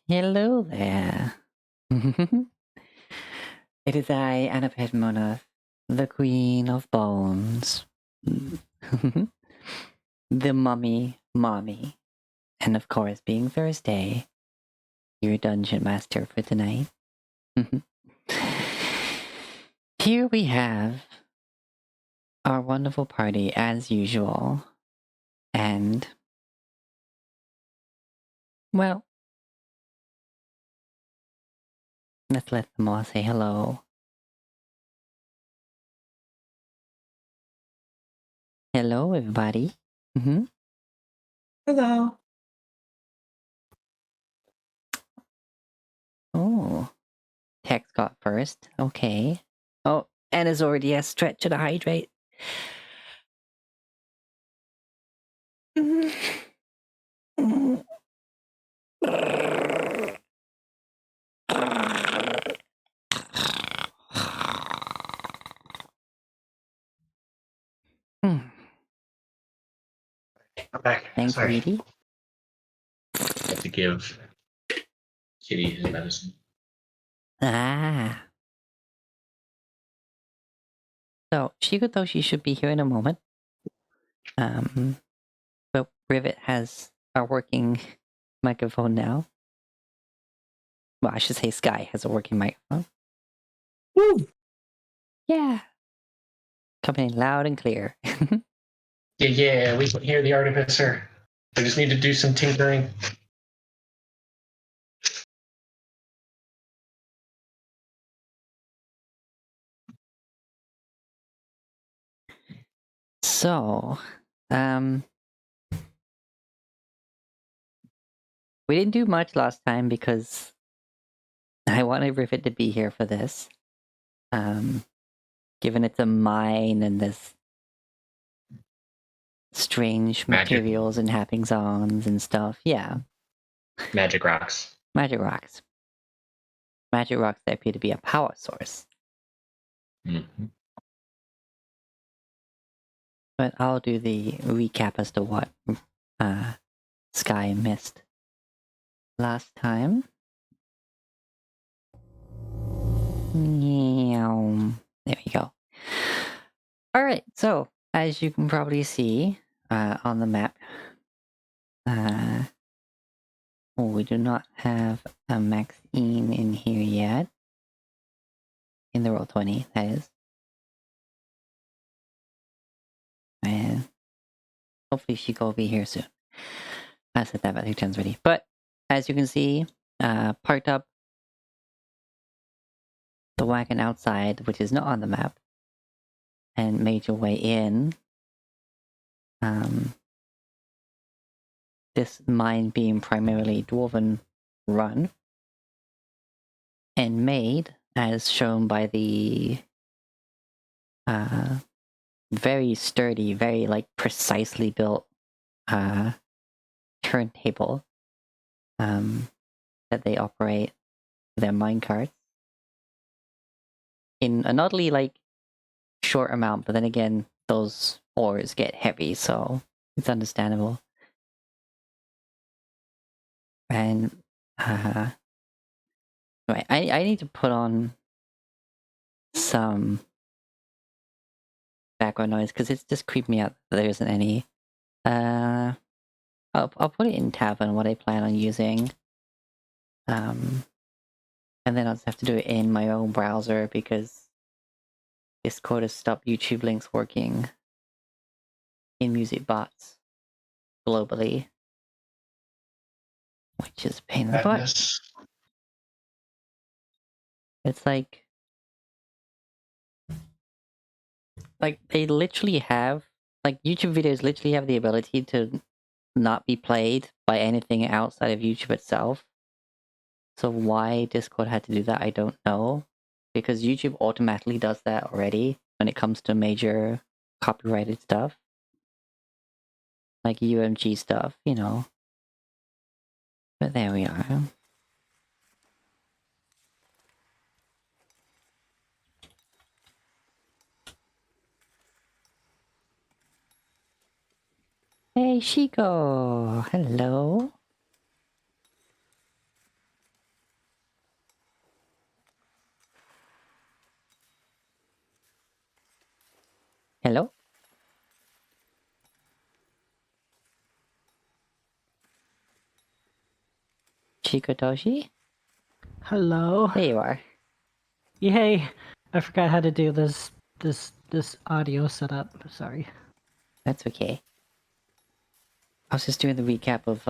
Hello there. It is I, Annapet Monath, the Queen of Bones. The Mummy Mommy. And of course, being Thursday, your Dungeon Master for tonight. Here we have our wonderful party as usual. And, well, let's let them all say hello. Hello, everybody. Hello. Oh, Tex got first. Okay. Oh, Anna's already a stretch to hydrate. I'm back. Thanks, Sorry. Edie. I have to give Kitty his medicine. Ah. So, Shigutoshi should be here in a moment. But Rivet has a working microphone now. Well, I should say Sky has a working microphone. Woo! Yeah. Coming in loud and clear. Yeah, we can hear the artificer. I just need to do some tinkering. So, we didn't do much last time because I wanted Rivet to be here for this. Given it's a mine and there's strange materials and happenings and stuff. Yeah. Magic rocks. Magic rocks. Magic rocks that appear to be a power source. Mm-hmm. But I'll do the recap as to what Sky missed last time. There we go. Alright, so as you can probably see on the map, we do not have a Maxine in here yet. In the Roll20, that is. And hopefully she will be here soon. I said that about 2 turns already. But as you can see, parked up the wagon outside, which is not on the map, and made your way in. This mine being primarily dwarven run, and made, as shown by the very sturdy, very precisely built turntable that they operate their minecarts in an oddly short amount, but then again, those ores get heavy, so it's understandable. And right, I need to put on some background noise because it's just creeping me out that there isn't any. I'll put it in Tavern what I plan on using. And then I'll just have to do it in my own browser because Discord has stopped YouTube links working in music bots globally, which is a pain in the butt. It's like they literally have YouTube videos literally have the ability to not be played by anything outside of YouTube itself. So why Discord had to do that, I don't know. Because YouTube automatically does that already when it comes to major copyrighted stuff. Like UMG stuff, you know. But there we are. Hey, Shiko! Hello! Hello? Chikotoshi? Hello. There you are. Yay! I forgot how to do this audio setup. Sorry. That's okay. I was just doing the recap of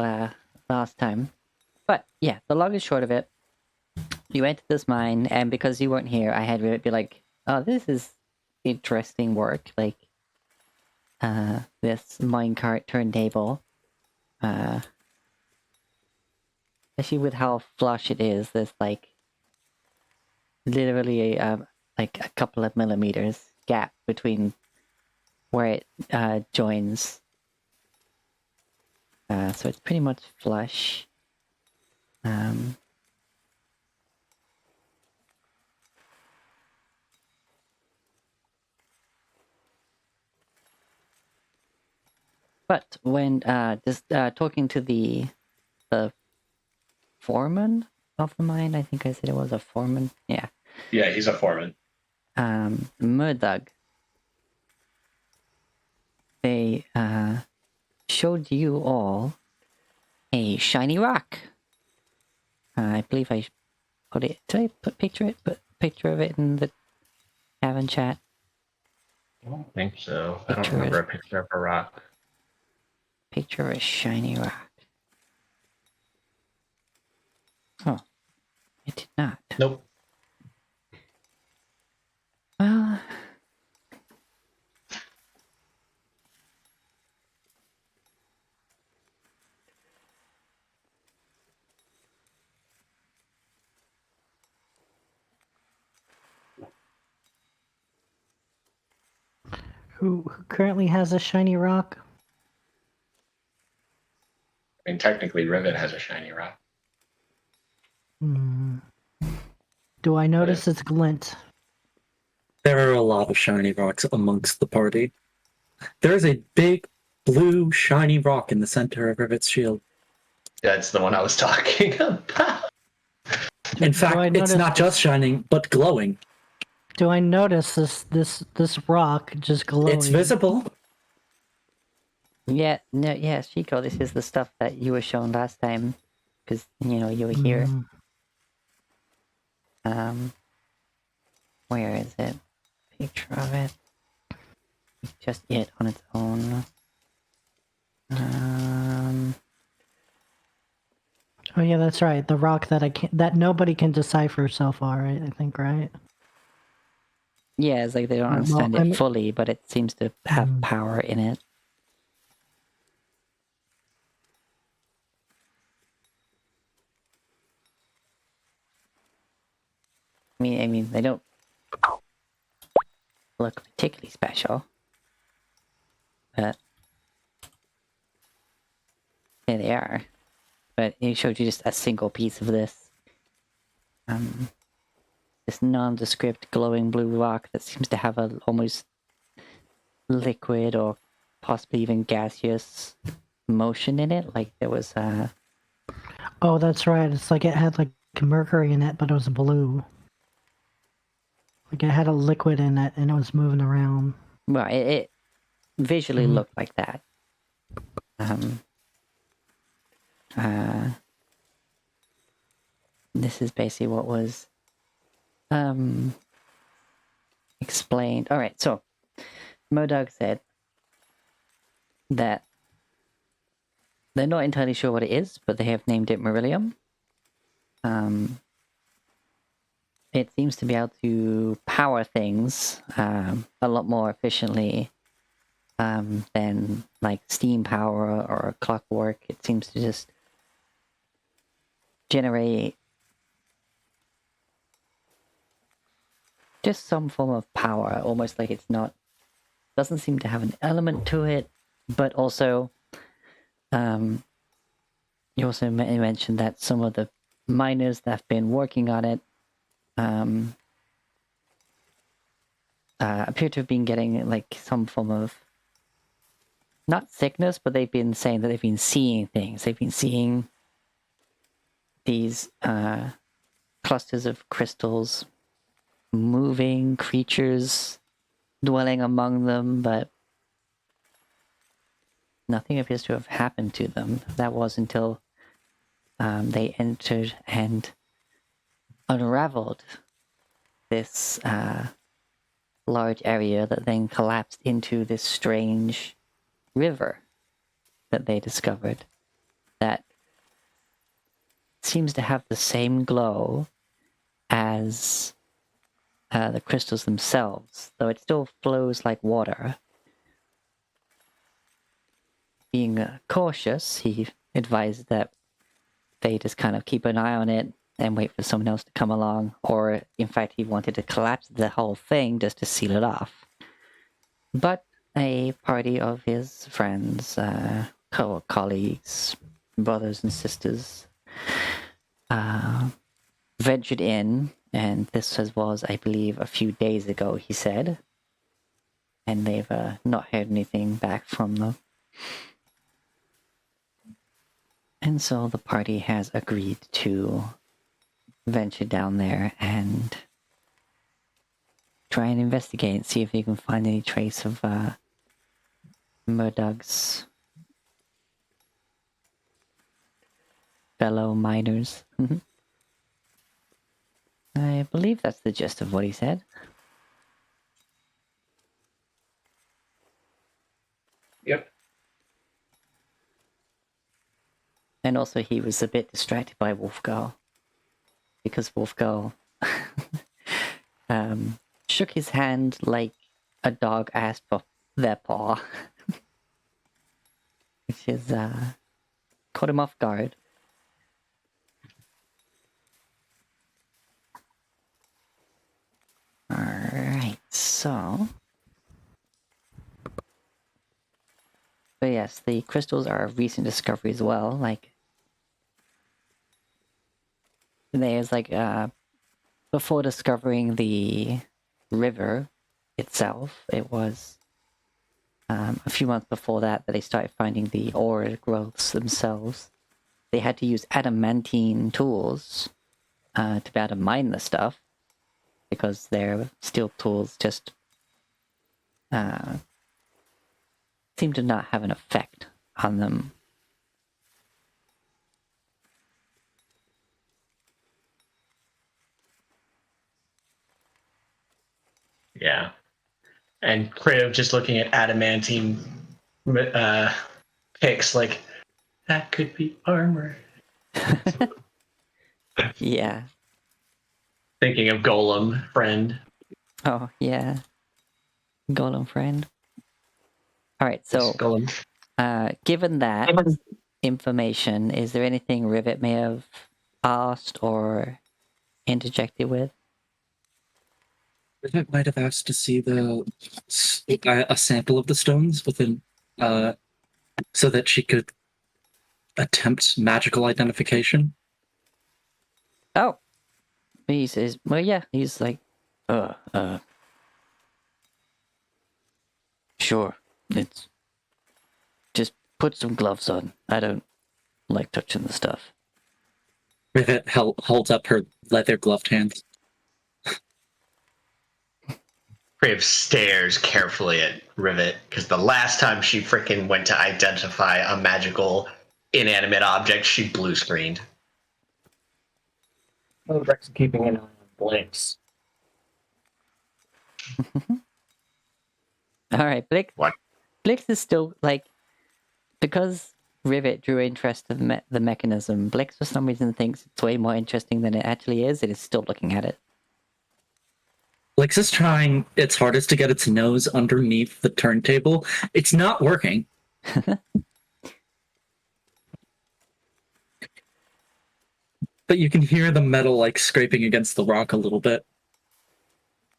last time. But yeah, the long and short of it, you entered this mine, and because you weren't here, I had Rivet be like, oh, this is interesting work. Like, this minecart turntable. Especially with how flush it is, there's like literally like a couple of millimeters gap between where it joins. So it's pretty much flush. But when just talking to the foreman of the mine, I think I said it was a foreman. Yeah. Yeah, he's a foreman. Murdoch. They showed you all a shiny rock. I believe I put it. Did I put picture of it in the Cavern chat? I don't think so. I don't Picture remember is- a picture of a rock. Picture of a shiny rock. Oh, it did not. Nope. Well, Who currently has a shiny rock? I mean, technically, Rivet has a shiny rock. Hmm. Do I notice its glint? There are a lot of shiny rocks amongst the party. There is a big blue shiny rock in the center of Rivet's shield. That's the one I was talking about. In fact, I it's notice not just shining, but glowing. Do I notice this rock just glowing? It's visible. yeah, no, yeah, Chico, this is the stuff that you were shown last time, because you were here. Where is it? Picture of it. Just it on its own. Oh yeah, that's right. The rock that nobody can decipher so far. Right? I think right. Yeah, it's like they don't Well, understand I it mean- fully, but it seems to have power in it. I mean, they don't look particularly special, but there they are. But he showed you just a single piece of this. This nondescript glowing blue rock that seems to have a almost liquid or possibly even gaseous motion in it. Like there was Oh, that's right. It's like it had like mercury in it, but it was blue. Like it had a liquid in it, and it was moving around. well, it visually looked like that. This is basically what was explained. All right, so Modog said that they're not entirely sure what it is, but they have named it Myrillium. It seems to be able to power things a lot more efficiently than like steam power or clockwork. It seems to just generate just some form of power, almost like it's not, doesn't seem to have an element to it, but also you also mentioned that some of the miners that have been working on it appear to have been getting like some form of not sickness, but they've been saying that they've been seeing things. They've been seeing these clusters of crystals, moving creatures, dwelling among them, but nothing appears to have happened to them. That was until they entered and unraveled this large area that then collapsed into this strange river that they discovered that seems to have the same glow as the crystals themselves, though it still flows like water. Being cautious, he advised that they just kind of keep an eye on it and wait for someone else to come along, or in fact he wanted to collapse the whole thing just to seal it off. But a party of his friends, colleagues, brothers and sisters, ventured in, and this was, I believe, a few days ago, he said, and they've not heard anything back from them. And so the party has agreed to venture down there and try and investigate and see if you can find any trace of Murdoch's fellow miners. I believe that's the gist of what he said. Yep. And also he was a bit distracted by Wolfgirl, because Wolfgirl shook his hand like a dog asked for their paw, which is caught him off guard. Alright, so... But yes, the crystals are a recent discovery as well, like... There's like, before discovering the river itself, it was a few months before that they started finding the ore growths themselves. They had to use adamantine tools to be able to mine the stuff, because their steel tools just seem to not have an effect on them. Yeah. And Crib just looking at adamantine picks like, that could be armor. Yeah. Thinking of Golem, friend. Oh, yeah. Golem friend. Alright, so, Golem. given that information, is there anything Rivet may have asked or interjected with? Rivet might have asked to see a sample of the stones within, so that she could attempt magical identification. Oh! He says, well, yeah, he's like, sure, it's... Just put some gloves on. I don't like touching the stuff. Rivet holds up her leather gloved hands. Crib stares carefully at Rivet, because the last time she freaking went to identify a magical inanimate object, she blue screened. Oh, Rex keeping an eye on Blinks. Alright, Blix. What? Blix is still, like... Because Rivet drew interest in the mechanism, Blix for some reason thinks it's way more interesting than it actually is, and is still looking at it. Blix is trying its hardest to get its nose underneath the turntable. It's not working. But you can hear the metal like scraping against the rock a little bit.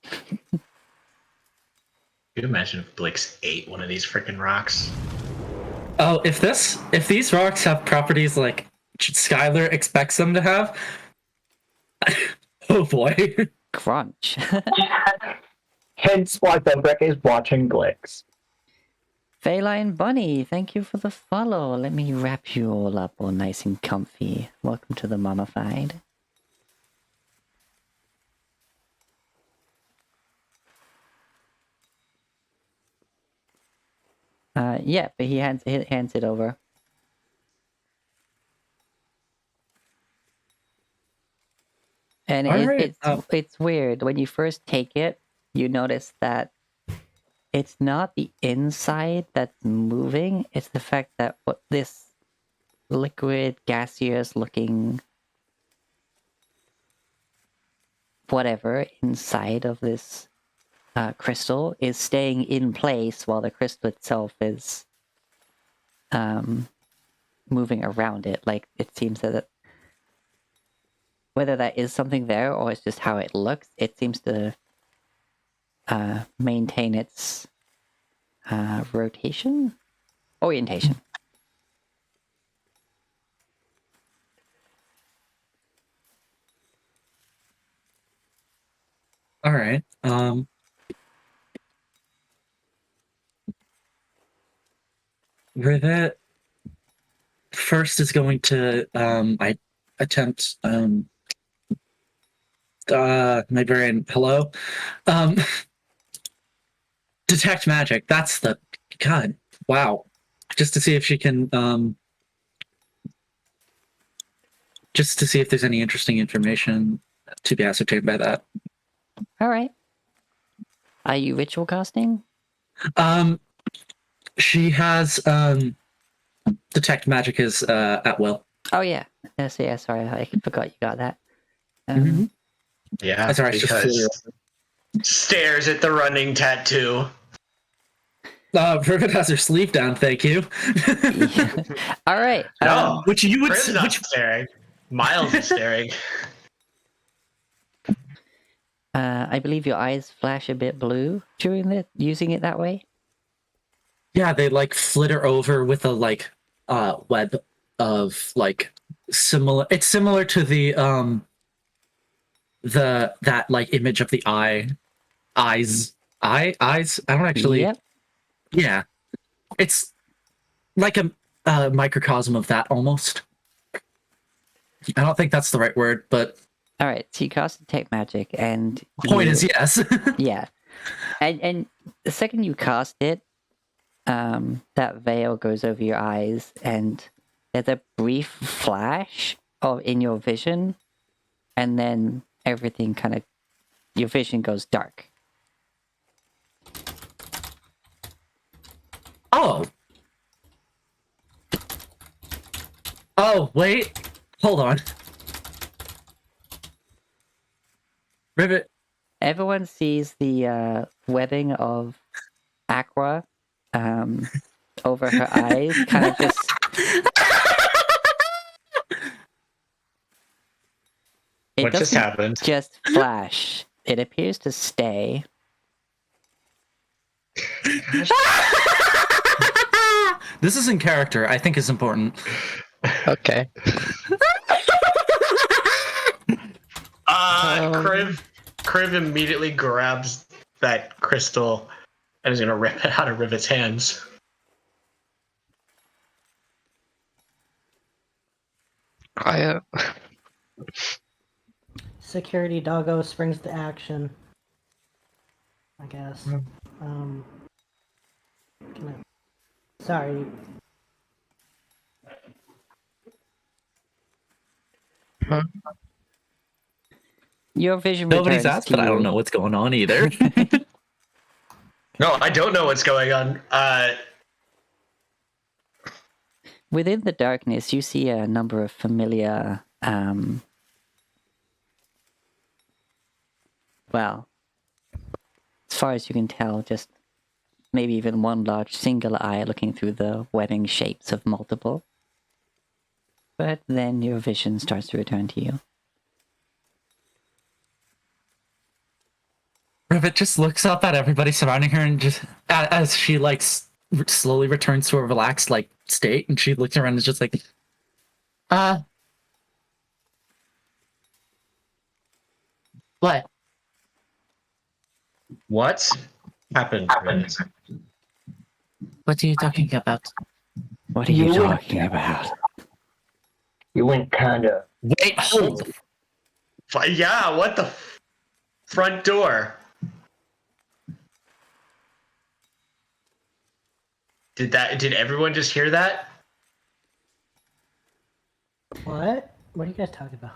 Could you imagine if Blix ate one of these freaking rocks? Oh, if these rocks have properties like Skylar expects them to have, oh boy. Crunch. Hence why Bembrek is watching Glix. Feline Bunny, thank you for the follow. Let me wrap you all up all nice and comfy. Welcome to the Mummified. Yeah, but he hands it over. And Alright, it's weird. When you first take it, you notice that it's not the inside that's moving, it's the fact that what this liquid, gaseous looking whatever inside of this crystal is staying in place while the crystal itself is moving around it. Like, it seems that whether that is something there or it's just how it looks, it seems to maintain its orientation. alright. Rivet first is going to I attempt my brain, hello? Detect magic. That's the god. Wow. Just to see if she can just to see if there's any interesting information to be ascertained by that. Alright. Are you ritual casting? She has detect magic is at will. Oh yeah. Yes, yeah, sorry, I forgot you got that. Yeah, That's alright, it's just fully because stares at the running tattoo. Rivet has her sleeve down, thank you. Alright. No, which you would Crib's not staring. Miles is staring. I believe your eyes flash a bit blue during using it that way. Yeah, they like flitter over with a like web of like similar. It's similar to the that like image of the eyes. I don't actually. Yep. Yeah, it's like a microcosm of that almost. I don't think that's the right word, but Alright, so you cast Detect Magic and point is yes. yeah. And the second you cast it, that veil goes over your eyes and there's a brief flash in your vision, and then everything kind of, your vision goes dark. Oh. Oh, wait. Hold on. Rivet. Everyone sees the webbing of Aqua over her eyes, kind of just... It What just doesn't happened? just flash. It appears to stay. This is in character. I think is important. Okay. Crib immediately grabs that crystal and is gonna rip it out of Rivet's hands. Security doggo springs to action. I guess. Sorry. Your vision Nobody's returns asked, to but I don't you. know what's going on either. No, I don't know what's going on. Within the darkness, you see a number of familiar, well, as far as you can tell, just maybe even one large singular eye looking through the webbing shapes of multiple. But then your vision starts to return to you. Rivet just looks up at everybody surrounding her and just as she like slowly returns to a relaxed like state, and she looks around and is just like, what? What happened? What are you talking about? What are you talking about? You went kinda. Wait, hold. Yeah, what the front door? Did everyone just hear that? What? What are you guys talking about?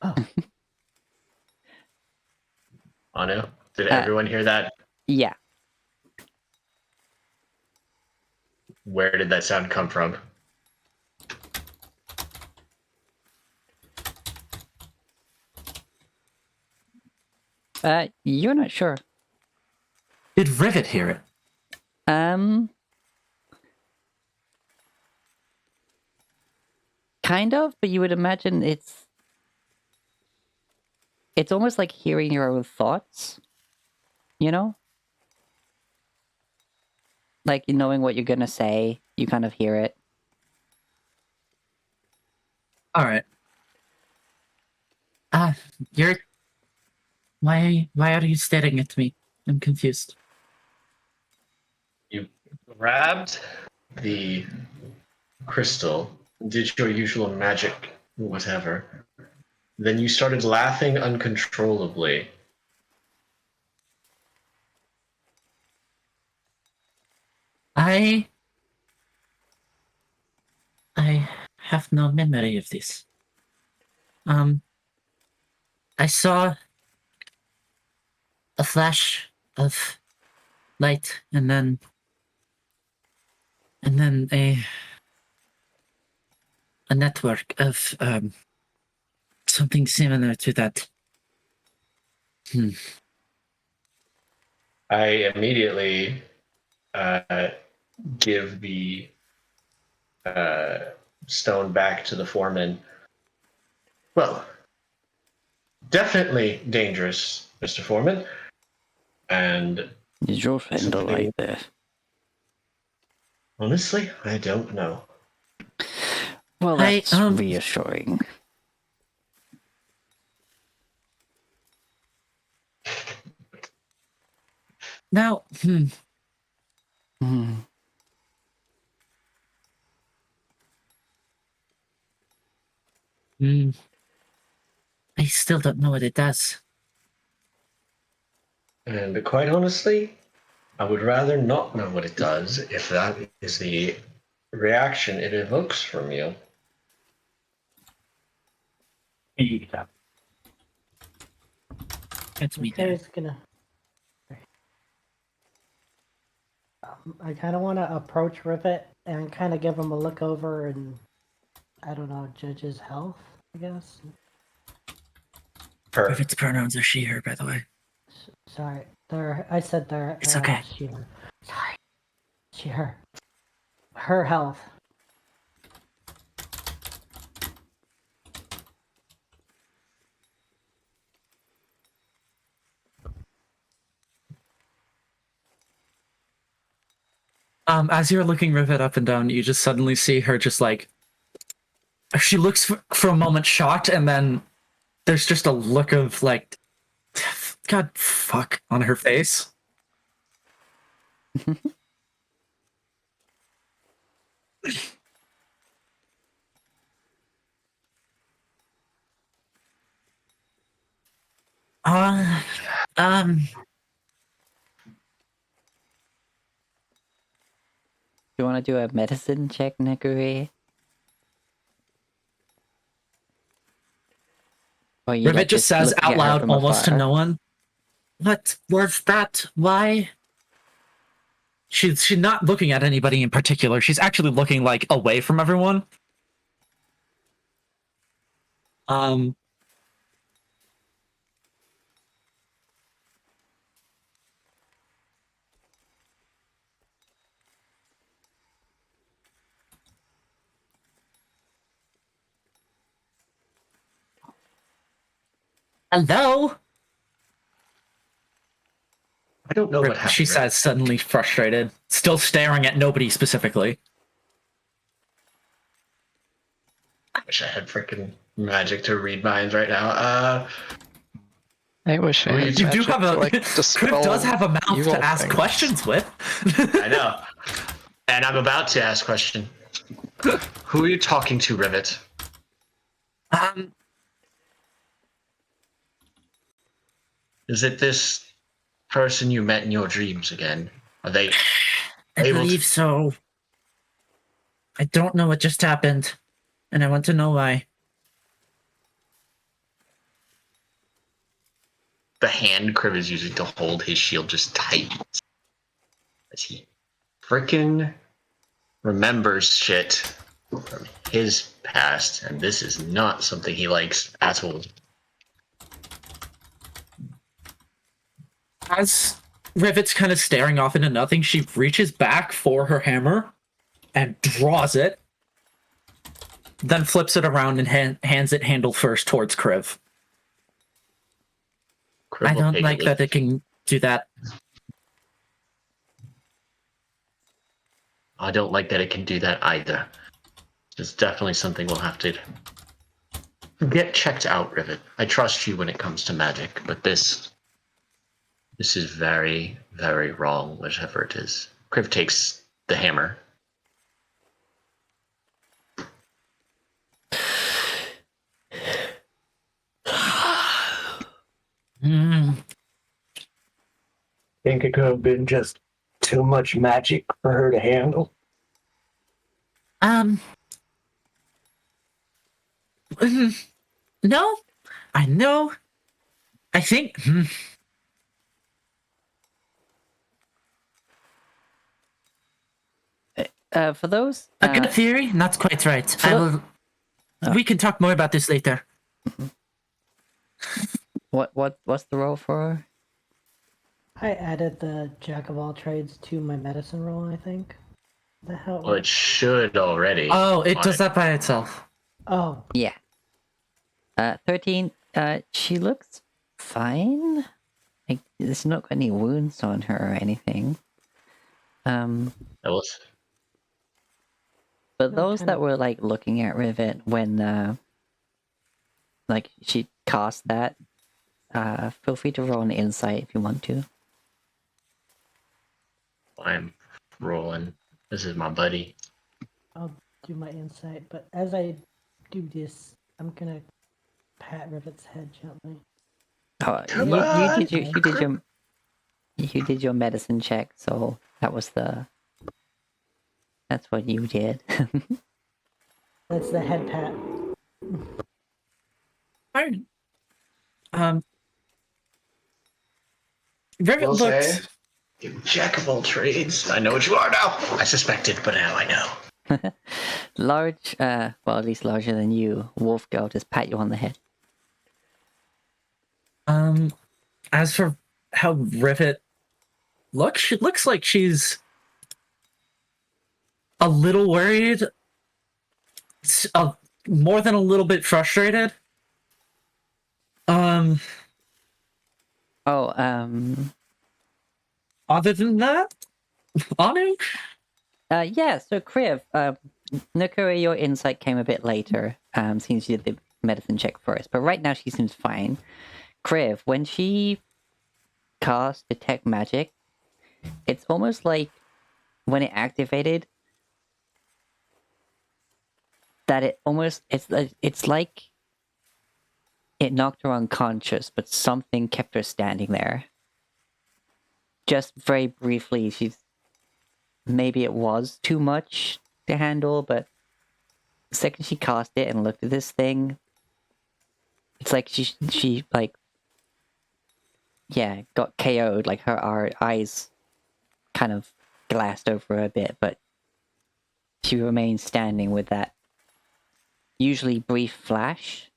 Oh, Anu, did Uh, everyone hear that? Yeah. Where did that sound come from? You're not sure. Did Rivet hear it? Kind of, but you would imagine it's almost like hearing your own thoughts, you know? Like knowing what you're gonna say, you kind of hear it. All right. You're. Why are you staring at me? I'm confused. You grabbed the crystal, did your usual magic, whatever. Then you started laughing uncontrollably. I have no memory of this. I saw a flash of light and then a network of something similar to that. I immediately give the stone back to the foreman. Well, definitely dangerous, Mr. Foreman. And Is your friend something- like this? honestly, I don't know. Well, that's reassuring. Now, Hmm. I still don't know what it does. And quite honestly, I would rather not know what it does if that is the reaction it evokes from you. That's me. okay, it's gonna. I kind of want to approach Rivet and kind of give him a look over and, I don't know, judge his health, I guess. Her. Rivet's pronouns are she, her, by the way. Sorry, I said there. It's okay. She, her. Sorry. She, her. Her health. As you're looking Rivet up and down, you just suddenly see her just like she looks for a moment shocked, and then there's just a look of like, God fuck on her face. Uh, um, You want to do a medicine check, Nekuri? Or you Rivet just says looking out at her loud, from almost to afar? no one, "What was that? Why?" She's not looking at anybody in particular. She's actually looking like away from everyone. Hello? I don't know what happened. She says, suddenly frustrated, still staring at nobody specifically. I wish I had freaking magic to read minds right now. I wish I had You magic do have a to, like, Criv dispel does have a mouth evil to ask things. questions with. I know. And I'm about to ask a question. Who are you talking to, Rivet? Is it this person you met in your dreams again? Are they I Able to- believe so. I don't know what just happened, and I want to know why. The hand Kriv is using to hold his shield just tightens. As he frickin' remembers shit from his past, and this is not something he likes at all. As Rivet's kind of staring off into nothing, she reaches back for her hammer and draws it, then flips it around and hands it handle first towards Kriv. Kriv I will don't take like that it can do that. I don't like that it can do that either. It's definitely something we'll have to get checked out, Rivet. I trust you when it comes to magic, but this is very, very wrong, whichever it is. Kriv takes the hammer. Hmm. Think it could have been just too much magic for her to handle. Mm, no, I know. I think. For those, A good theory, not quite right. for I the- will. Oh. We can talk more about this later. what's the role for? I added the jack of all trades to my medicine roll, I think. The hell? Well, it should already. Oh, it on does that by itself. Oh, Yeah. 13. She looks fine. Like, there's not got any wounds on her or anything. That was But No, those kinda- that were like looking at Rivet when like she cast that, feel free to roll an insight if you want to. I'm rolling. This is my buddy. I'll do my insight, but as I do this, I'm gonna pat Rivet's head gently. Oh, Come you on, did you did your medicine check, so that's what you did. That's the head pat. Alright. Rivet Will looks. say, you jack of all trades. I know what you are now. I suspected, but now I know. Large, well, at least larger than you, Wolf Girl just pat you on the head. As for how Rivet looks, she looks like she's a little worried, more than a little bit frustrated. Oh, Other than that, Anu? yeah, so Kriv, Nakura, your insight came a bit later, since you did the medicine check first, but right now she seems fine. Kriv, when she cast Detect Magic, it's almost like when it activated, that it's like it knocked her unconscious, but something kept her standing there. Just very briefly, maybe it was too much to handle, but the second she cast it and looked at this thing, it's like she like, yeah, got KO'd. Like her eyes kind of glassed over a bit, but she remained standing with that usually brief flash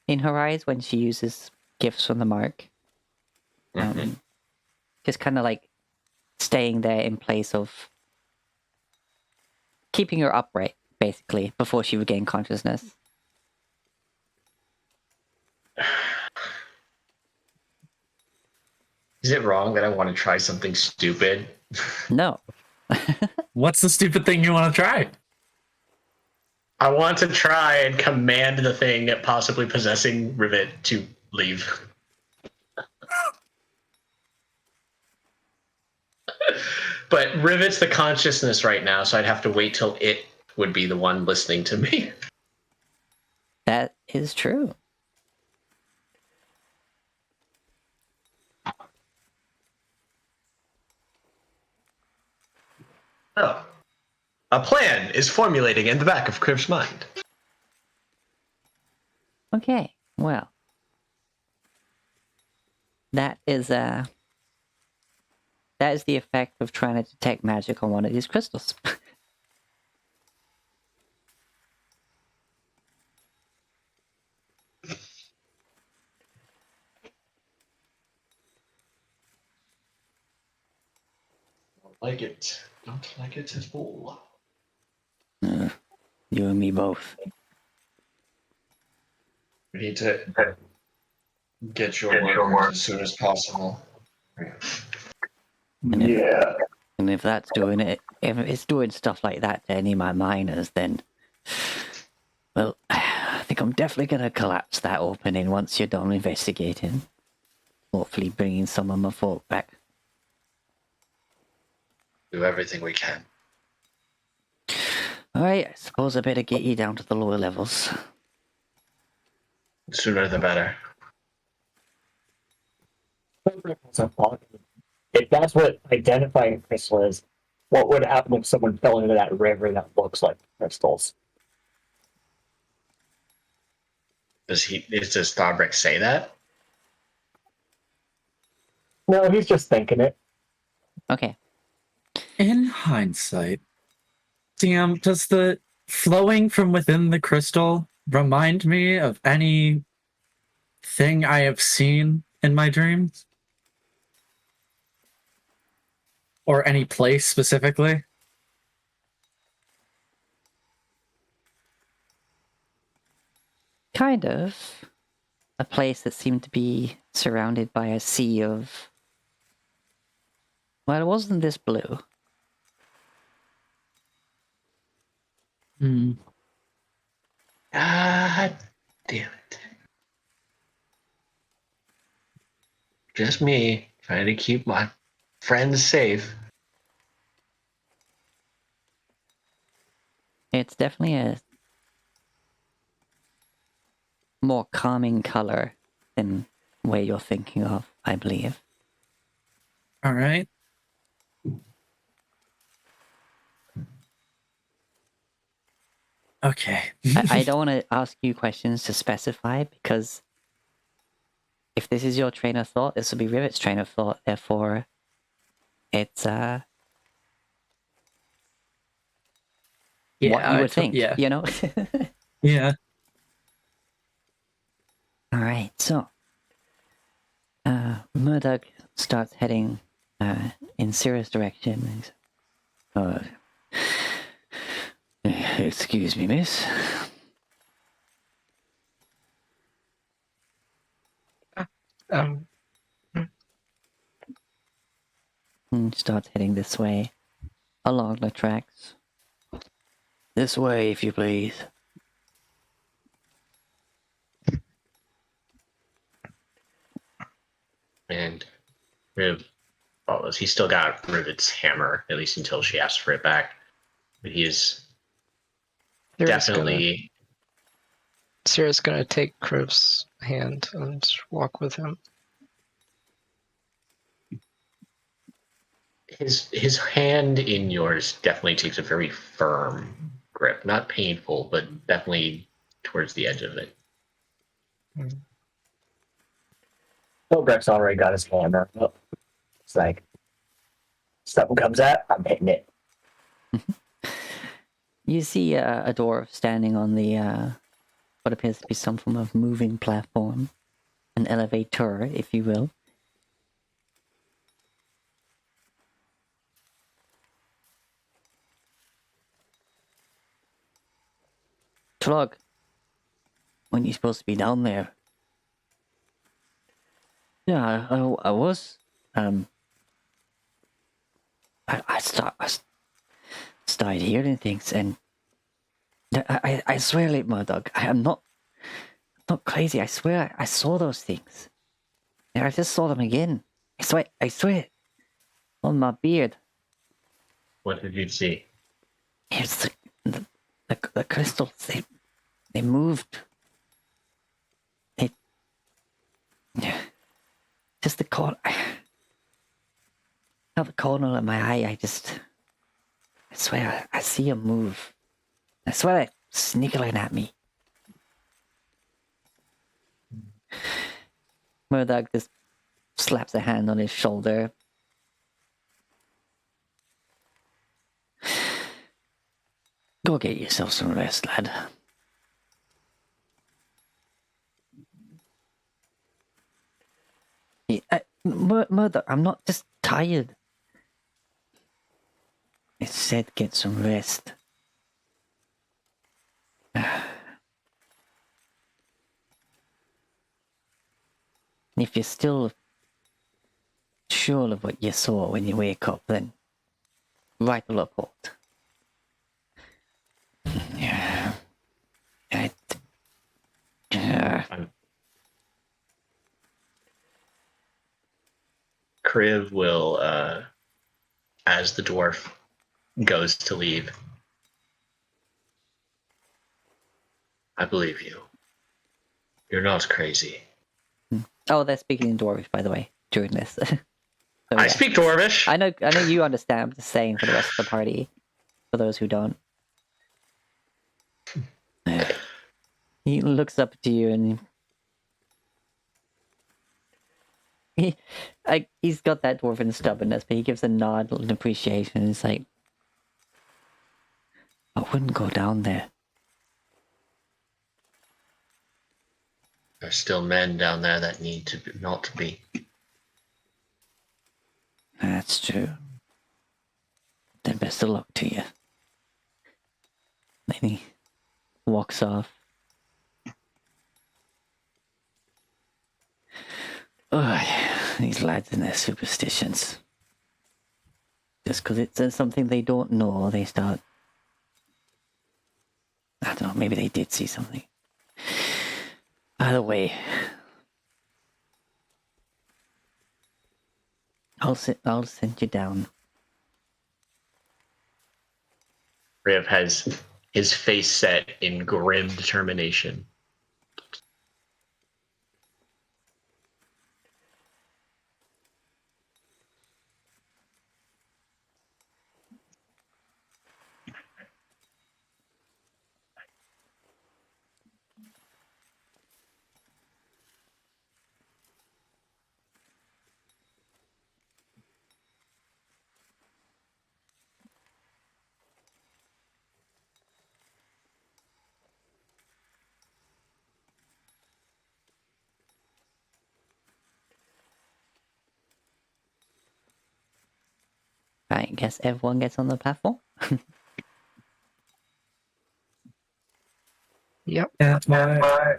in her eyes when she uses gifts from the mark. Just kind of like staying there in place of keeping her upright, basically, before she regained consciousness. Is it wrong that I want to try something stupid? No. What's the stupid thing you want to try? I want to try and command the thing possibly possessing Rivet to leave. But Rivet's the consciousness right now, so I'd have to wait till it would be the one listening to me. That is true. Oh. A plan is formulating in the back of Crib's mind. Okay, well. That is the effect of trying to detect magic on one of these crystals. Don't like it. Don't like it at all. You and me both. We need to get your work as soon as possible. And Yeah. And if that's doing it, if it's doing stuff like that to any of my miners, then, well, I think I'm definitely going to collapse that opening once you're done investigating. Hopefully bringing some of my folk back. Do everything we can. Alright, I suppose I better get you down to the lower levels. The sooner the better. If that's what identifying a crystal is, what would happen if someone fell into that river that looks like crystals? Does Starbrick say that? No, he's just thinking it. Okay. In hindsight, Sam, does the flowing from within the crystal remind me of any thing I have seen in my dreams? Or any place specifically? Kind of. A place that seemed to be surrounded by a sea of... Well, it wasn't this blue. Hmm. God damn it. Just me trying to keep my friends safe. It's definitely a more calming color than where you're thinking of, I believe. All right. Okay. I don't want to ask you questions to specify because if this is your train of thought, this will be Rivet's train of thought. Therefore, it's what you would think, yeah. you know? Yeah. All right, so Murdoch starts heading in Sirius' direction. Excuse me, miss. Um, And starts heading this way along the tracks. This way, if you please. And Riv follows. He's still got Rivet's hammer, at least until she asks for it back. But he is definitely... Sarah's gonna take Crib's hand and walk with him. His hand in yours definitely takes a very firm grip. Not painful, but definitely towards the edge of it. Philbreck's already got his hammer. It's like, something comes out, I'm hitting it. You see a dwarf standing on the what appears to be some form of moving platform, an elevator, if you will. Trog, when you supposed to be down there? Yeah, I was. I started hearing things, and I swear, like Murdoch, I am not crazy. I swear, I saw those things. And I just saw them again. I swear, on my beard. What did you see? It's the crystals. They moved. They just the corner of my eye. I just I swear, I see a move. I swear they're sniggering at me. Murdoch just slaps a hand on his shoulder. Go get yourself some rest, lad. Murdoch, I'm not just tired. I said get some rest. If you're still sure of what you saw when you wake up, then write a report. Yeah. Kriv will, as the dwarf goes to leave, I believe you. You're not crazy. Oh, they're speaking in Dwarvish, by the way, during this. So, I yeah. speak Dwarvish. I know you understand. I'm just saying for the rest of the party, for those who don't. He looks up to you and he's got that dwarven stubbornness, but he gives a nod in appreciation. He's like, I wouldn't go down there. There's still men down there that need to not be. That's true. Then best of luck to you. Then he walks off. Ugh, these lads and their superstitions. Just because it says something they don't know, they start... I don't know, maybe they did see something. By the way, I'll send you down. Kriv has his face set in grim determination. I guess everyone gets on the platform. Yep. Yeah, my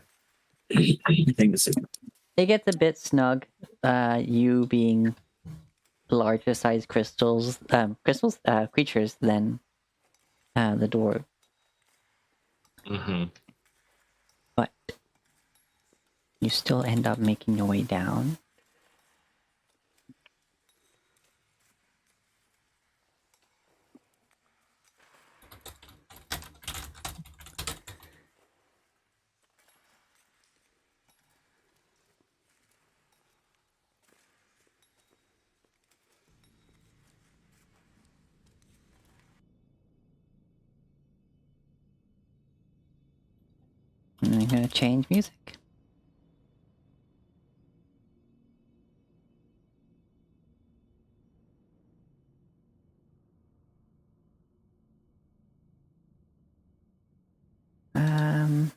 thing to say. It gets a bit snug. You being larger sized creatures than the dwarf. Mm-hmm. But you still end up making your way down. And I'm gonna change music. Um,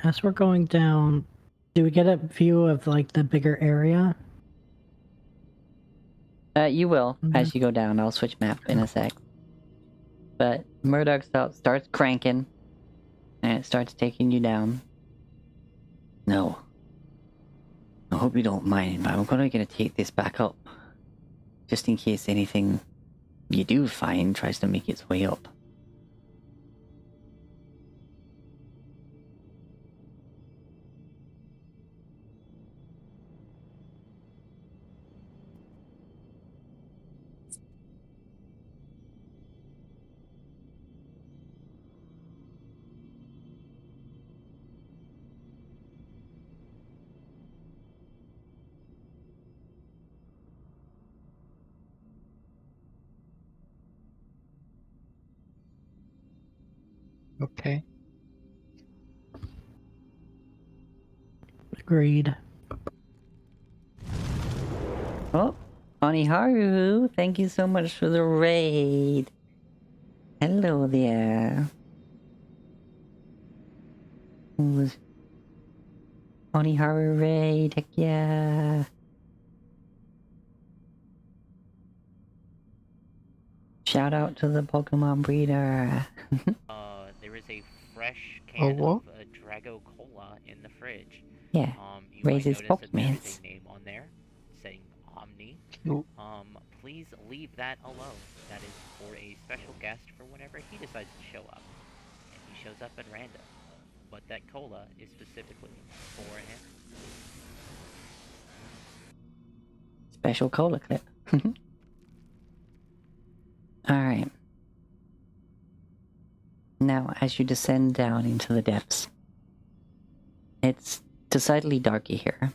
As we're going down, do we get a view of like the bigger area? you will as you go down. I'll switch map in a sec. But Murdoch starts cranking, and it starts taking you down. No. I hope you don't mind, but I'm gonna take this back up. Just in case anything you do find tries to make its way up. Okay. Agreed. Oh, Oniharu, thank you so much for the raid. Hello there. Who's Oniharu raid? Heck yeah. Shout out to the Pokemon breeder. There is a fresh Oh, can what? of Drago Cola in the fridge. Yeah, You might raises notice that there is Pokemans. a name on there saying Omni. Ooh. Please leave that alone. That is for a special guest for whenever he decides to show up. And he shows up at random. But that cola is specifically for him. Special cola clip. Alright. Now, as you descend down into the depths, it's decidedly darker here.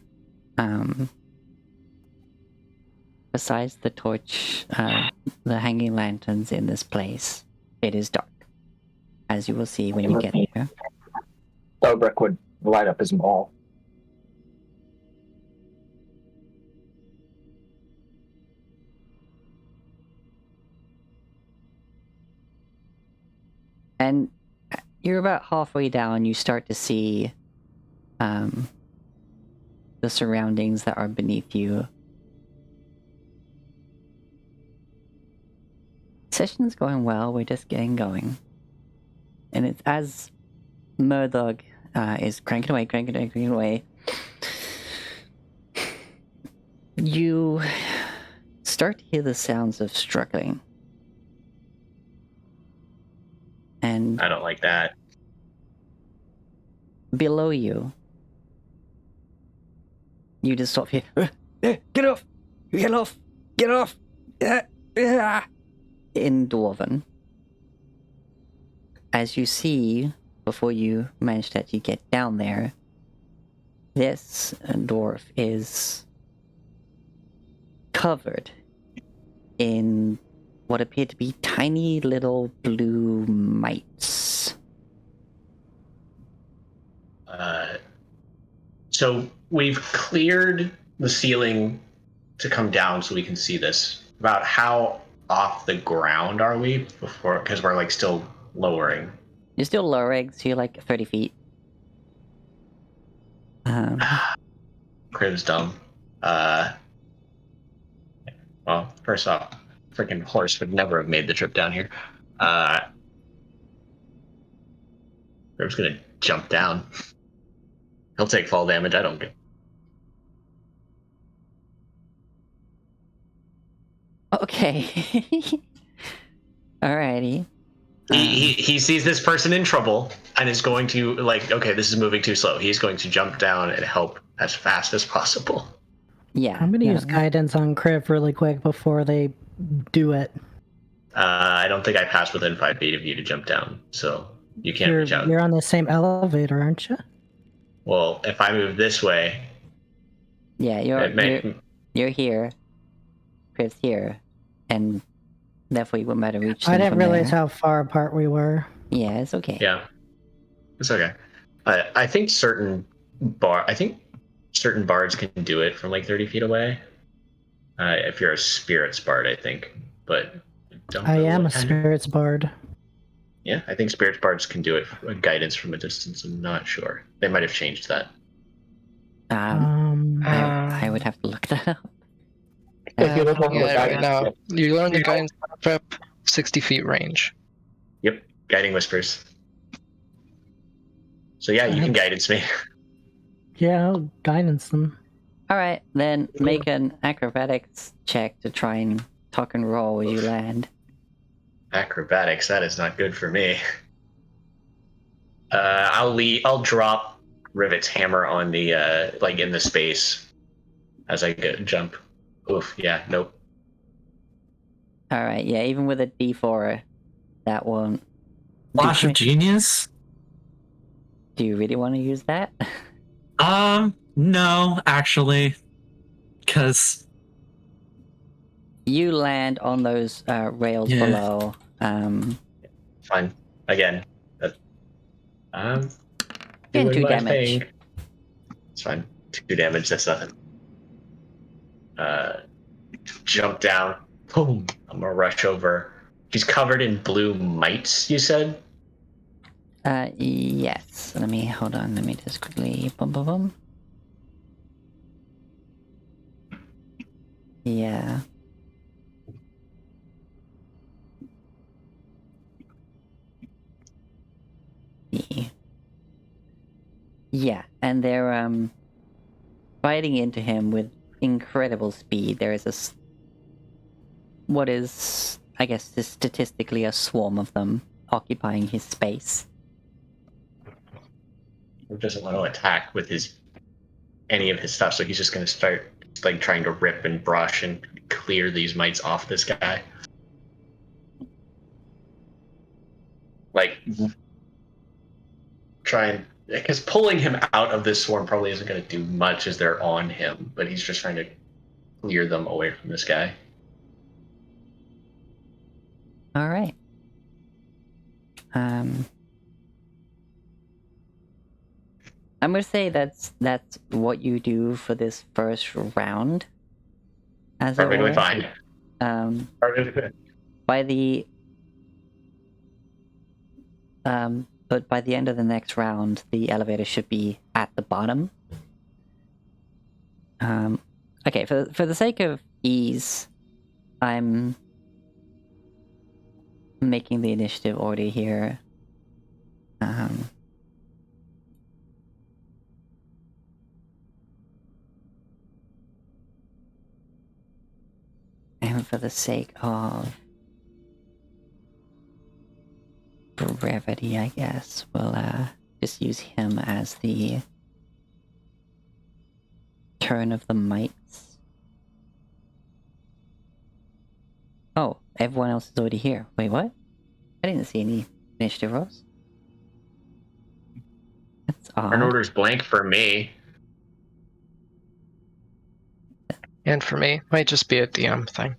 Besides the torch, the hanging lanterns in this place, it is dark. As you will see when you get there. Dobrik would light up his maul. And you're about halfway down, you start to see the surroundings that are beneath you. Session's going well, we're just getting going. And it's as Murdoch is cranking away, you start to hear the sounds of struggling. And I don't like that. below you, you just stop here. Get off! Get off! Get off! In Dwarven. As you see, before you manage to actually get down there, this dwarf is covered in what appear to be tiny little blue mites. So we've cleared the ceiling to come down so we can see this. About how off the ground are we before? Because we're like still lowering. You're still lowering, so you're like 30 feet. Crib's dumb. Well, first off, freaking horse would never have made the trip down here. Crib's gonna jump down. He'll take fall damage. I don't get. Okay. Alrighty. He sees this person in trouble and is going to like, okay, this is moving too slow. He's going to jump down and help as fast as possible. Yeah. I'm gonna no. use guidance on Kriv really quick before they do it. I don't think I passed within 5 feet of you to jump down, so you can't reach out. You're on the same elevator, aren't you? Well, if I move this way, Yeah, you're here. Chris here. And therefore you wouldn't matter reach them I didn't from realize there. how far apart we were. Yeah, it's okay. yeah, it's okay. I think certain bards can do it from like 30 feet away. If you're a spirits bard, I think, but don't I know am what a kind of- spirits bard. Yeah, I think spirits bards can do it guidance from a distance. I'm not sure. They might have changed that. I would have to look that up. If you look over the Yeah, right guidance, now. You learn the guidance prep 60 feet range. Yep, guiding whispers. So yeah, you can guidance me. Yeah, I'll guidance them. Alright, then make an acrobatics check to try and tuck and roll as you land. Acrobatics, that is not good for me. I'll drop Rivet's hammer on the like in the space as I jump. Oof, yeah, nope. Alright, yeah, even with a D4, that won't. Flash of genius? Do you really want to use that? No, actually. Because You land on those rails Yeah. below. Fine. Again, I'm And doing 2 my damage. thing. It's fine. 2 damage, that's nothing. Jump down. Boom. I'm gonna rush over. He's covered in blue mites, you said? Yes. Let me hold on. Let me just quickly boom boom boom. Yeah. Yeah, and they're fighting into him with incredible speed. There is what is, I guess, statistically a swarm of them occupying his space. He doesn't want to attack with any of his stuff, so he's just gonna start like trying to rip and brush and clear these mites off this guy. Like trying, because pulling him out of this swarm probably isn't going to do much as they're on him, but he's just trying to clear them away from this guy. All right. I'm gonna say that's what you do for this first round. As Perfectly it were. fine. Perfectly good. By the but by the end of the next round, the elevator should be at the bottom. Okay, for the sake of ease, I'm making the initiative order here. And for the sake of brevity, I guess, we'll just use him as the turn of the mites. Oh, everyone else is already here. Wait, what? I didn't see any initiative rolls. That's An odd. order's blank for me. And for me, might just be a DM thing.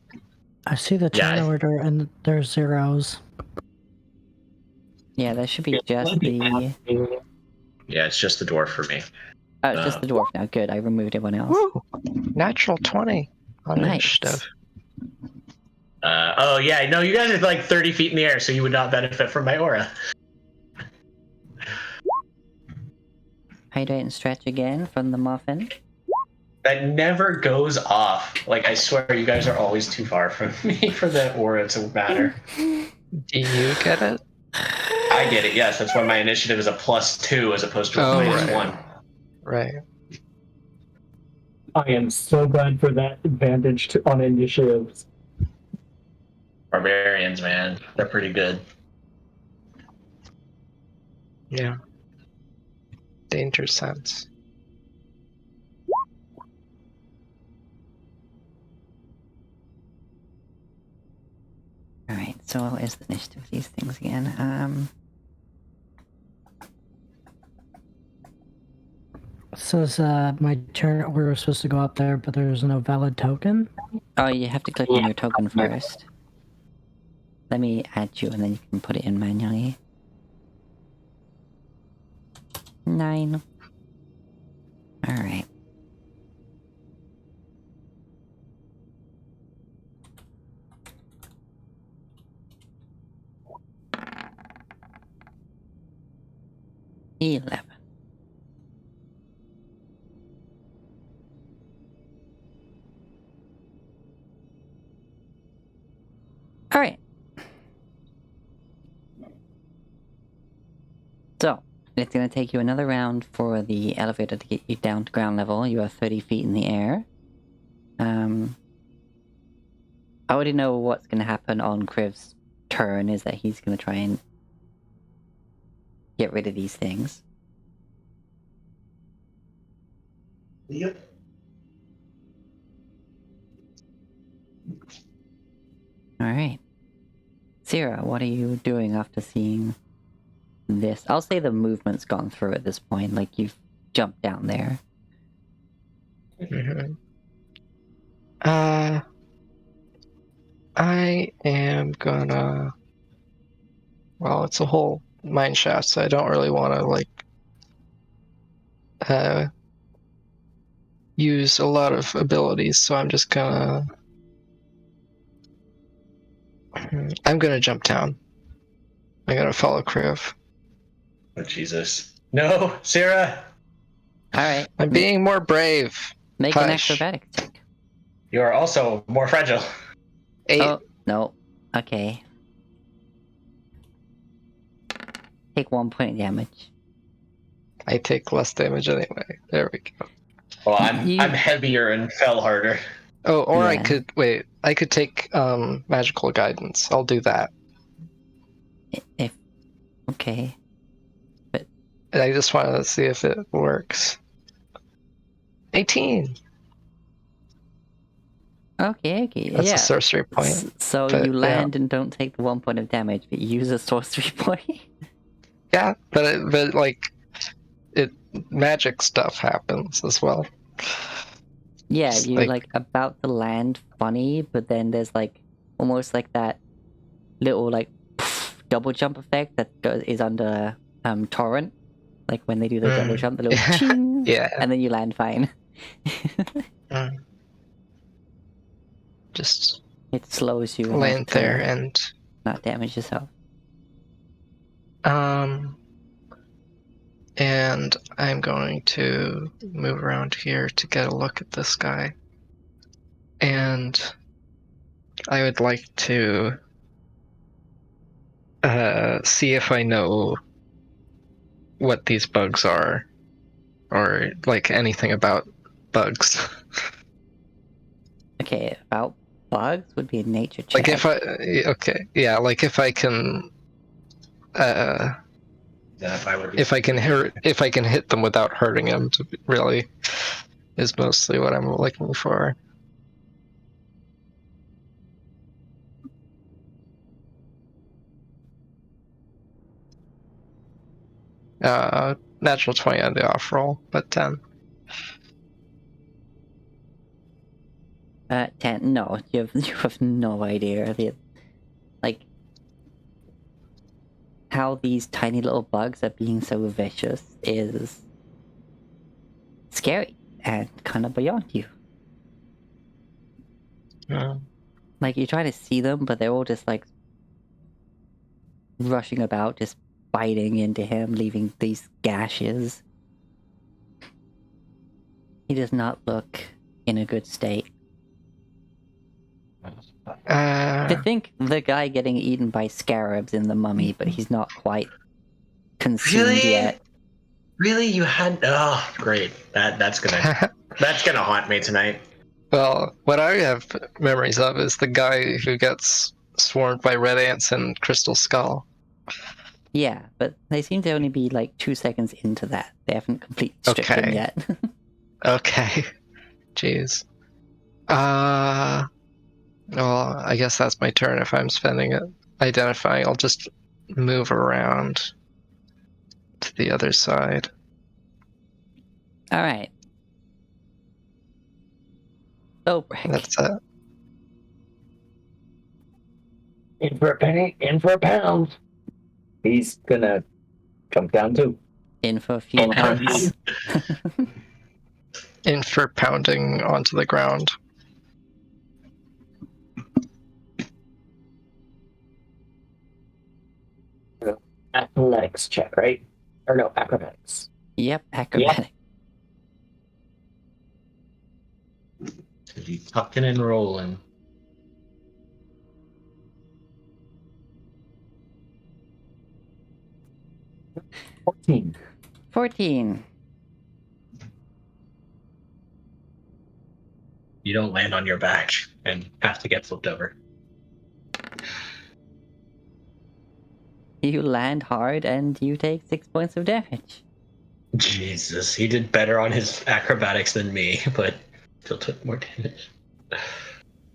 I see the Yeah, turn order and there's zeros. Yeah, that should be just the... Yeah, it's just the dwarf for me. Oh, it's just the dwarf now. Good, I removed everyone else. Woo! Natural 20 on Nice. initiative. Oh yeah, no, you guys are like 30 feet in the air, so you would not benefit from my aura. Hydrate and stretch again from the muffin. That never goes off. Like, I swear, you guys are always too far from me for that aura to matter. Do you get it? I get it, yes. That's why my initiative is a +2 as opposed to a -1. Right. I am so glad for that advantage on initiatives. Barbarians, man. They're pretty good. Yeah. Danger sense. Alright, so what is the initiative of these things again? Says my turn order was supposed to go up there, but there's no valid token. Oh, you have to click on your token first. Let me add you and then you can put it in manually. 9. Alright. $11. Alright. So, it's going to take you another round for the elevator to get you down to ground level. You are 30 feet in the air. I already know what's going to happen on Kriv's turn, is that he's going to try and get rid of these things. Yep. Alright. Sierra, what are you doing after seeing this? I'll say the movement's gone through at this point, like you've jumped down there. Mm-hmm. I am gonna... Well, it's a hole. mine shaft, so I don't really want to like use a lot of abilities. So I'm just gonna jump down. I'm gonna follow Kriv. Oh Jesus! No, Sarah. Alright. I'm being more brave. Make an Hush. acrobatics check. You are also more fragile. 8. Oh, no. Okay. Take 1 point of damage. I take less damage anyway. There we go. Well, I'm You- heavier and fell harder. Oh, or I Yeah. could wait. I could take magical guidance. I'll do that. If okay. And I just wanted to see if it works. 18. Okay, That's yeah. a sorcery point. So but, you yeah. land and don't take the 1 point of damage, but you use a sorcery point. Yeah, but like, it magic stuff happens as well. Yeah, Just you like about to land funny, but then there's like almost like that little like double jump effect that is under torrent, like when they do the double jump, the little ching, Yeah. and then you land fine. Just It slows you enough land there to and not damage yourself. and I'm going to move around here to get a look at this guy. And I would like to see if I know what these bugs are, or like anything about bugs. Okay, about bugs would be a nature check. Like if I like if I can if I can hit them without hurting them, really is mostly what I'm looking for. Natural 20 on the off roll, but 10. 10. No, you have no idea. Like how these tiny little bugs are being so vicious is scary and kind of beyond you. Like you try to see them, but they're all just like rushing about, just biting into him, leaving these gashes. He does not look in a good state. To think the guy getting eaten by scarabs in the mummy, but he's not quite consumed Really? yet. Really, you had? Oh, great. That's gonna haunt me tonight. Well, what I have memories of is the guy who gets swarmed by red ants and Crystal Skull. Yeah, but they seem to only be like 2 seconds into that. They haven't completely stripped him Okay. yet. Okay. Jeez. Well, I guess that's my turn if I'm spending it identifying. I'll just move around to the other side. Alright. Oh, That's it. In for a penny, in for a pound. He's gonna jump down too. in for a few Oh, pounds. In for pounding onto the ground. Athletics check, right? Or no, acrobatics. Yep, acrobatic. To be tucking and rolling. Yep. 14. 14. You don't land on your back and have to get flipped over. You land hard and you take 6 points of damage. Jesus, he did better on his acrobatics than me, but still took more damage.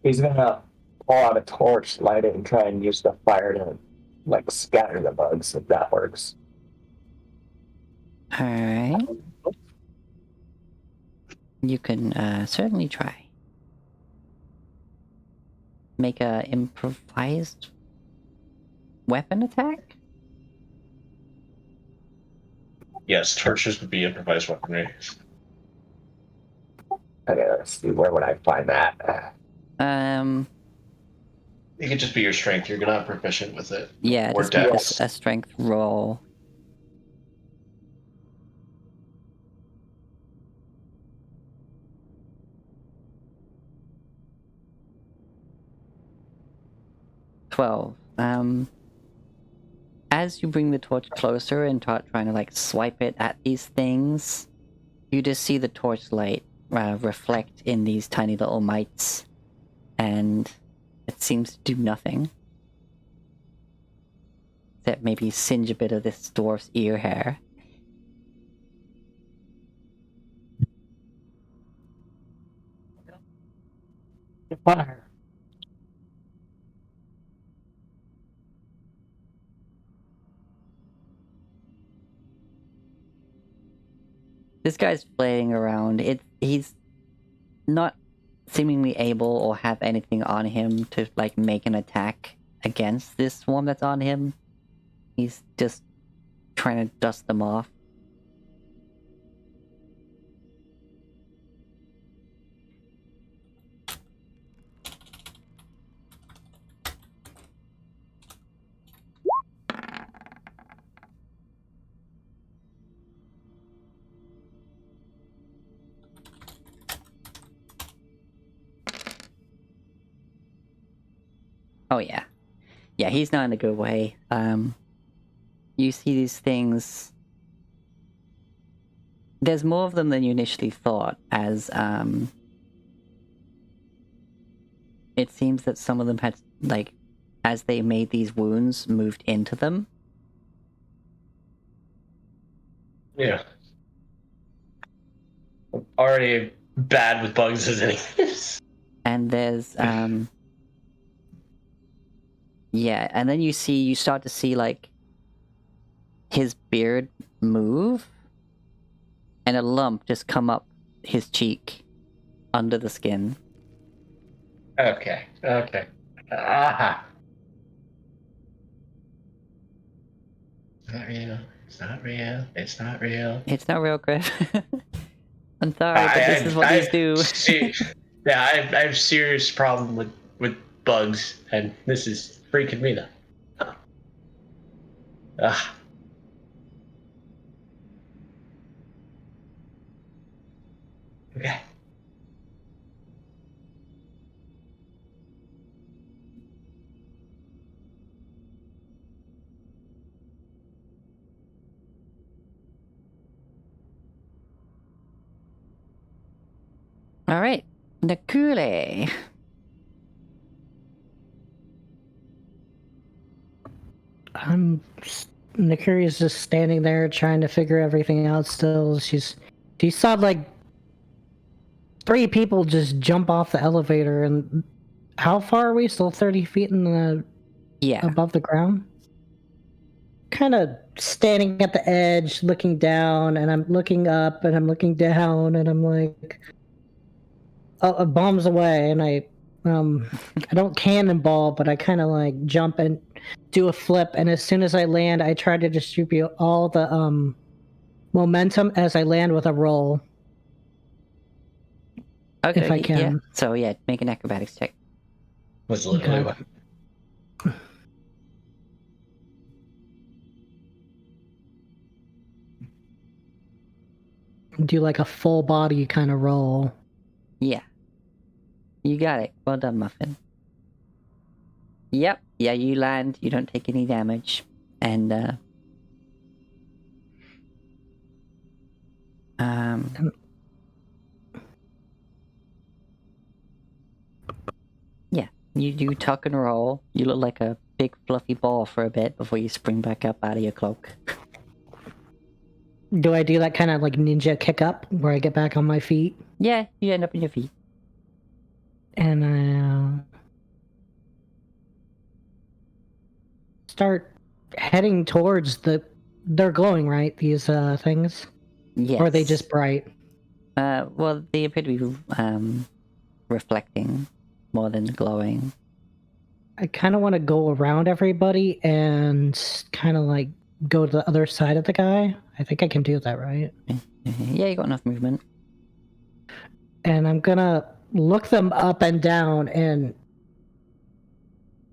He's gonna pull out a torch, light it, and try and use the fire to like scatter the bugs, if that works. Alright. You can certainly try. Make a improvised weapon attack? Yes, torches would be improvised weaponry. Okay, let's see. Where would I find that? It could just be your strength. You're not proficient with it. Yeah, Or just make dex. a strength roll. $12. As you bring the torch closer and start trying to like swipe it at these things, you just see the torch light reflect in these tiny little mites, and it seems to do nothing. Except maybe singe a bit of this dwarf's ear hair. Fire. This guy's flaying around. He's not seemingly able or have anything on him to like make an attack against this swarm that's on him. He's just trying to dust them off. Oh yeah. Yeah, he's not in a good way. You see these things. There's more of them than you initially thought, as it seems that some of them had, like, as they made these wounds, moved into them. Yeah. I'm already bad with bugs as it is. And there's yeah, and then you start to see like his beard move and a lump just come up his cheek under the skin. Okay. Aha. It's not real. It's not real. It's not real. It's not real, Griff. I'm sorry, but this is what these do. Yeah, I have serious problem with bugs, and this is freaking me though. Ah. Okay. Alright, Nakule. Nakuri's just standing there trying to figure everything out still. She saw like 3 people just jump off the elevator, and how far are we? Still 30 feet in the Yeah. above the ground? Kind of standing at the edge, looking down, and I'm looking up, and I'm looking down, and I'm like, oh, a bomb's away, and I don't cannonball, but I kind of like jump and do a flip, and as soon as I land, I try to distribute all the momentum as I land with a roll. Okay, if I can. Yeah. So yeah, make an acrobatics check. Was literally Okay. what. Do like a full body kind of roll. Yeah. You got it. Well done, Muffin. Yep. Yeah, you land. You don't take any damage. And, yeah. You tuck and roll. You look like a big fluffy ball for a bit before you spring back up out of your cloak. Do I do that kind of like ninja kick up where I get back on my feet? Yeah, you end up on your feet. And I start heading towards they're glowing, right? These things? Yes. Or are they just bright? Well, they appear to be reflecting more than glowing. I kind of want to go around everybody and kind of like go to the other side of the guy. I think I can do that, right? Yeah, you got enough movement. And I'm gonna look them up and down, and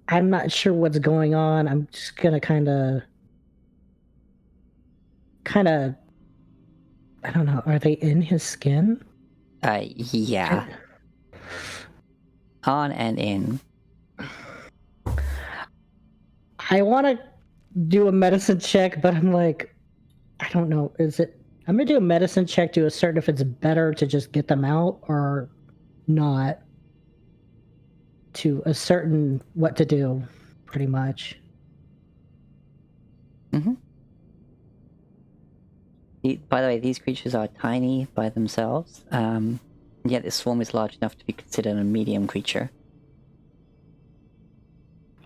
I'm not sure what's going on. I'm just gonna kind of, I don't know. Are they in his skin? Yeah. On and in. I want to do a medicine check, but I'm like, I don't know. I'm gonna do a medicine check to assert if it's better to just get them out or not. To ascertain what to do, pretty much. Mm-hmm. By the way, these creatures are tiny by themselves. Yet this swarm is large enough to be considered a medium creature.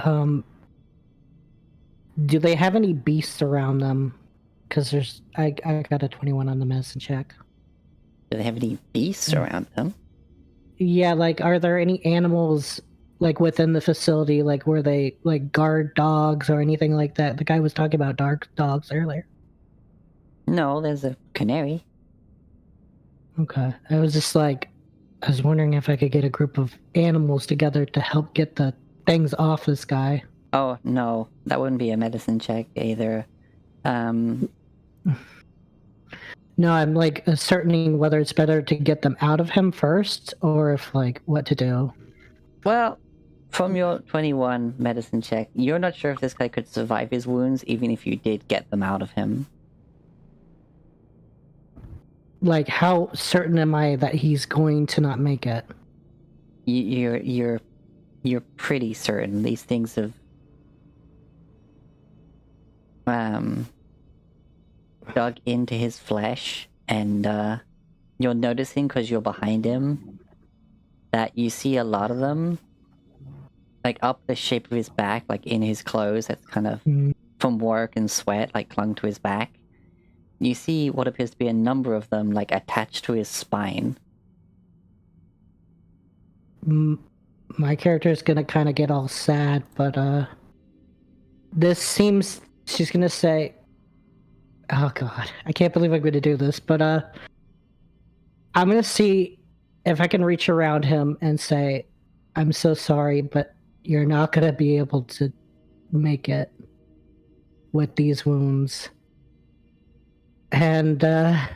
Do they have any beasts around them? Because I got a 21 on the medicine check. Do they have any beasts around them? Yeah, like, are there any animals, like, within the facility, like, where they, like, guard dogs or anything like that? The guy was talking about dark dogs earlier. No, there's a canary. Okay. I was wondering if I could get a group of animals together to help get the things off this guy. Oh, no. That wouldn't be a medicine check either. No, I'm, like, ascertaining whether it's better to get them out of him first, or if, like, what to do. Well, from your 21 medicine check, you're not sure if this guy could survive his wounds, even if you did get them out of him. Like, how certain am I that he's going to not make it? You're pretty certain these things have dug into his flesh, and you're noticing, because you're behind him, that you see a lot of them like up the shape of his back, like in his clothes, that's kind of from work and sweat, like clung to his back. You see what appears to be a number of them, like attached to his spine. My character is gonna kind of get all sad, but this seems, she's gonna say, oh god, I can't believe I'm gonna do this, but I'm gonna see if I can reach around him and say, I'm so sorry, but you're not gonna be able to make it with these wounds. And I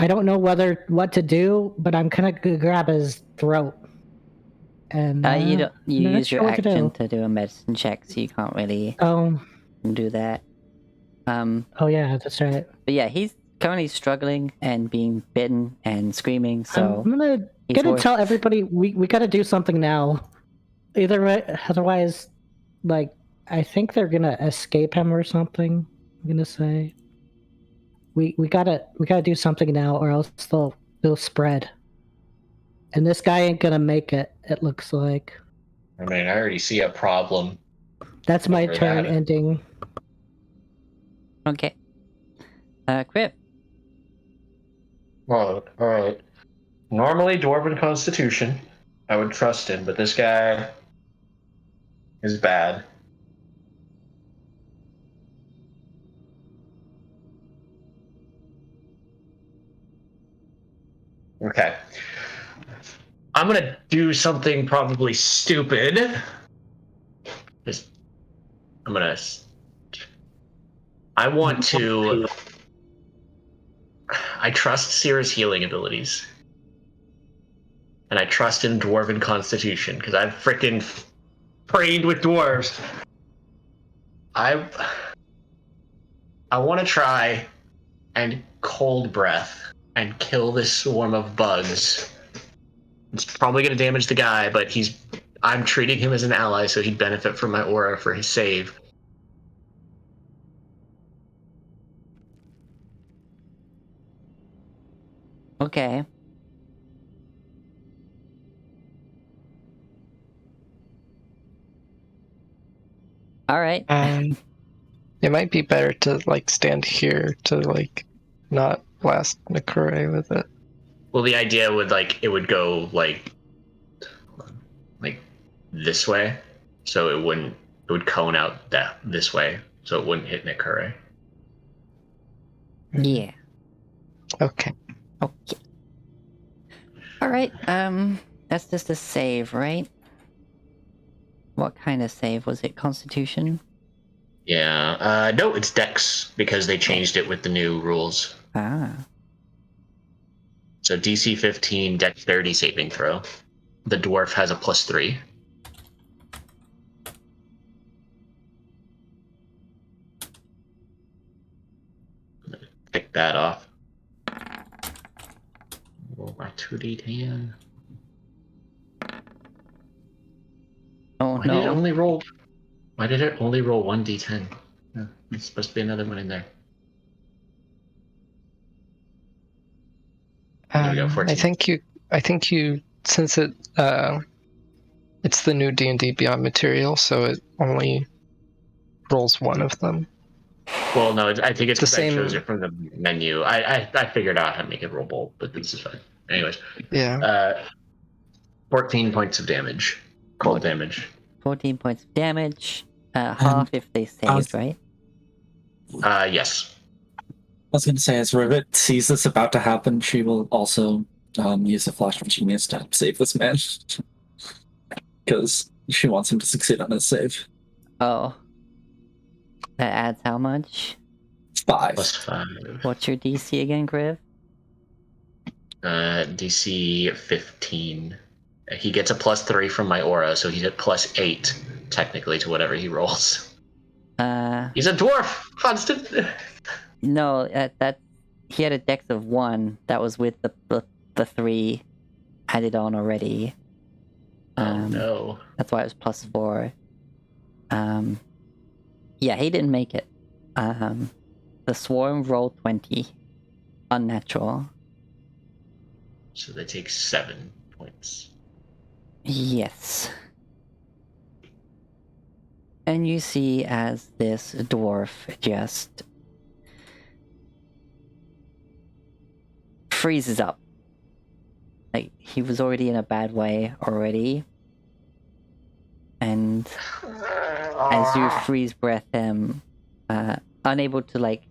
don't know what to do, but I'm gonna grab his throat. And you use your action to do a medicine check, so you can't really do that. Oh yeah, that's right. But yeah, he's currently struggling and being bitten and screaming. So I'm gonna tell everybody we gotta do something now. Either way, otherwise, like, I think they're gonna escape him or something. I'm gonna say we gotta do something now, or else they'll spread. And this guy ain't gonna make it. It looks like. I mean, I already see a problem. That's my over turn that. ending. Okay. Crip. Well, all right. Normally, Dwarven Constitution, I would trust him, but this guy is bad. Okay. I'm gonna do something probably stupid. I want to. I trust Sierra's healing abilities. And I trust in Dwarven Constitution, because I've freaking prayed with dwarves. I want to try and cold breath and kill this swarm of bugs. It's probably going to damage the guy, but I'm treating him as an ally, so he'd benefit from my aura for his save. Okay. All right. It might be better to like stand here to like not blast Nakure with it. Well, the idea would it would go like this way, so it would cone out this way, so it wouldn't hit Nakure. Yeah. Okay. Okay. All right. That's just a save, right? What kind of save was it? Constitution? Yeah. No, it's Dex because they changed it with the new rules. Ah. So DC 15, Dexterity saving throw. The dwarf has a +3. Pick that off. Roll my 2d10. Oh Why did it no. only roll? Why did it only roll 1d10? There's supposed to be another one in there. There we go. 14. I think you since it's the new D&D Beyond material, so it only rolls one of them. Well, no, I think it's The because I chose same- it from the menu. I figured out how to make it roll bolt, but this is fine. Anyways, Yeah. 14 points of damage. Cold damage. 14 points of damage. Half if they saved, right? Yes. I was going to say, as Rivet sees this about to happen, she will also use a flash of genius to help save this man. Because she wants him to succeed on his save. Oh. That adds how much? 5. +5. What's your DC again, Griv? DC 15. He gets a +3 from my aura, so he's at +8 technically to whatever he rolls. He's a dwarf. Constant. No, that he had a dex of 1. That was with the 3 added on already. Oh no. That's why it was +4. Yeah, he didn't make it. The swarm rolled 20. Unnatural. So they take 7 points. Yes. And you see as this dwarf just freezes up. Like, he was already in a bad way already. And as you freeze breath him, unable to, like,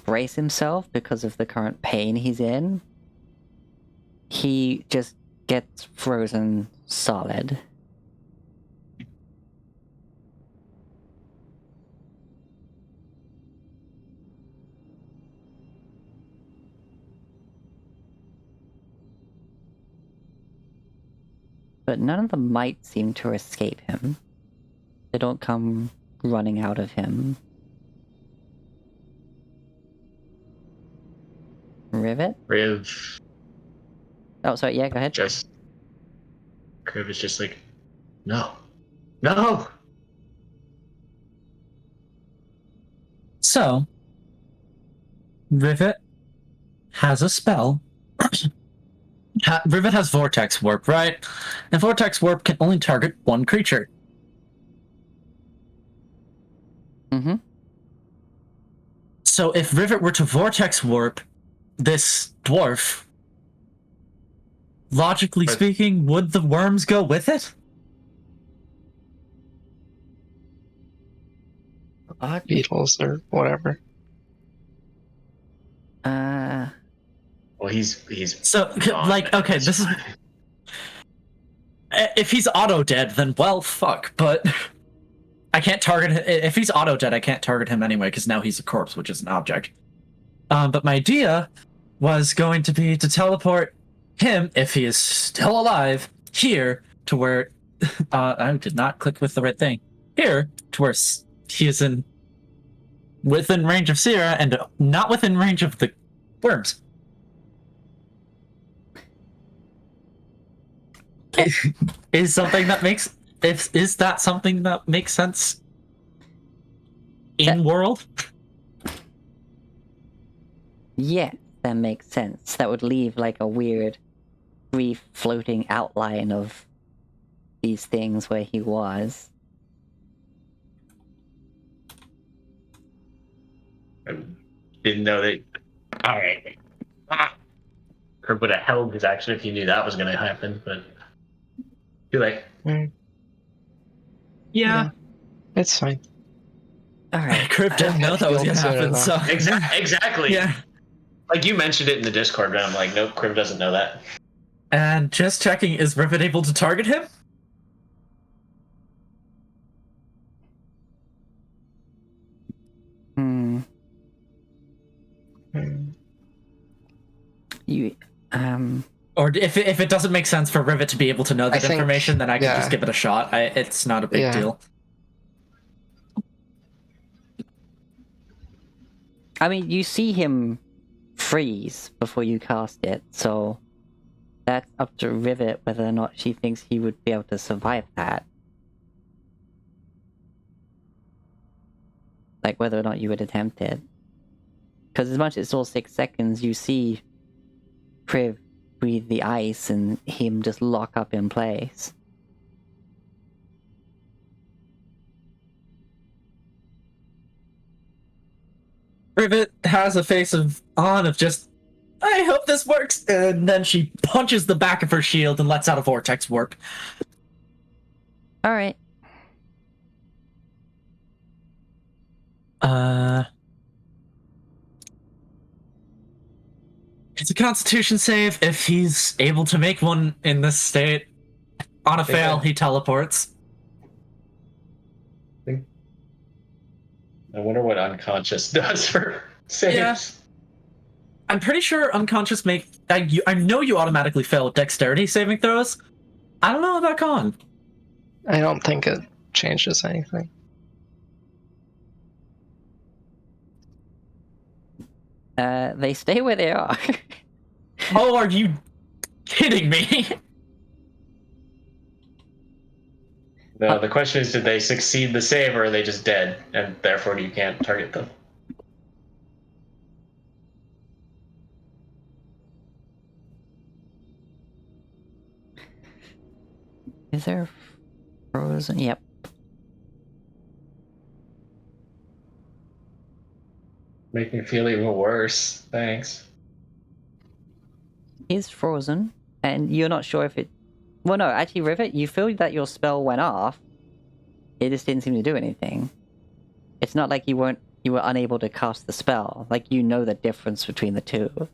brace himself because of the current pain he's in, he just gets frozen solid. But none of them might seem to escape him. They don't come running out of him. Rivet? Riv Oh, sorry, yeah, go ahead. Riv is just like, no. No! So, Rivet has a spell. Rivet has Vortex Warp, right? And Vortex Warp can only target one creature. Mm-hmm. So if Rivet were to Vortex Warp this dwarf, logically speaking, would the worms go with it? Beetles or whatever. Well, he's So, gone, like, man. okay, It's this is... fine. If he's auto-dead, then, well, fuck, but... I can't target him. If he's auto-dead, I can't target him anyway, because now he's a corpse, which is an object. But my idea was going to be to teleport him, if he is still alive, here, to where... I did not click with the right thing. Here, to where he is within range of Sierra, and not within range of the worms. Is that something that makes sense in world? Yeah, that makes sense. That would leave like a weird free-floating outline of these things where he was. I didn't know that. Alright. Herb would have held his action if he knew that was going to happen, but too late. Yeah. It's fine. Alright. Crib didn't know that was gonna Soon happen, enough. so Exactly. yeah. Like you mentioned it in the Discord, but I'm like, nope, Crib doesn't know that. And just checking, is Rivet able to target him? Hmm. Hmm. You Or if it doesn't make sense for Rivet to be able to know that think- information, then I can yeah. just give it a shot. It's not a big Yeah. deal. I mean, you see him freeze before you cast it, so that's up to Rivet whether or not she thinks he would be able to survive that. Like, whether or not you would attempt it. Because as much as it's all 6 seconds, you see Priv breathe the ice and him just lock up in place. Rivet has a face of just, I hope this works, and then she punches the back of her shield and lets out a vortex warp. Alright. It's a Constitution save. If he's able to make one in this state, on a fail, he teleports. I wonder what unconscious does for saves. Yeah. I'm pretty sure unconscious I know you automatically fail with dexterity saving throws. I don't know about con. I don't think it changes anything. They stay where they are. Oh, are you kidding me? No, the question is, did they succeed the save or are they just dead, and therefore you can't target them? Is there frozen? Yep. Make me feel even worse. Thanks. He's frozen, and you're not sure if it... Well, no, actually, Rivet, you feel that your spell went off. It just didn't seem to do anything. It's not like you were unable to cast the spell. Like, you know the difference between the two.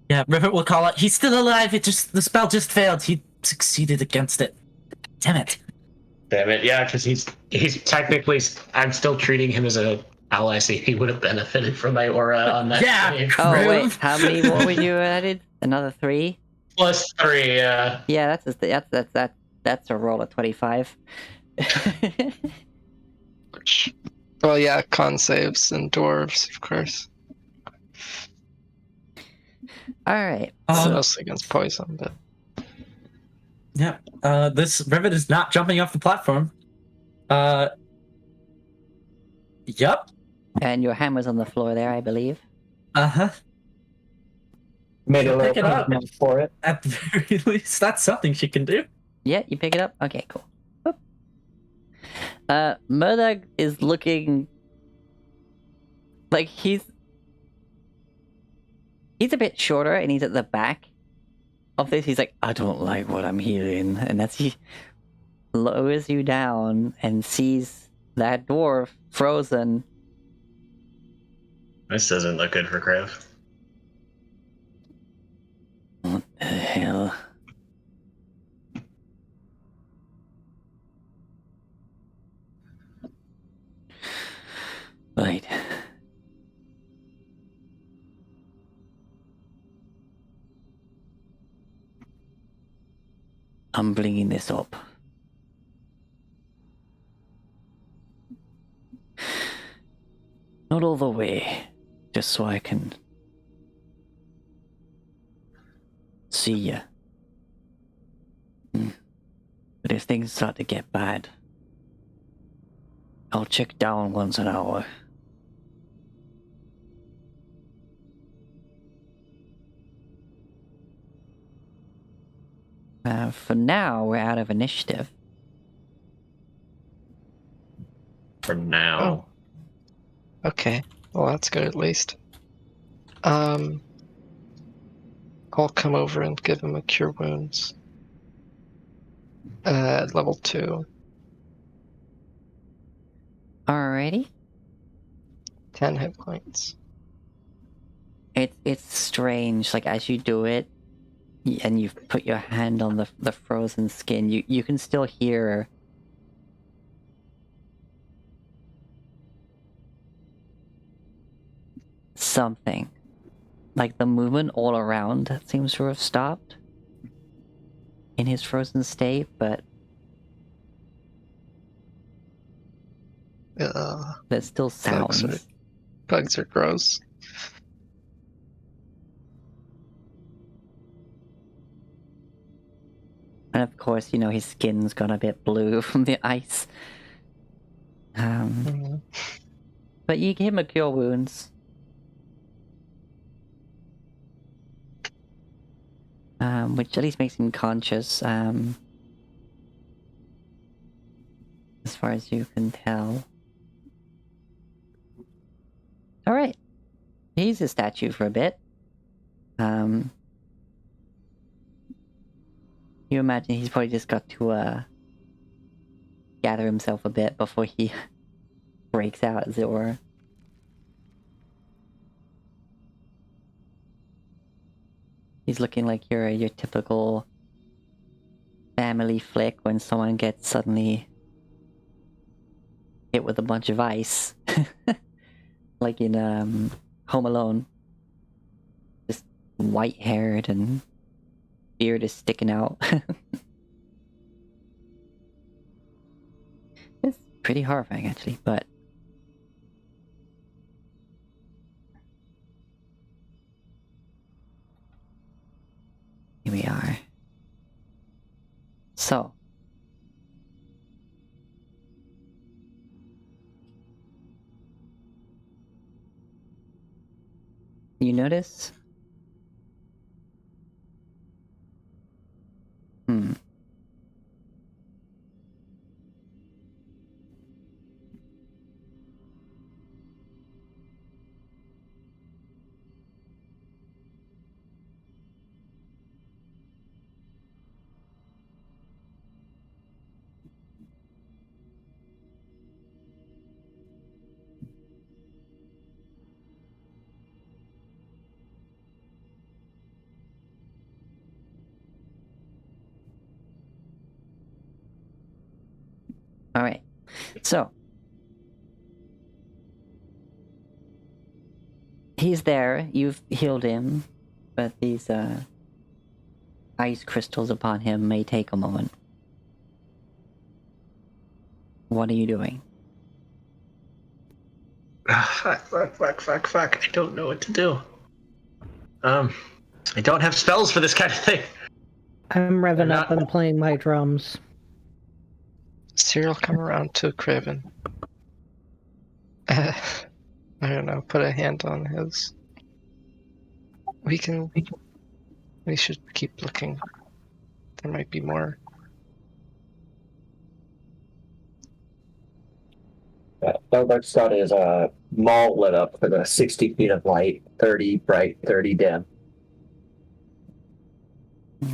Yeah, Rivet will call it. He's still alive. The spell just failed. He succeeded against it. Damn it. Damn it, yeah, because he's technically... I'm still treating him as a ally, so he would have benefited from my aura on that Yeah. save. Oh, True. wait, how many more were you added? Another 3? +3, yeah. Yeah, that's a roll of 25. Well, yeah, con saves and dwarves, of course. Alright. It's mostly against poison, but Yeah. This Rivet is not jumping off the platform. Yep. And your hammer's on the floor there, I believe. Uh-huh. Made a Pick little it up. movement for it. At the very least, that's something she can do. Yeah, you pick it up? Okay, cool. Whoop. Murdoch is looking... like he's a bit shorter and he's at the back of this. He's like, I don't like what I'm hearing. And that's he lowers you down and sees that dwarf frozen. This doesn't look good for Kriv. What the hell? Right. I'm bringing this up. Not all the way, just so I can see you. But if things start to get bad, I'll check down once an hour. For now, we're out of initiative. For now. okay. Well, that's good at least. I'll come over and give him a cure wounds. At level 2. Alrighty. 10 hit points. It's strange. Like as you do it, and you put your hand on the frozen skin, you can still hear something. Like the movement all around seems to have stopped in his frozen state, but there's still sounds. Bugs are gross. And of course, you know, his skin's gone a bit blue from the ice. But you give him a cure wounds. Which at least makes him conscious, as far as you can tell. Alright. He's a statue for a bit. You imagine he's probably just got to, gather himself a bit before he breaks out, as it were. He's looking like your typical family flick when someone gets suddenly hit with a bunch of ice. Like in Home Alone. Just white-haired and beard is sticking out. It's pretty horrifying, actually, but... Here we are. So. You notice? Alright. So. He's there, you've healed him, but these, ice crystals upon him may take a moment. What are you doing? Fuck. I don't know what to do. I don't have spells for this kind of thing. I'm revving up and playing my drums. Cyril, come around to Craven. I don't know, put a hand on his. We should keep looking. There might be more. Dark's got his mall lit up for the 60 feet of light, 30 bright, 30 dim.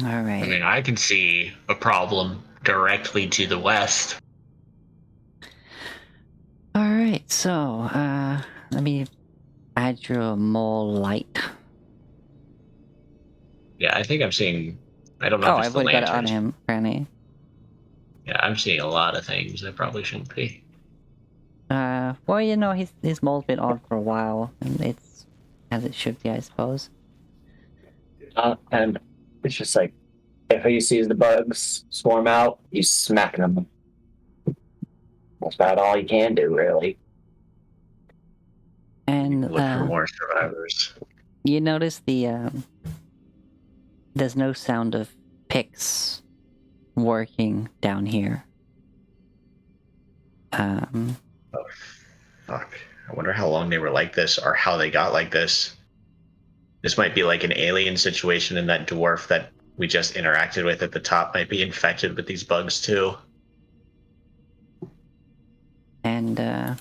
Alright. I mean, I can see a problem directly to the west. Alright, so, let me add your more light. Yeah, I think I'm seeing... I don't know if it's I've the already got it on lanterns. him, Franny. Yeah, I'm seeing a lot of things that probably shouldn't be. Well, you know, his mole's been on for a while, and it's as it should be, I suppose. And it's just like, if he sees the bugs swarm out, he's smacking them. That's about all you can do, really. And, Look for more survivors. you notice there's no sound of picks working down here. Oh, fuck. I wonder how long they were like this, or how they got like this. This might be like an alien situation, and that dwarf that we just interacted with at the top might be infected with these bugs too. And,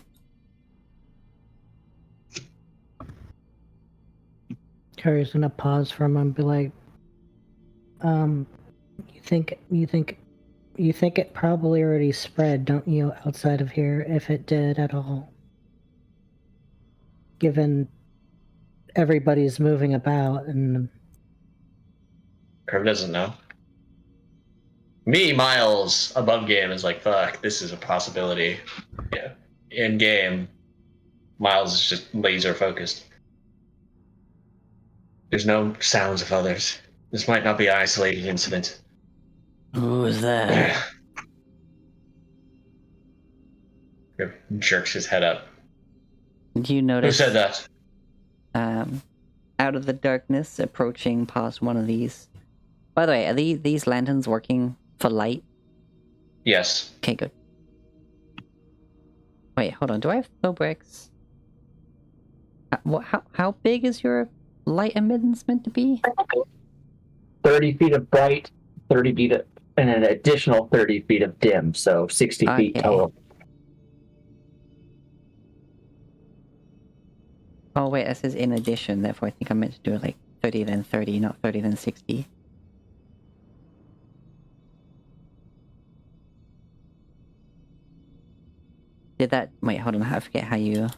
Carrie's gonna pause for a moment and be like, you think it probably already spread, don't you, outside of here, if it did at all? given everybody's moving about and Curve doesn't know. Me, Miles, above game is like, fuck, this is a possibility. Yeah. In game, Miles is just laser focused. There's no sounds of others. This might not be an isolated incident. Who was that? Curve jerks his head up. Do you Who notice? said that? Out of the darkness, approaching past one of these. By the way, are these lanterns working for light? Yes. Okay, good. Wait, hold on. Do I have no bricks? How big is your light emittance meant to be? 30 feet of bright, 30 feet of, and an additional 30 feet of dim, so 60 feet Okay. total. Oh wait, that says in addition, therefore I think I meant to do it like 30 then 30, not 30 then 60. Did that... Wait, hold on, I forget how you...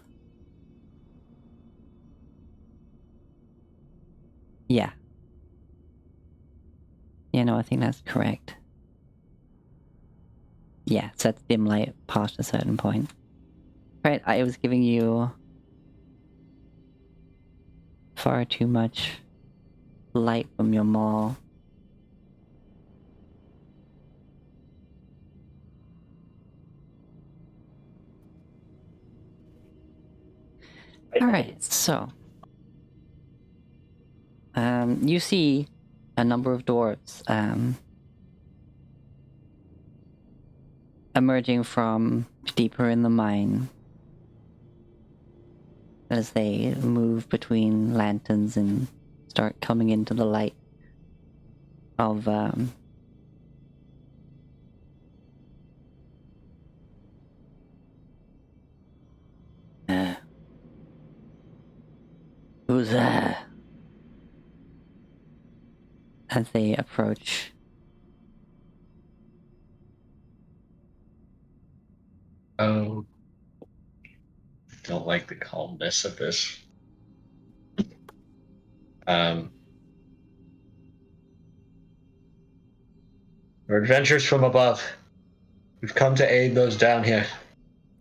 Yeah. Yeah, no, I think that's correct. Yeah, sets dim light past a certain point. Right, I was giving you... far too much light from your mall. Alright, so... you see a number of dwarves, emerging from deeper in the mine as they move between lanterns and start coming into the light of, who's that? As they approach. Oh. Don't like the calmness of this. We're adventurers from above. We've come to aid those down here.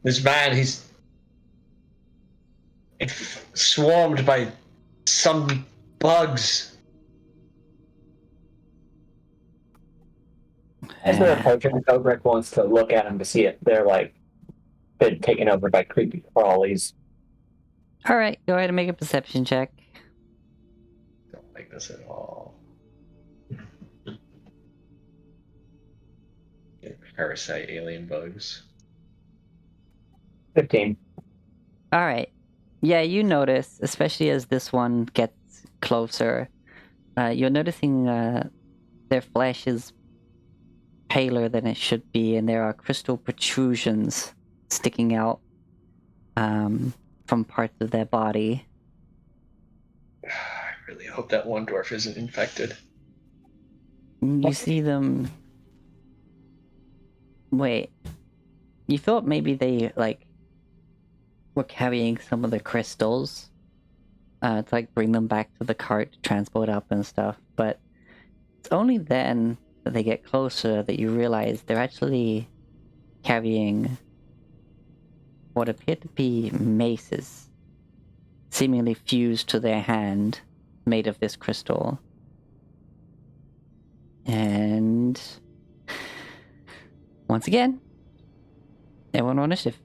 This man, he's swarmed by some bugs. As they're approaching, Obrecht wants to look at them to see if they're like been taken over by creepy crawlies. Alright, go ahead and make a perception check. Don't like this at all. Parasite alien bugs. 15. Alright. Yeah, you notice, especially as this one gets closer, you're noticing their flesh is paler than it should be, and there are crystal protrusions sticking out from parts of their body. I really hope that one dwarf isn't infected. You see them... Wait. You thought maybe they, like, were carrying some of the crystals to, like, bring them back to the cart to transport up and stuff, but it's only then that they get closer that you realize they're actually carrying what appear to be maces, seemingly fused to their hand, made of this crystal. And... once again, everyone on initiative.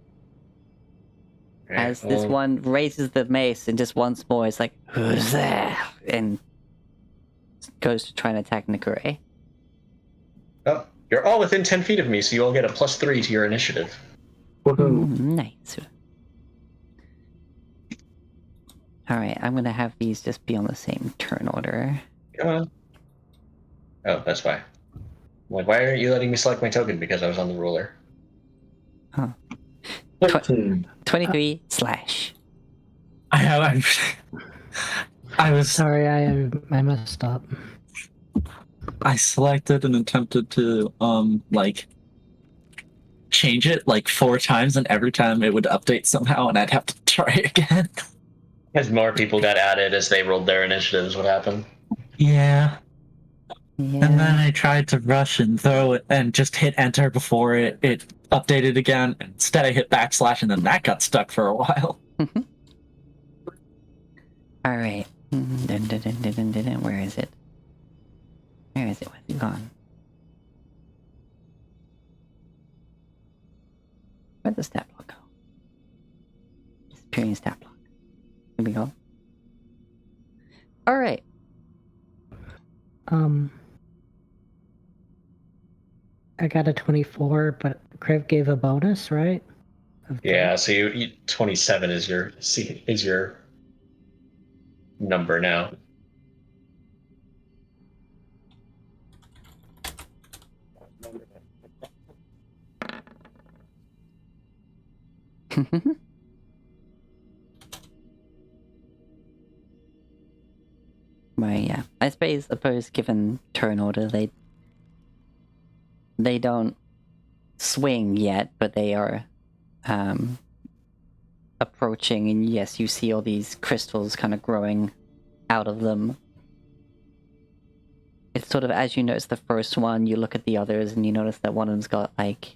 As this one raises the mace and just once more is like, who's there? And goes to try and attack Nikure. Oh, you're all within 10 feet of me, so you all get a +3 to your initiative. Woohoo. Nice. Alright, I'm gonna have these just be on the same turn order. Come on. Oh, that's why. Like, why aren't you letting me select my token? Because I was on the ruler. Huh. 13. 23 slash. I was sorry, I messed up. I selected and attempted to like change it like 4 times, and every time it would update somehow, and I'd have to try again. As more people got added as they rolled their initiatives, what happened? Yeah. Yeah. And then I tried to rush and throw it and just hit enter before it updated again. Instead, I hit backslash and then that got stuck for a while. All right. Where is it? Where is it? Where's it gone? Where'd the stat block go? Disappearing stat block. Here we go. All right. I got a 24, but Kriv gave a bonus, right? Yeah, so you 27 is your number now. Well, yeah. I suppose given turn order, they don't swing yet, but they are approaching, and yes, you see all these crystals kind of growing out of them. It's sort of, as you notice the first one, you look at the others and you notice that one of them's got like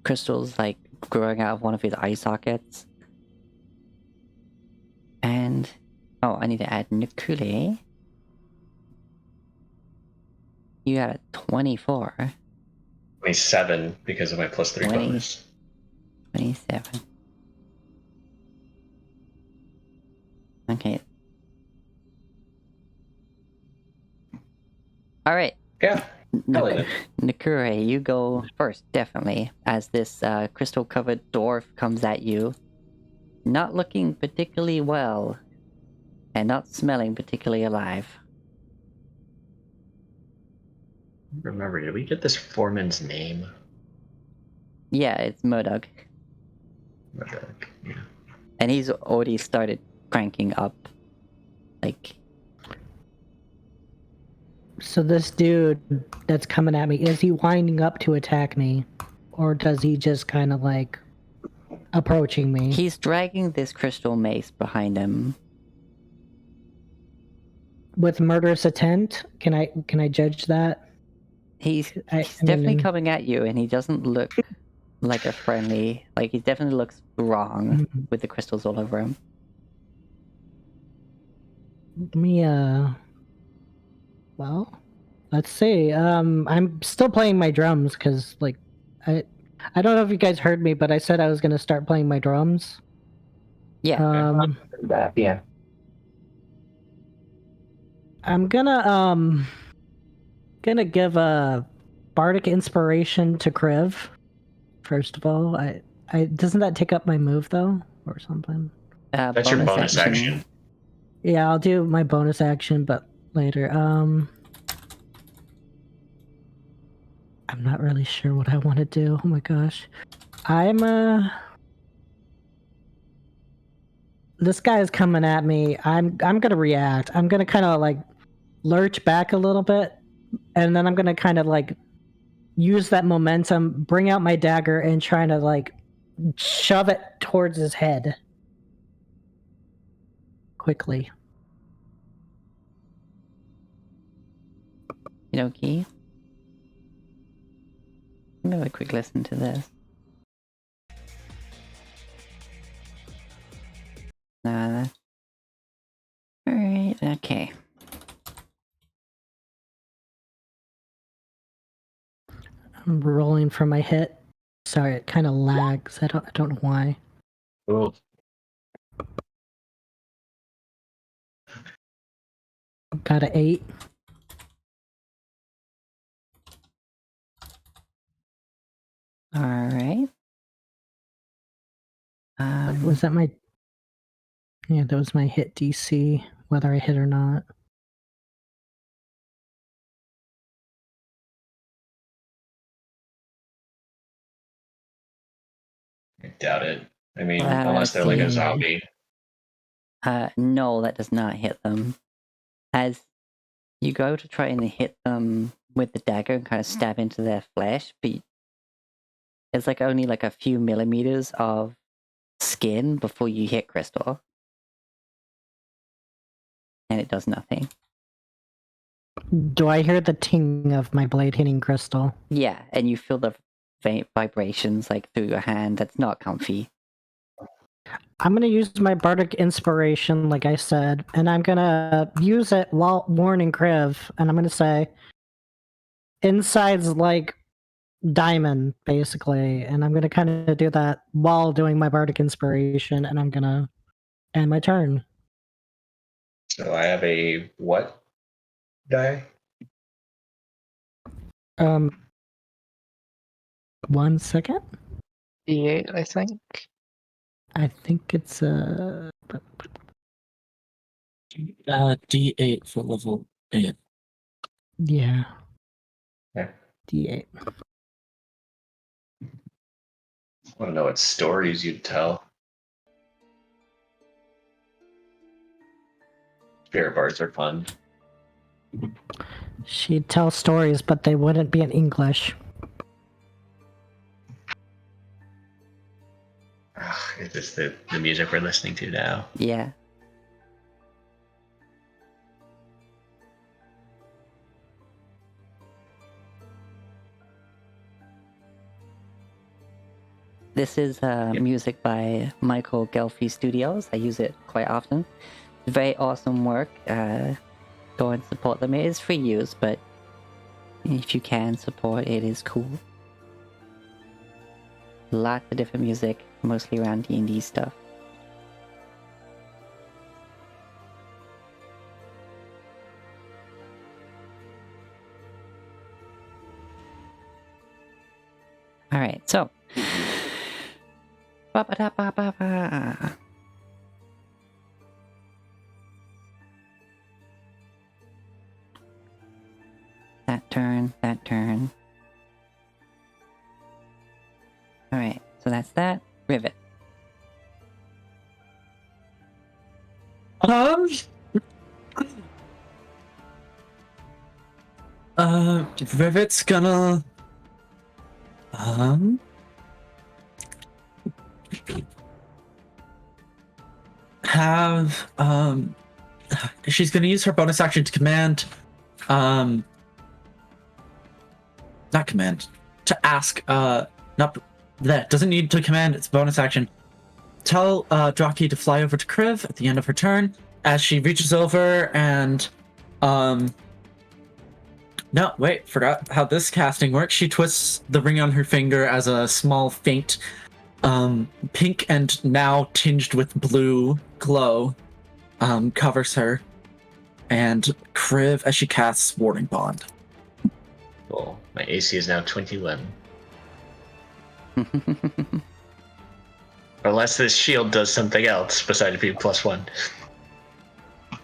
crystals like growing out of one of his eye sockets. And oh, I need to add Nikule. You got a 24. 27 because of my +3 bonus. 27. Okay. Alright. Yeah. Nikure, you go first, definitely, as this crystal-covered dwarf comes at you. Not looking particularly well, and not smelling particularly alive. Remember, did we get this foreman's name? Yeah, it's Murdoch. Yeah. And he's already started cranking up. Like... So this dude that's coming at me, is he winding up to attack me? Or does he just kind of like approaching me? He's dragging this crystal mace behind him. With murderous intent? Can I judge that? He's definitely coming at you, and he doesn't look like a friendly... Like, he definitely looks wrong with the crystals all over him. Let me, well, let's see. I'm still playing my drums, because, like, I don't know if you guys heard me, but I said I was going to start playing my drums. Yeah. Yeah. I'm gonna give a bardic inspiration to Kriv. First of all, I doesn't that take up my move though, or something? That's your bonus action. Yeah, I'll do my bonus action, but later. I'm not really sure what I want to do. Oh my gosh, this guy is coming at me. I'm gonna react. I'm gonna kind of like lurch back a little bit, and then I'm gonna kind of like use that momentum, bring out my dagger, and trying to like shove it towards his head quickly. Okay. Let me have a quick listen to this. Alright, okay. I'm rolling for my hit. Sorry, it kind of lags. I don't know why. Cool. Got an 8. Alright. Was that my... Yeah, that was my hit DC, whether I hit or not. I doubt it. I mean, unless they're like a zombie. No, that does not hit them. As you go to try and hit them with the dagger and kind of stab into their flesh, but It's like only like a few millimeters of skin before you hit crystal. And it does nothing. Do I hear the ting of my blade hitting crystal? Yeah, and you feel the vibrations like through your hand. That's not comfy. I'm gonna use my bardic inspiration, like I said, and I'm gonna use it while warning Kriv, and I'm gonna say, inside's like diamond, basically, and I'm gonna kind of do that while doing my bardic inspiration, and I'm gonna end my turn. So I have a what die? 1 second. D8, I think. I think it's D8 for level 8. yeah. Yeah. D8. I want to know what stories you'd tell. Spirit bards are fun. She'd tell stories, but they wouldn't be in English. Is this the music we're listening to now? Yeah. This is music by Michael Gelfi Studios. I use it quite often. Very awesome work. Go and support them. It is free use, but if you can support, it is cool. Lots of different music, mostly around D&D stuff. Alright, so. Ba-ba-da-ba-ba-ba. That turn. Alright, so that's that. Rivet. Rivet's gonna have she's gonna use her bonus action to command not command to ask not that doesn't need to command, it's bonus action. Tell Draki to fly over to Kriv at the end of her turn as she reaches over and no, wait, forgot how this casting works. She twists the ring on her finger as a small, faint, pink and now tinged with blue glow covers her. And Kriv, as she casts Warding Bond. Cool. My AC is now 21. Unless this shield does something else besides being +1. I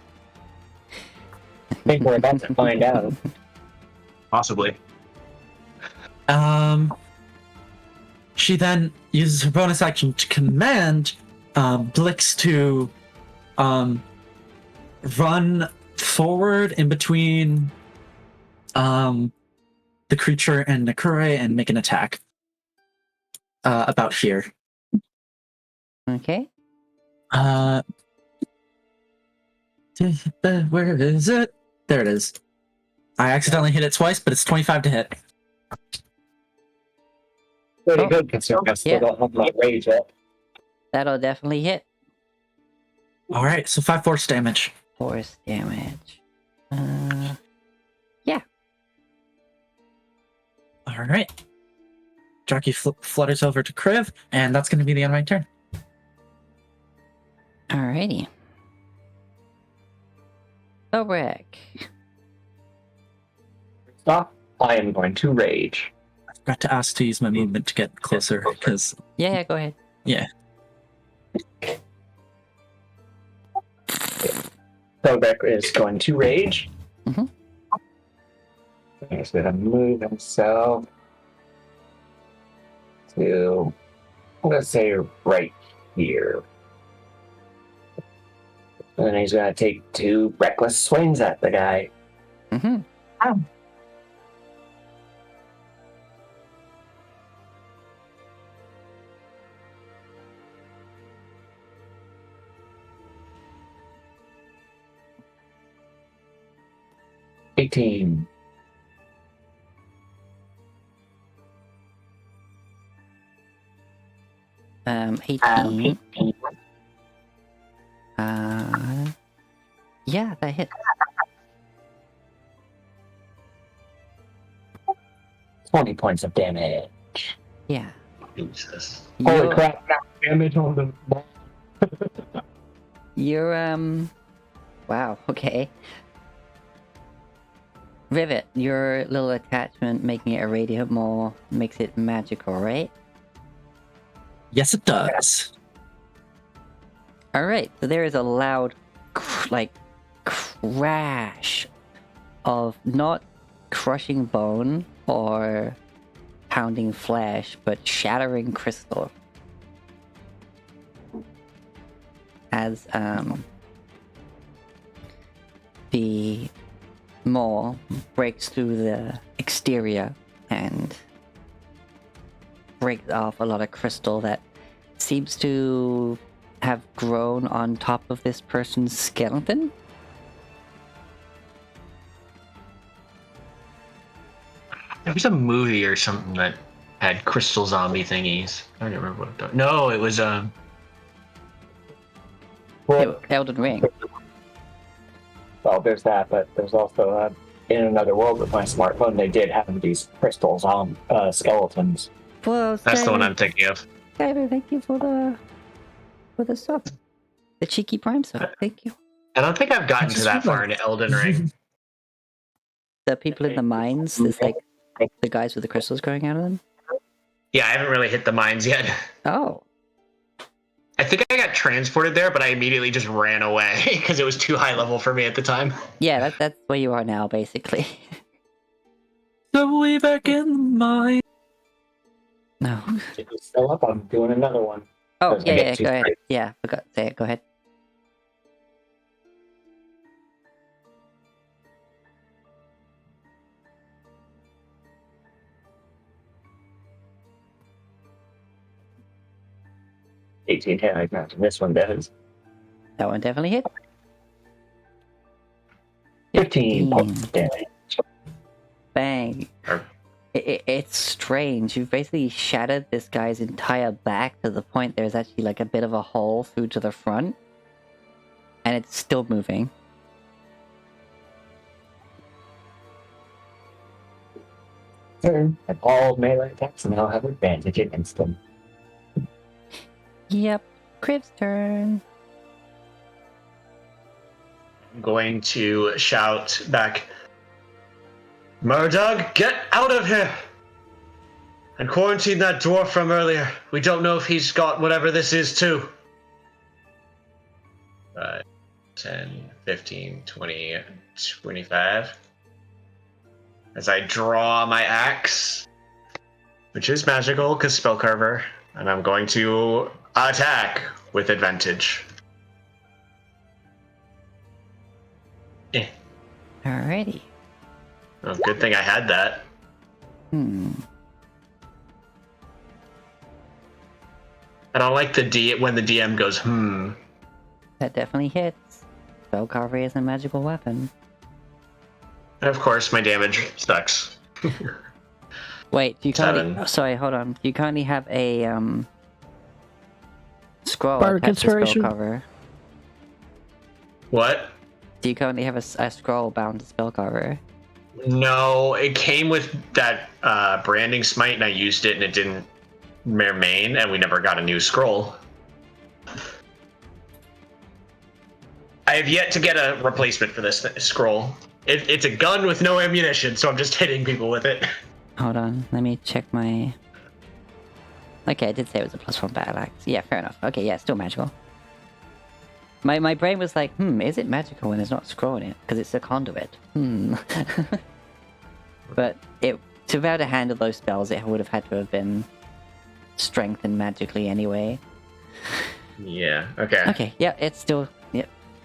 think we're about to find out. Possibly. She then uses her bonus action to command Blix to run forward in between the creature and Nakure and make an attack about here. Okay. Where is it? There it is. I accidentally hit it twice, but it's 25 to hit. Pretty good considering I still don't have my rage up. That'll definitely hit. Alright, so 5 force damage. Force damage. Alright. Jockey flutters over to Kriv, and that's going to be the end of my turn. Alrighty. Obrak. Stop. I am going to rage. I forgot to ask to use my movement to get closer, because... Yeah, go ahead. Yeah. Sobek is going to rage. Mhm. He's going to move himself to, let's say, right here. And then he's going to take 2 reckless swings at the guy. Mm-hmm. 18. 18. Yeah, that hit. 20 points of damage. Yeah. Jesus. Holy You're- crap, now damage on the ball. You're, wow, okay. Rivet, your little attachment making it irradiate more makes it magical, right? Yes, it does. Alright, so there is a loud, crash of not crushing bone or pounding flesh, but shattering crystal. As, the maw breaks through the exterior and breaks off a lot of crystal that seems to have grown on top of this person's skeleton. There was a movie or something that had crystal zombie thingies. I don't remember what it was. No, it was Well, Elden Ring. well, there's that, but there's also in another world with my smartphone, they did have these crystals on skeletons. Whoa, that's the one Skyler, I'm thinking of. Skyler, thank you for the sub. The cheeky prime sub, thank you. I don't think I've gotten to just that far in realized- Elden Ring. The people in the mines, there's like the guys with the crystals growing out of them. Yeah, I haven't really hit the mines yet. Oh, I think I got transported there, but I immediately just ran away because it was too high level for me at the time. yeah, that's where you are now, basically. So way back in my. No. If it's still up, I'm doing another one. Oh, Doesn't yeah, get yeah, too go ahead. straight. Yeah, forgot to say it. Go ahead. $18 hit, I imagine this one does. That one definitely hit. 15 points of damage. Bang. Or- It's strange. You've basically shattered this guy's entire back to the point there's actually like a bit of a hole through to the front. And it's still moving. Turn, and all melee attacks now have advantage against them. Yep. Crib's turn. I'm going to shout back, Murdog, get out of here! And quarantine that dwarf from earlier. We don't know if he's got whatever this is, too. 5, 10, 15, 20, 25. As I draw my axe, which is magical because spellcarver, and I'm going to attack with advantage. Alrighty. Oh, good thing I had that. I don't like when the DM goes, That definitely hits. Spellcarver is a magical weapon. And of course, my damage sucks. Wait, do you currently... 7. Oh, sorry, hold on. Do you currently have a, scroll Bardic attached to Inspiration? spellcarver? What? Do you currently have a scroll bound to spellcarver? No, it came with that branding smite, and I used it, and it didn't remain, and we never got a new scroll. I have yet to get a replacement for this scroll. It's a gun with no ammunition, so I'm just hitting people with it. Hold on, let me check my... Okay, I did say it was a +1 battle axe. Yeah, fair enough. Okay, yeah, still magical. My brain was like, is it magical when there's not a scroll in it? Because it's a conduit. But to be able to handle those spells, it would have had to have been strengthened magically anyway. Yeah, okay. Okay, yeah, it's still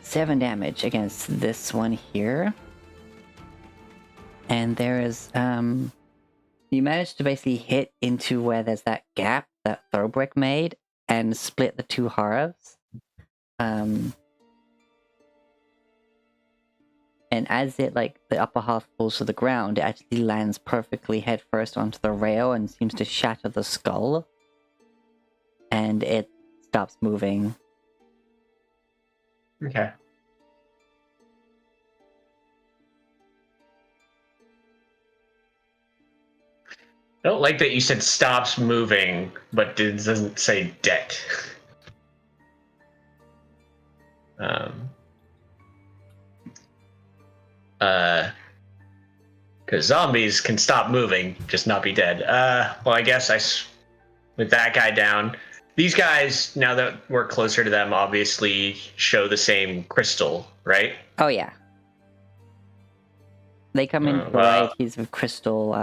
7 damage against this one here. And there is you managed to basically hit into where there's that gap that Thorbrick made and split the two halves. And as it, like, the upper half falls to the ground, it actually lands perfectly headfirst onto the rail and seems to shatter the skull. And it stops moving. Okay. I don't like that you said stops moving, but it doesn't say dead. Because zombies can stop moving, just not be dead. Well, I guess with that guy down, these guys, now that we're closer to them, obviously show the same crystal, right? Oh yeah. They come in varieties of crystal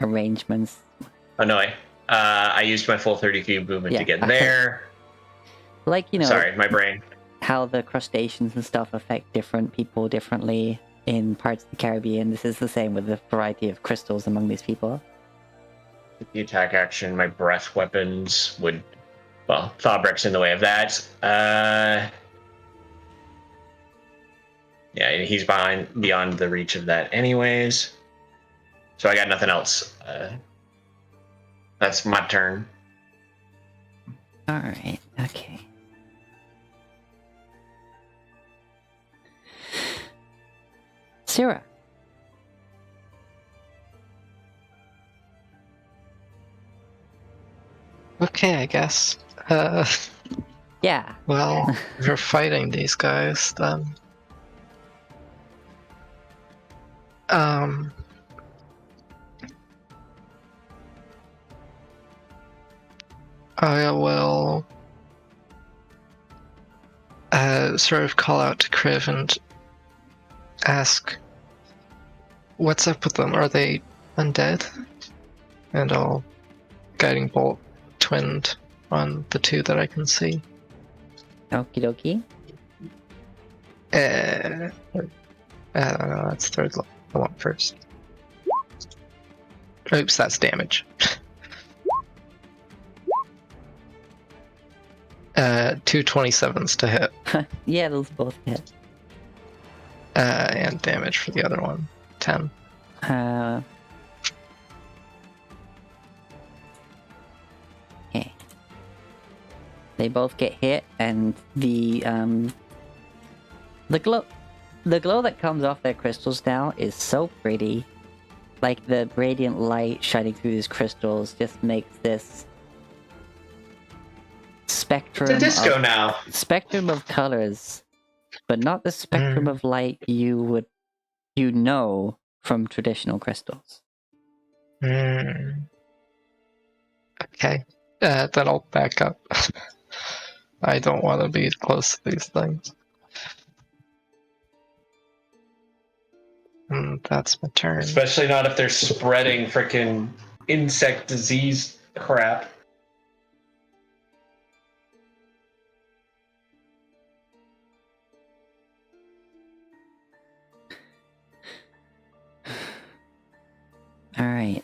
arrangements. Oh no, I used my full 30 feet movement to Yeah. get there. Like, you know, Sorry, my brain. how the crustaceans and stuff affect different people differently in parts of the Caribbean. This is the same with the variety of crystals among these people. The attack action, my breath weapons would, well, Thawbreck's in the way of that. Yeah, he's beyond the reach of that anyways. So I got nothing else. That's my turn. Alright, okay. Sarah. Okay, I guess. Yeah. Well, if you're fighting these guys, then I will sort of call out to Kriv and ask, what's up with them? Are they undead? And I'll guiding bolt twinned on the two that I can see. Okie dokie. No, that's third level. I want first. Oops, that's damage. 227s to hit. Yeah, those both hit. And damage for the other one. 10. Okay. They both get hit, and the glow that comes off their crystals now is so pretty. Like, the radiant light shining through these crystals just makes this spectrum It's a disco now. Spectrum of colors, but not the spectrum of light you know from traditional crystals. Okay. Then I'll back up. I don't want to be close to these things. That's my turn. Especially not if they're spreading freaking insect disease crap. Alright,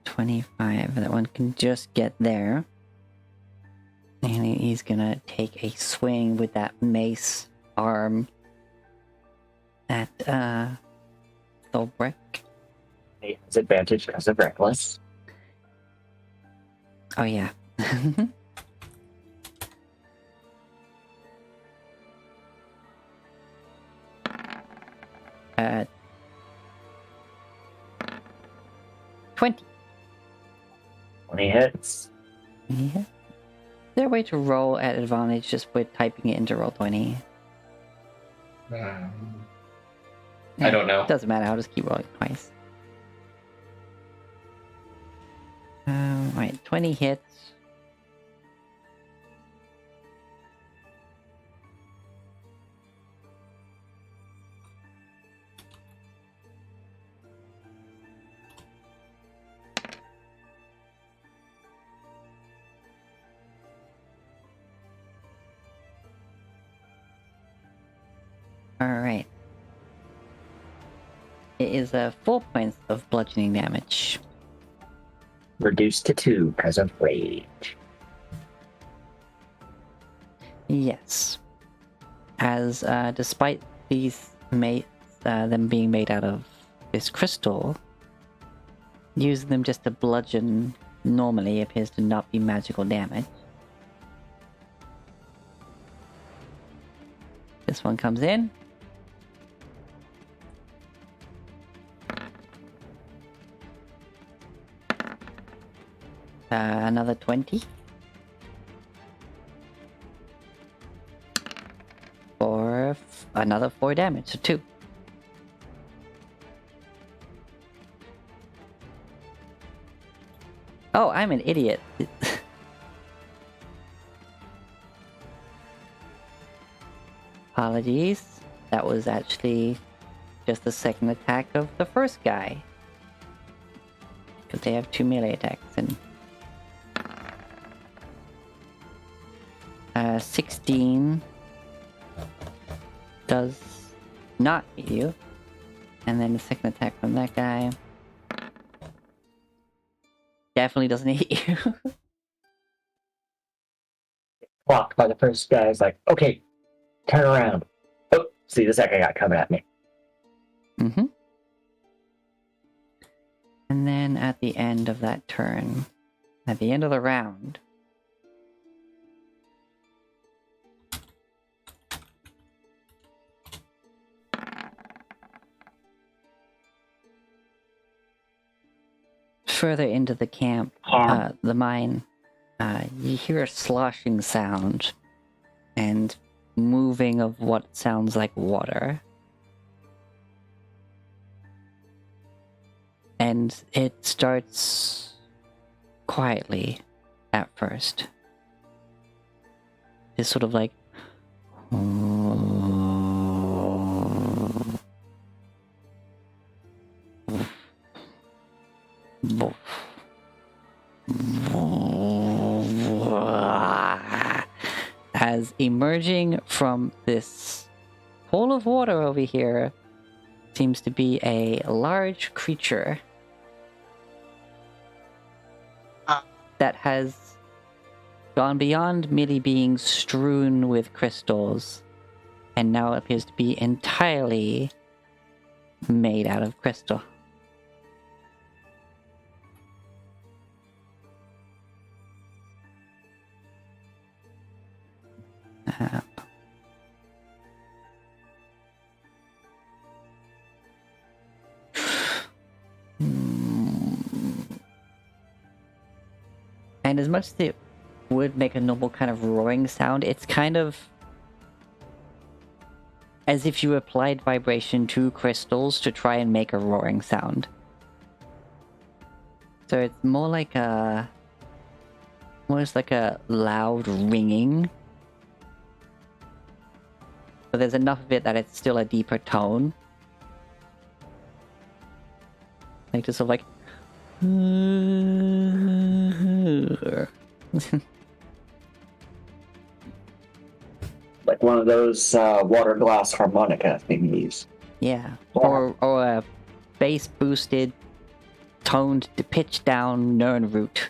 25. That one can just get there. And he's gonna take a swing with that mace arm at, Thulbrick. He has advantage because of reckless. Oh, yeah. 20. 20 hits. Yeah. Is there a way to roll at advantage just with typing it into Roll20? I don't know. Doesn't matter, I'll just keep rolling twice. Right, 20 hits. Alright. It is 4 points of bludgeoning damage. Reduced to 2 because of rage. Yes. As, despite them being made out of this crystal, using them just to bludgeon normally appears to not be magical damage. This one comes in. Another 20. For another 4 damage, so 2. Oh, I'm an idiot. Apologies. That was actually just the second attack of the first guy. Because they have 2 melee attacks and 16 does not hit you. And then the second attack from that guy definitely doesn't hit you. Blocked by the first guy. Is like, okay, turn around. Oh, see the second guy coming at me. Mm-hmm. And then at the end of that turn, at the end of the round, further into the camp, the mine, you hear a sloshing sound and moving of what sounds like water. And it starts quietly at first. It's sort of like as emerging from this pool of water over here seems to be a large creature that has gone beyond merely being strewn with crystals and now appears to be entirely made out of crystal. And as much as it would make a normal kind of roaring sound, it's kind of as if you applied vibration to crystals to try and make a roaring sound. So it's more like a loud ringing. But there's enough of it that it's still a deeper tone. Like just sort of like like one of those water glass harmonica thingies. Yeah. Or a bass boosted, toned to pitch down Nernroot.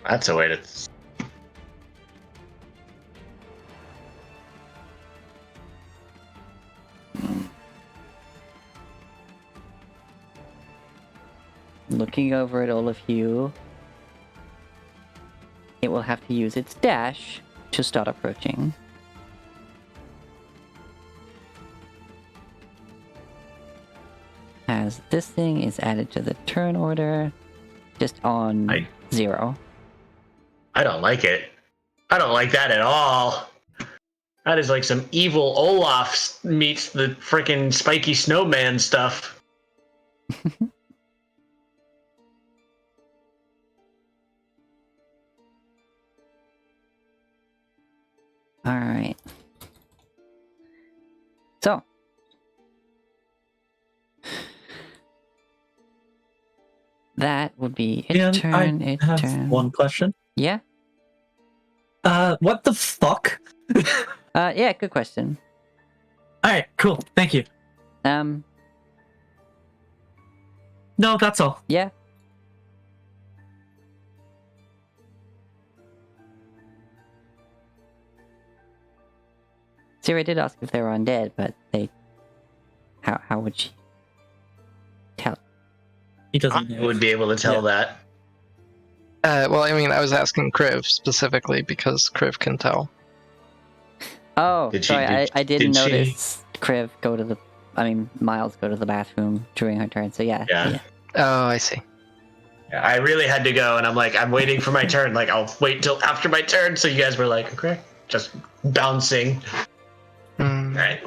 That's a way to. Looking over at all of you, it will have to use its dash to start approaching. As this thing is added to the turn order, just on 0. I don't like it. I don't like that at all. That is like some evil Olaf meets the freaking spiky snowman stuff. Alright. So. That would be its turn. I have one question. Yeah? What the fuck? Yeah, good question. Alright, cool. Thank you. No, that's all. Yeah. Sarah did ask if they were undead, but they... How would she tell? He doesn't I know. would be able to tell that. Well, I mean, I was asking Kriv specifically because Kriv can tell. Oh, Did she- sorry, did- I didn't did she- notice Kriv go to the... Miles go to the bathroom during her turn, so yeah. Yeah. Oh, I see. Yeah, I really had to go, and I'm like, I'm waiting for my turn. Like, I'll wait till after my turn. So you guys were like, okay, just bouncing. Hmm. Right.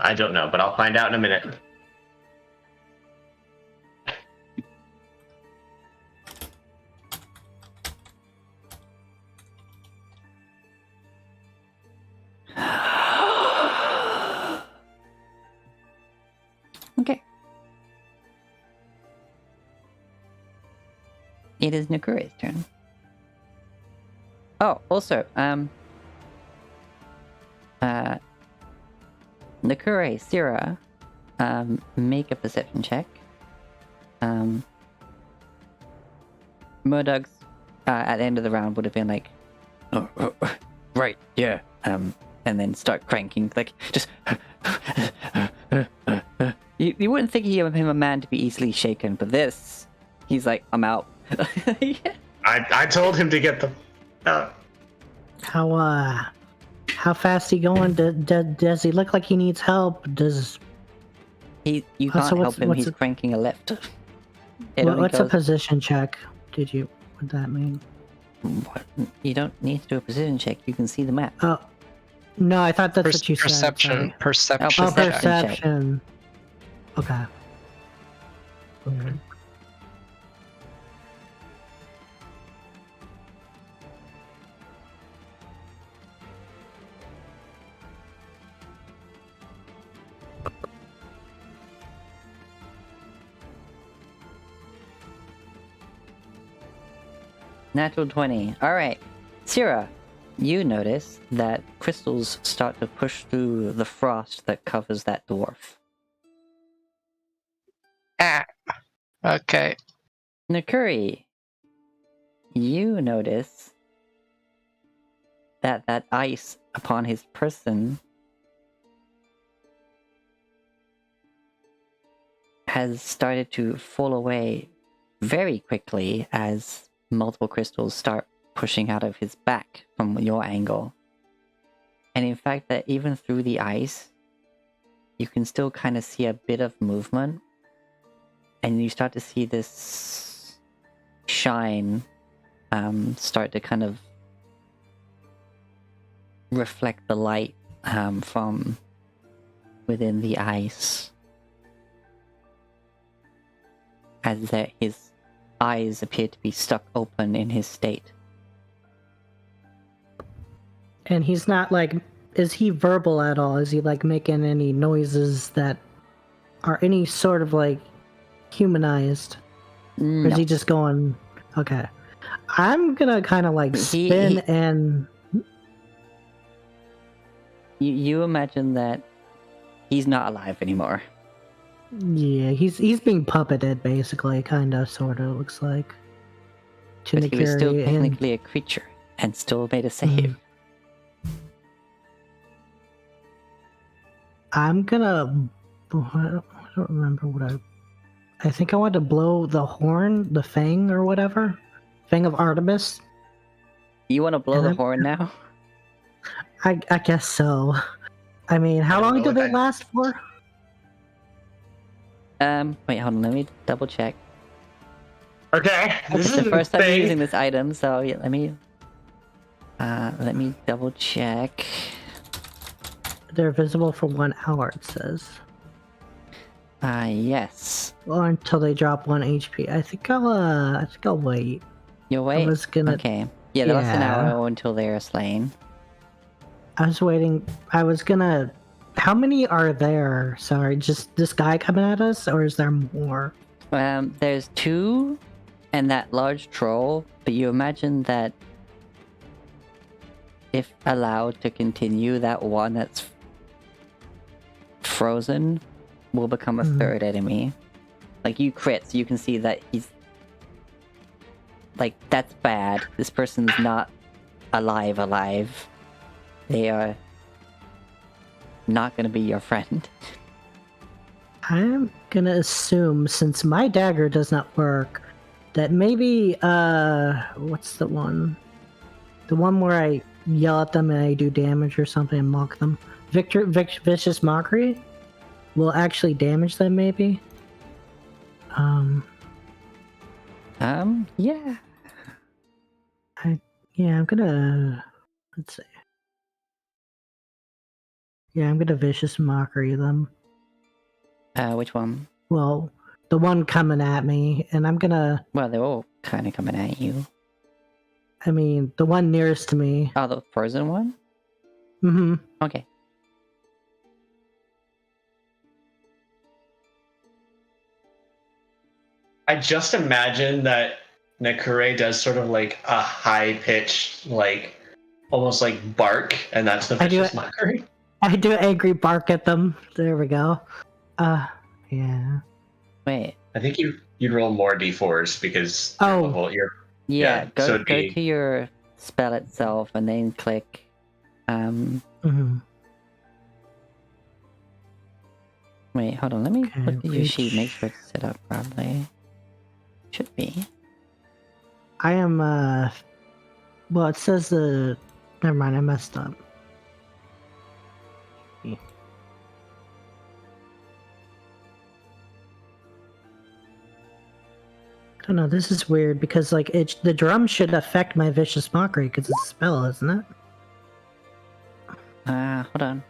I don't know, but I'll find out in a minute. Okay. It is Nakuri's turn. Oh, also, Nakure, Sira, make a perception check. Murdug's, at the end of the round would have been like, oh, right, yeah, and then start cranking, like, just, you wouldn't think him a man to be easily shaken, but this, he's like, I'm out. Yeah. I told him to get them. How fast he going? Does he look like he needs help? Does You Oh, can't so help him, what's he's it- cranking a left. It only what's a goes- position check? What'd that mean? What? You don't need to do a position check, you can see the map. Oh, no, I thought that's what you Perception. said. sorry. Perception. Oh, Perception check. perception. Okay. Natural 20. Alright. Sira, you notice that crystals start to push through the frost that covers that dwarf. Ah. Okay. Nakuri, you notice that ice upon his person has started to fall away very quickly as multiple crystals start pushing out of his back from your angle. And in fact, that even through the ice, you can still kind of see a bit of movement. And you start to see this shine start to kind of reflect the light from within the ice. As that his eyes appear to be stuck open in his state. And he's not like, is he verbal at all? Is he like making any noises that are any sort of like humanized? Or is he just going, okay. I'm gonna kind of like spin and... You imagine that he's not alive anymore. Yeah, he's being puppeted basically, kind of, sort of, looks like. To But he was still Nakuri and- technically a creature and still made a save. I'm gonna... I don't remember what I think I want to blow the horn, the fang or whatever. Fang of Artemis. You want to blow And the I'm- horn now? I guess so. I mean, how I don't long know do what they that- last for? Wait, hold on, let me double check. Okay, this It's is the first time I'm thing. using this item, so yeah, let me double check. They're visible for 1 hour, it says. Yes. Or until they drop 1 HP. I think I'll wait. You'll wait? was gonna- Okay. Yeah, they last an Yeah. hour until they are slain. I was waiting. I was gonna... How many are there? Sorry, just this guy coming at us? Or is there more? There's 2 and that large troll, but you imagine that if allowed to continue, that one that's frozen will become a Mhm. third enemy. Like, you crit, so you can see that he's... Like, that's bad. This person's not alive, they are not gonna be your friend. I'm gonna assume, since my dagger does not work, that maybe what's the one? The one where I yell at them and I do damage or something and mock them. Vicious Mockery will actually damage them, maybe. Yeah. Yeah, I'm gonna. Let's see. Yeah, I'm gonna Vicious Mockery them. Which one? Well, the one coming at me, and I'm gonna. Well, they're all kind of coming at you. I mean, the one nearest to me. Oh, the frozen one? Mm-hmm. Okay. I just imagine that Nakure does sort of like a high pitched, like almost like bark, and that's the I do vicious it. mockery. I do angry bark at them. There we go. Yeah. Wait. I think you'd roll more d4s because Oh. you're Yeah, so go it'd be- to your spell itself and then click Mm-hmm. wait, hold on, let me Okay, look at your sheet, make reach. sure it's set up properly. Should be. I am. Well, it says the. Never mind. I messed up. I don't know. This is weird because like the drum should affect my Vicious Mockery because it's a spell, isn't it? Hold on.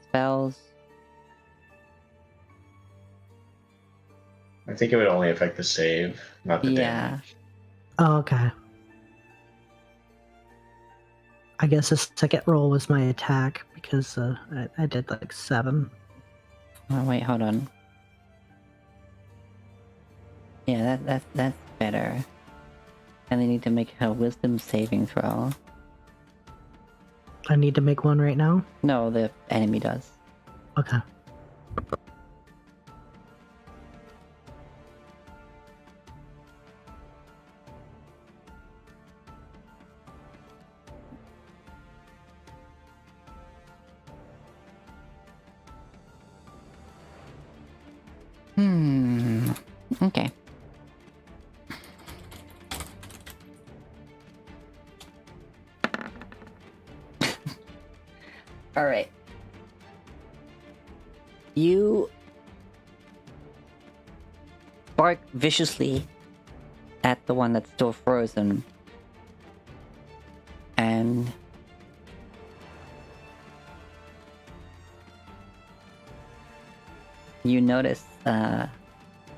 Spells. I think it would only affect the save, not the Yeah. damage. Oh, okay. I guess the second roll was my attack because I did like 7. Oh wait, hold on. Yeah, that's better. And they need to make a wisdom saving throw. I need to make one right now. No, the enemy does. Okay. Okay. Alright. You bark viciously at the one that's still frozen. And you notice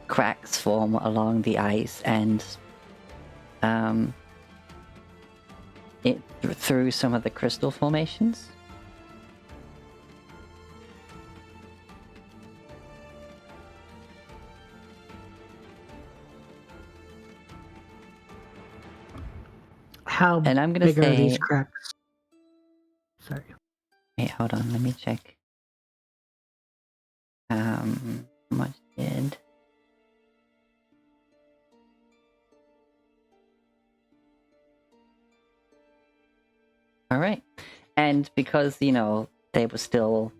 cracks form along the ice and through some of the crystal formations. How And I'm gonna big are these say- cracks? Sorry. Wait, hold on, let me check. How much did... Alright. And because, you know, they were still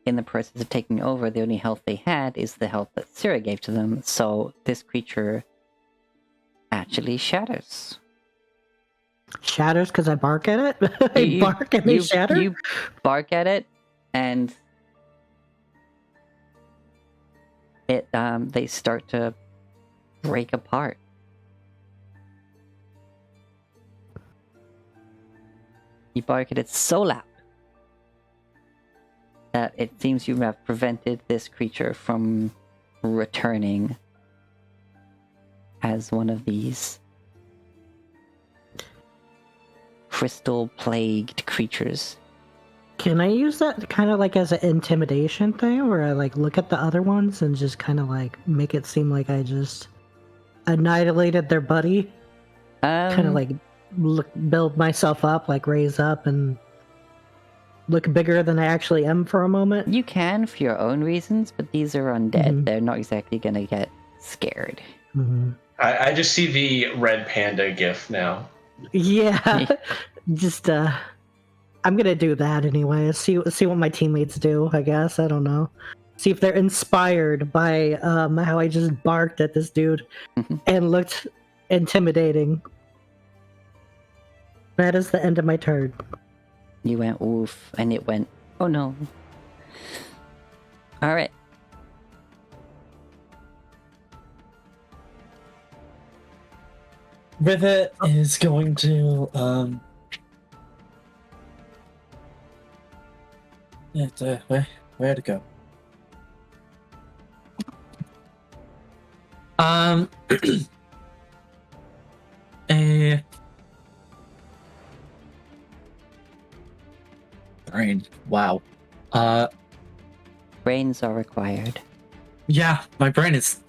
in the process of taking over, the only health they had is the health that Syrah gave to them, so this creature actually shatters. Shatters because I bark at it? I You- bark and they shatter? You bark at it, and it they start to break apart. You bark at it so loud that it seems you have prevented this creature from returning as one of these crystal plagued creatures. Can I use that kind of like as an intimidation thing where I like look at the other ones and just kind of like make it seem like I just annihilated their buddy? Kind of like build myself up, like raise up and look bigger than I actually am for a moment. You can for your own reasons, but these are undead. Mhm. They're not exactly gonna get scared. Mhm. I just see the red panda gif now. Yeah, just I'm gonna do that anyway. See what my teammates do. I guess I don't know. See if they're inspired by how I just barked at this dude and looked intimidating. That is the end of my turn. You went oof, and it went, oh no. Alright. Rivet is going to where'd it go? A brain. Wow. Brains are required. Yeah, my brain is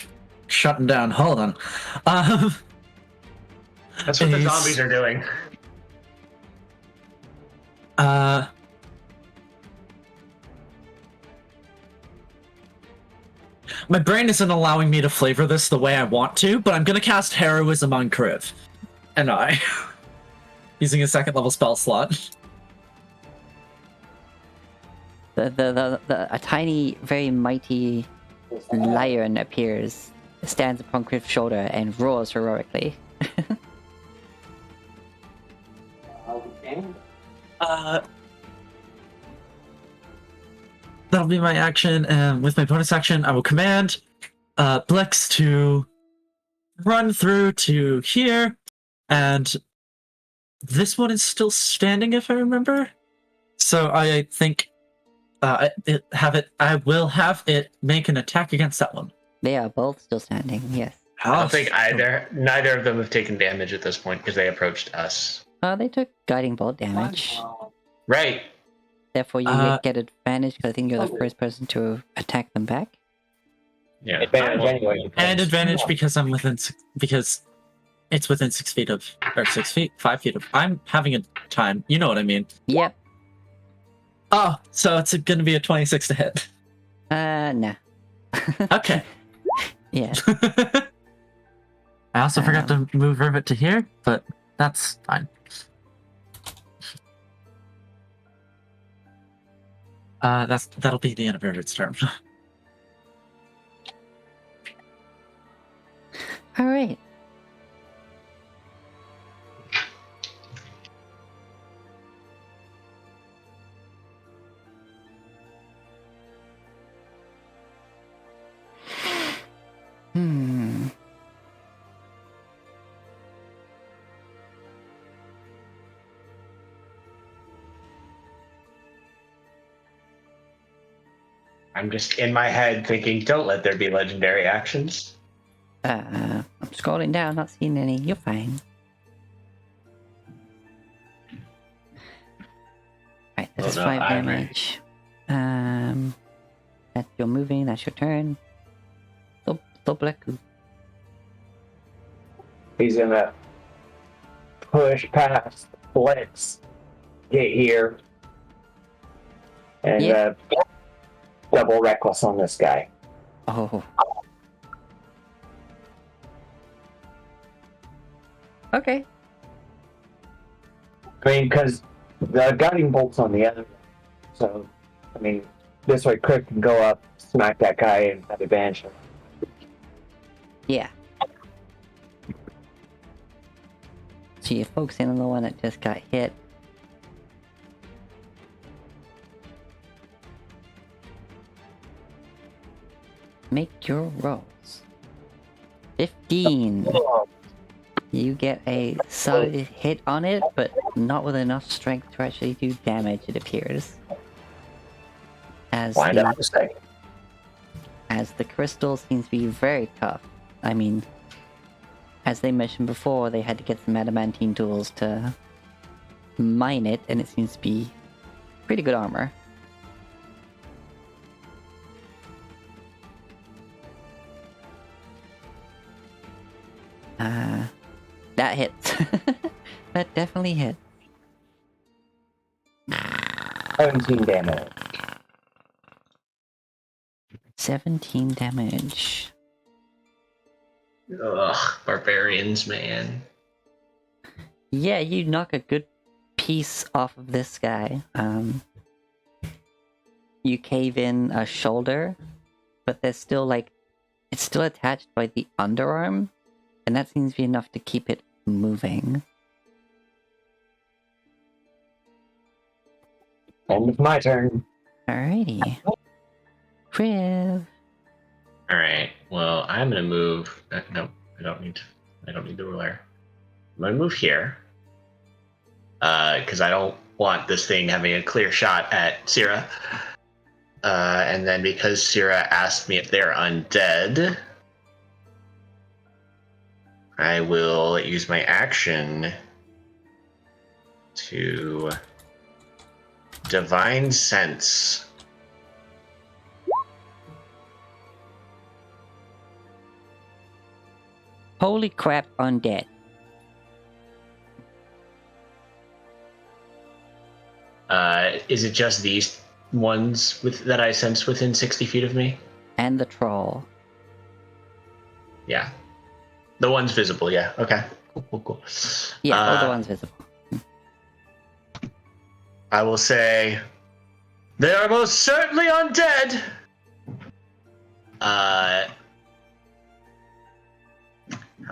shutting down. Hold on. That's what the Is- zombies are doing. My brain isn't allowing me to flavor this the way I want to, but I'm gonna cast Heroism on Kriv. And I. Using a 2nd level spell slot. A tiny, very mighty lion appears, stands upon Criff's shoulder, and roars heroically. That'll be my action, and with my bonus action, I will command Blix to run through to here, and this one is still standing, if I remember. So I think I will have it make an attack against that one. They are both still standing, yes. I don't think neither of them have taken damage at this point because they approached us. They took guiding bolt damage. Right. Therefore, you get advantage because I think you're the first person to attack them back. Yeah. Advantage anyway. And advantage because I'm because it's within 6 feet of, or 6 feet, 5 feet of. I'm having a time. You know what I mean? Yep. Oh, so it's going to be a 26 to hit. Nah. Okay. Yeah. I also forgot to move Rivet to here, but that's fine. That'll be the end of Rivet's turn. All right. I'm just in my head thinking, don't let there be legendary actions. I'm scrolling down, not seeing any. You're fine. Right, this is 5 damage. That's your moving, that's your turn. Dobleku. He's gonna push past Blitz, get here, and double reckless on this guy. Oh. Okay. I mean, because the guiding bolt's on the other one. So, I mean, this way Crick can go up, smack that guy, and have advantage. Yeah. So you're focusing on the one that just got hit. Make your rolls. 15. You get a solid hit on it, but not with enough strength to actually do damage, it appears. As the crystal seems to be very tough. I mean, as they mentioned before, they had to get some adamantine tools to mine it, and it seems to be pretty good armor. That hits. That definitely hit. 17 damage. 17 damage. Ugh, barbarians, man. Yeah, you knock a good piece off of this guy. You cave in a shoulder, but there's still like it's still attached by the underarm, and that seems to be enough to keep it moving. End of my turn. Alrighty. Priv. All right. Well, I'm gonna move. No, I don't need. I don't need the ruler. I'm gonna move here. Because I don't want this thing having a clear shot at Syrah. And then because Syrah asked me if they're undead, I will use my action to Divine Sense. Holy crap, undead. Is it just these ones that I sense within 60 feet of me? And the troll. Yeah. The one's visible, yeah. Okay. Cool. Yeah, all the ones visible. I will say, they are most certainly undead! How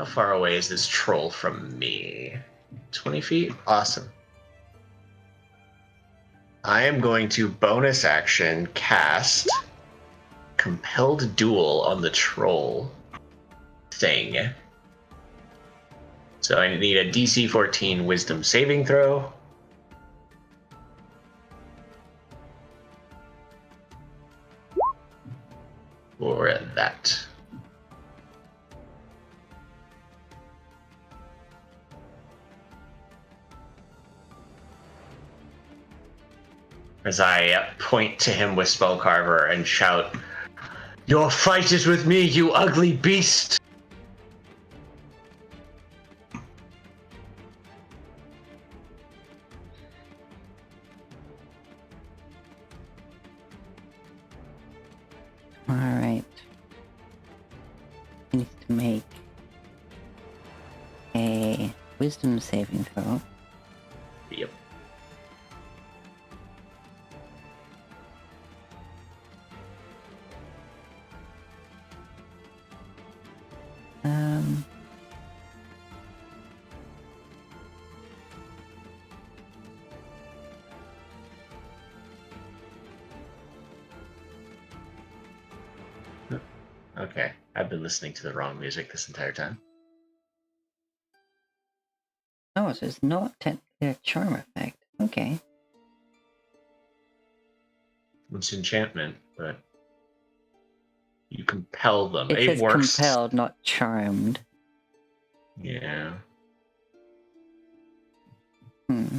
far away is this troll from me? 20 feet? Awesome. I am going to bonus action cast Compelled Duel on the troll thing. So I need a DC 14 Wisdom saving throw. For that. As I point to him with Spellcarver and shout, "Your fight is with me, you ugly beast!" Alright. He needs to make a wisdom saving throw. Yep. Okay, I've been listening to the wrong music this entire time. Oh, so it's not technically a charm effect. Okay. It's enchantment, but you compel them. It It says works. compelled, not charmed. Yeah. Hmm.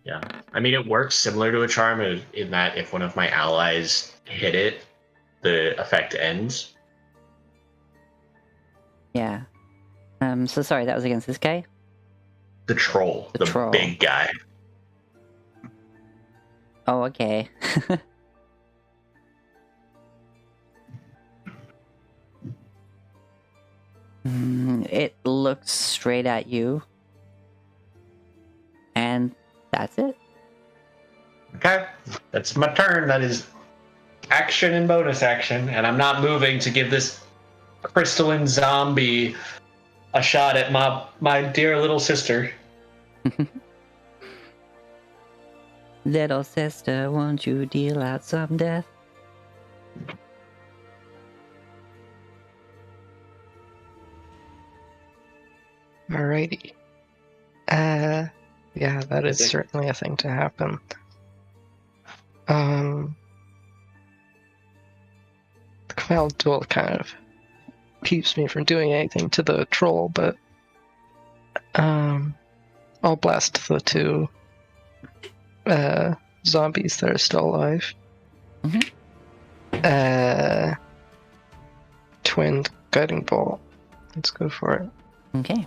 Yeah. I mean, it works similar to a charm in that if one of my allies hit it, the effect ends. Yeah. So sorry, that was against this guy? The troll. The The troll. big guy. Oh, okay. It looks straight at you. And that's it. Okay. That's my turn. That is action and bonus action. And I'm not moving to give this crystalline zombie a shot at my dear little sister. Little sister, won't you deal out some death? Alrighty. Yeah, that is certainly a thing to happen. The Compelled Duel kind of keeps me from doing anything to the troll, but I'll blast the two zombies that are still alive. Twin Guiding Bolt. Let's go for it. Okay.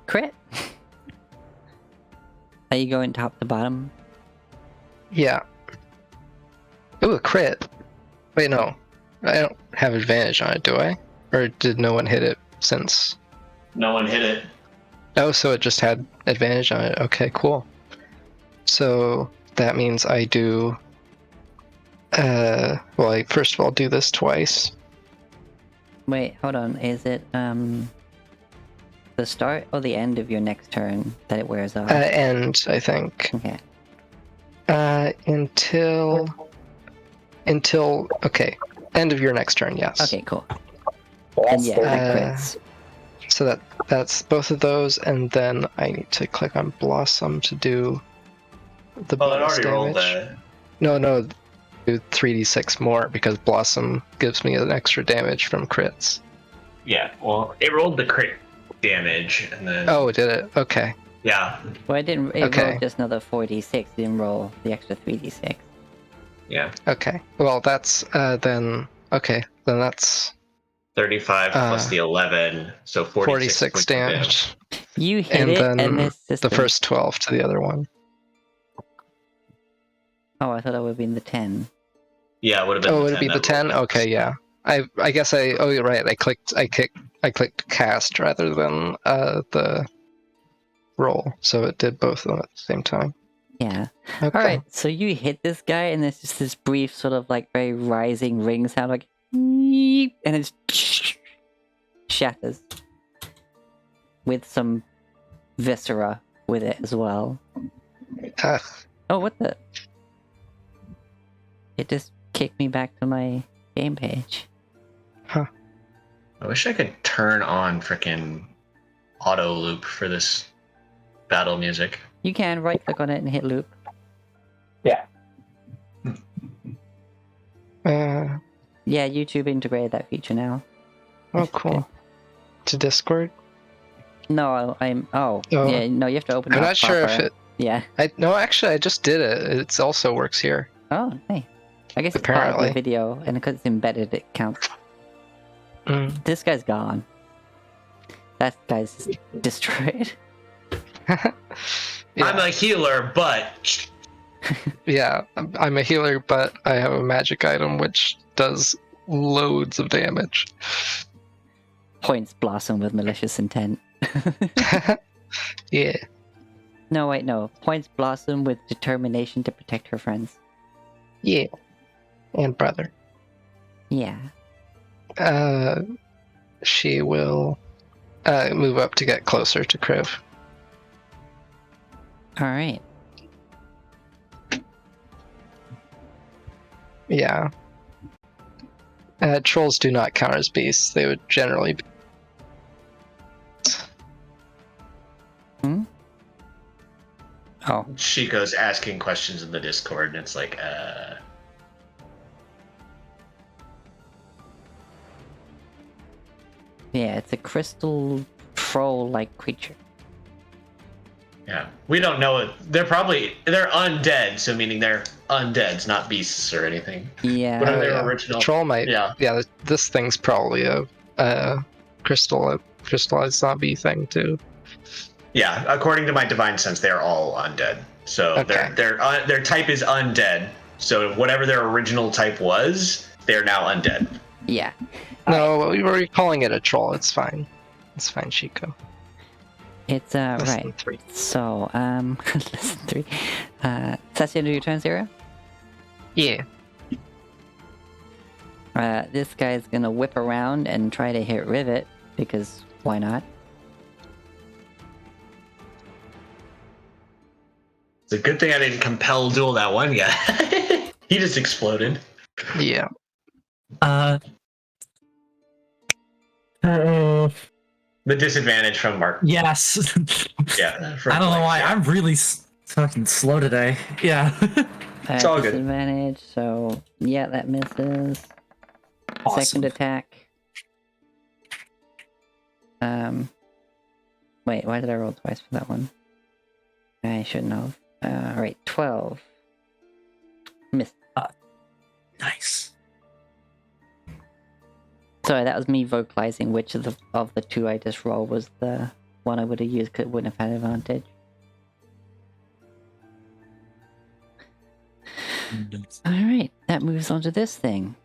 Crit. Are you going top to bottom? Yeah. Ooh, a crit. Wait, no. I don't have advantage on it, do I? Or did no one hit it since? No one hit it. Oh, so it just had advantage on it. Okay, cool. So that means I do. Well, I first of all do this twice. Wait, hold on. Is it the start or the end of your next turn that it wears off? End, I think. Okay. Until okay, end of your next turn. Yes. Okay, cool. Well, And that's yeah, 30. that crits. So that's both of those, and then I need to click on Blossom to do the Well, it bonus already rolled damage. that. No, do 3d6 more because Blossom gives me an extra damage from crits. Yeah, well, it rolled the crit damage, and then... Oh, did it? Okay. Yeah, Well, it didn't. It Okay. rolled just another 4d6. It didn't roll the extra 3d6. yeah. Okay. Well, that's then. Okay, then that's 35 plus the 11, so 46 46 points of damage, You hit and it, then and this the system. first 12 to the other one. Oh, I thought that would have been the 10. Yeah, it would have been Oh, the would 10 it be the that 10? rolled. Okay, yeah. I guess oh, you're right. I clicked cast rather than the roll, so it did both of them at the same time. Yeah. Okay. Alright, so you hit this guy, and there's just this brief, sort of like very rising ring sound, like, "Yeep," and it just shatters. With some viscera with it as well. Ugh. Oh, what the? It just kicked me back to my game page. I wish I could turn on frickin' auto loop for this battle music. You can right click on it and hit loop. Yeah. Yeah, YouTube integrated that feature now. Oh, cool. To Discord? No, I'm. Oh, Oh. yeah, no, you have to open it I'm up not sure if proper. it. Yeah. No, actually, I just did it. It also works here. Oh, hey. I guess it's part of Apparently. the video, and because it's embedded, it counts. Mm. This guy's gone. That guy's just destroyed. Yeah. I'm a healer, but... Yeah, I'm a healer, but I have a magic item which does loads of damage. Points Blossom with malicious intent. Yeah. No, wait, no. Points Blossom with determination to protect her friends. Yeah. And brother. Yeah. She will move up to get closer to Kriv. Alright. Yeah. Trolls do not count as beasts. They would generally be. Oh. Chico's asking questions in the Discord, and it's like, Yeah, it's a crystal troll-like creature. Yeah, we don't know it. They're undead, so meaning they're undeads, not beasts or anything. Yeah. What are their Yeah. original? Troll might. Yeah. Yeah, this thing's probably a crystallized zombie thing too. Yeah, according to my divine sense, they are all undead. So Okay. their type is undead. So whatever their original type was, they're now undead. Yeah. No, we were calling it a troll. It's fine. It's fine, Chico. It's, Less right. than 3. So, less than 3. That's the end of your turn, Zero? Yeah. This guy's gonna whip around and try to hit Rivet, because why not? It's a good thing I didn't compel duel that one guy. He just exploded. Yeah. The disadvantage from Mark. Yes. Yeah. I don't know why. Yeah. I'm really fucking slow today. Yeah. It's all good. Disadvantage, so yeah, that misses. Awesome. Second attack. Wait, why did I roll twice for that one? I shouldn't have. Alright, 12. Missed. Nice. Sorry, that was me vocalizing which of the two I just rolled was the one I would have used because it wouldn't have had advantage. Alright, that moves on to this thing.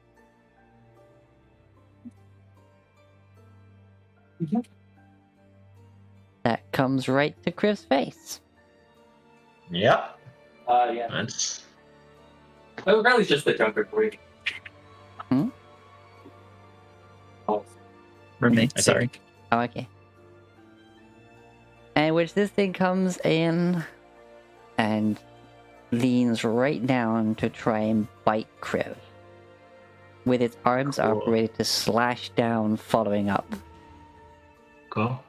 That comes right to Kriv's face. Yep. Yeah. That's Oh, really just the Joker for you. Oh, Roommate, I think- sorry. Oh, okay. And which this thing comes in and leans right down to try and bite Kriv. With its arms Cool. up, ready to slash down, following up. cool.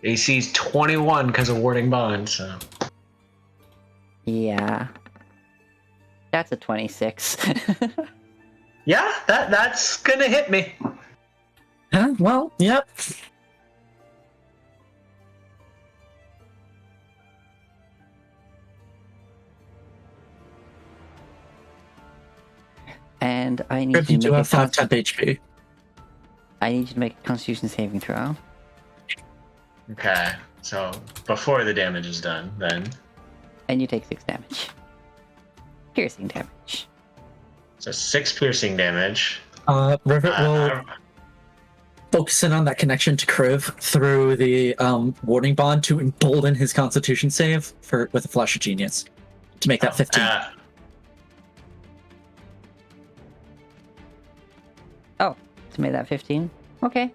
AC's 21 because of warding bond, so. Yeah. That's a 26. Yeah, that's gonna hit me. Huh? Well, yep. And I need Kriv, you you to do make a have 5 temp HP. I need you to make a Constitution saving throw. Okay, so before the damage is done, then. And you take 6 damage. Piercing damage. So 6 piercing damage. Rivet will Uh, focus in on that connection to Kriv through the warding bond to embolden his Constitution save with a Flash of Genius to make that 15. So made that 15. Okay.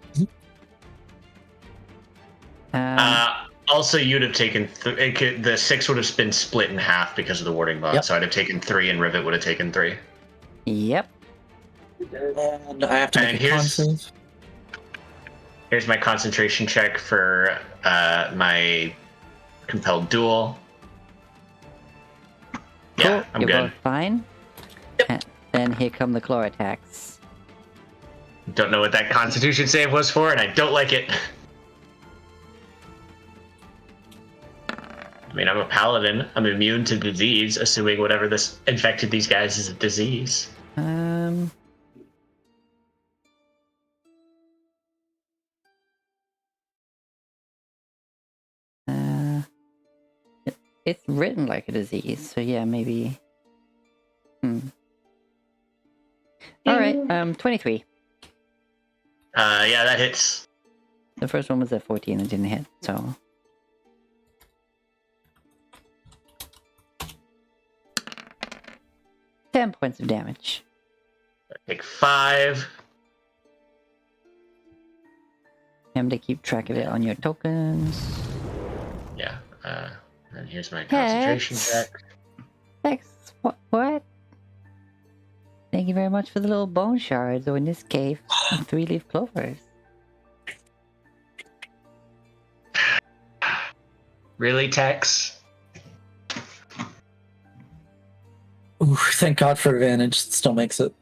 Also, you'd have taken the 6 would have been split in half because of the warding bond. Yep. So I'd have taken 3, and Rivet would have taken 3. Yep. And I have to And make a con here's- save. Here's my concentration check for my compelled duel. Yeah, I'm You're good. both fine. And then here come the claw attacks. Don't know what that Constitution save was for, and I don't like it. I mean, I'm a paladin. I'm immune to disease, assuming whatever this infected these guys is a disease. It's written like a disease, so yeah, maybe. Alright, 23. Yeah, that hits. The first one was at 14 and didn't hit, so. Ten points of damage. Take 5. Remember to keep track of it on your tokens. Yeah. And here's my concentration check. Hex, what? Thank you very much for the little bone shards, or in this case, 3-leaf clovers. Really, Tex? Ooh, thank God for advantage. Still makes it.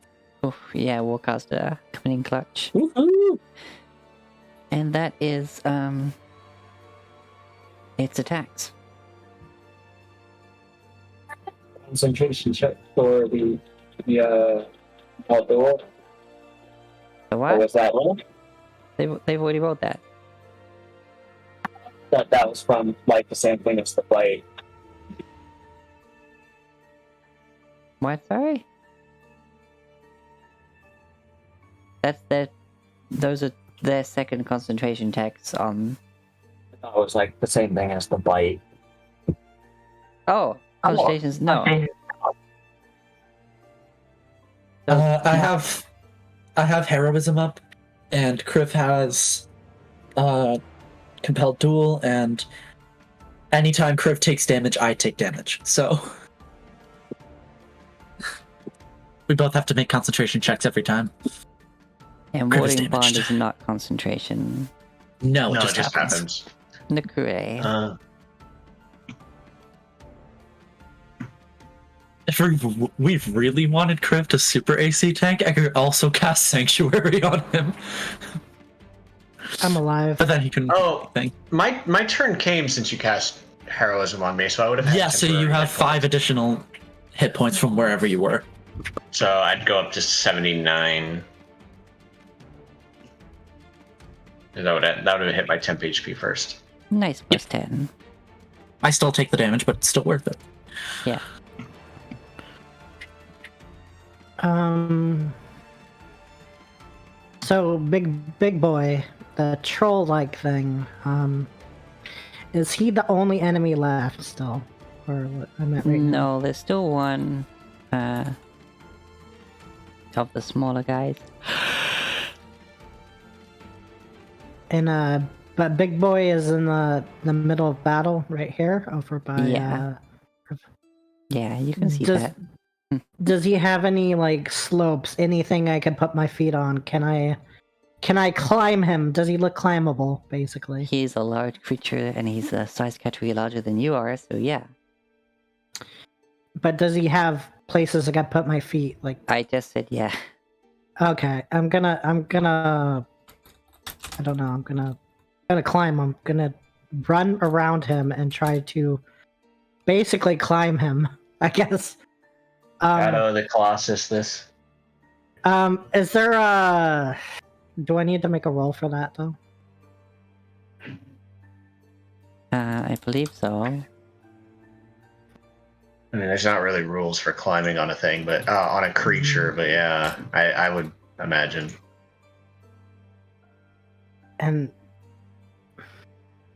Oh, yeah, Warcaster coming in clutch. Woohoo! And that is, its attacks. concentration check for the outdoor. The Or what? was that one? They've already rolled that. That was from like the same thing as the blade. What? Sorry? Those are their second concentration checks on. It was like the same thing as the bite. Oh, concentrations, no. I have heroism up, and Kriv has compelled duel, and anytime Kriv takes damage, I take damage. So we both have to make concentration checks every time. And Kriv is warding bond damaged. is not concentration. No, No, it just happens. Nakure. If we've really wanted Kriv to super AC tank, I could also cast Sanctuary on him. I'm alive. But then he can. Oh, Thing. my turn came since you cast heroism on me, so I would have had Yeah, so you temporary have hit 5 points. additional hit points from wherever you were. So I'd go up to 79. That would have hit my temp HP first. Nice plus 10. I still take the damage, but it's still worth it. Yeah. So big boy, the troll-like thing. Is he the only enemy left still, or what I'm at right now? No, there's still one of the smaller guys. And but big boy is in the middle of battle right here, over by. Yeah. Yeah, you can see Does that. does he have any like slopes? Anything I can put my feet on? Can I climb him? Does he look climbable? Basically. He's a large creature, and he's a size category larger than you are, so yeah. But does he have places I can put my feet? Like, I just said yeah. okay, I'm gonna. I don't know. I'm gonna climb. I'm gonna run around him and try to basically climb him. I guess. Shadow of the Colossus. This. Is there a? Do I need to make a roll for that though? I believe so. I mean, there's not really rules for climbing on a thing, but on a creature. But yeah, I would imagine. And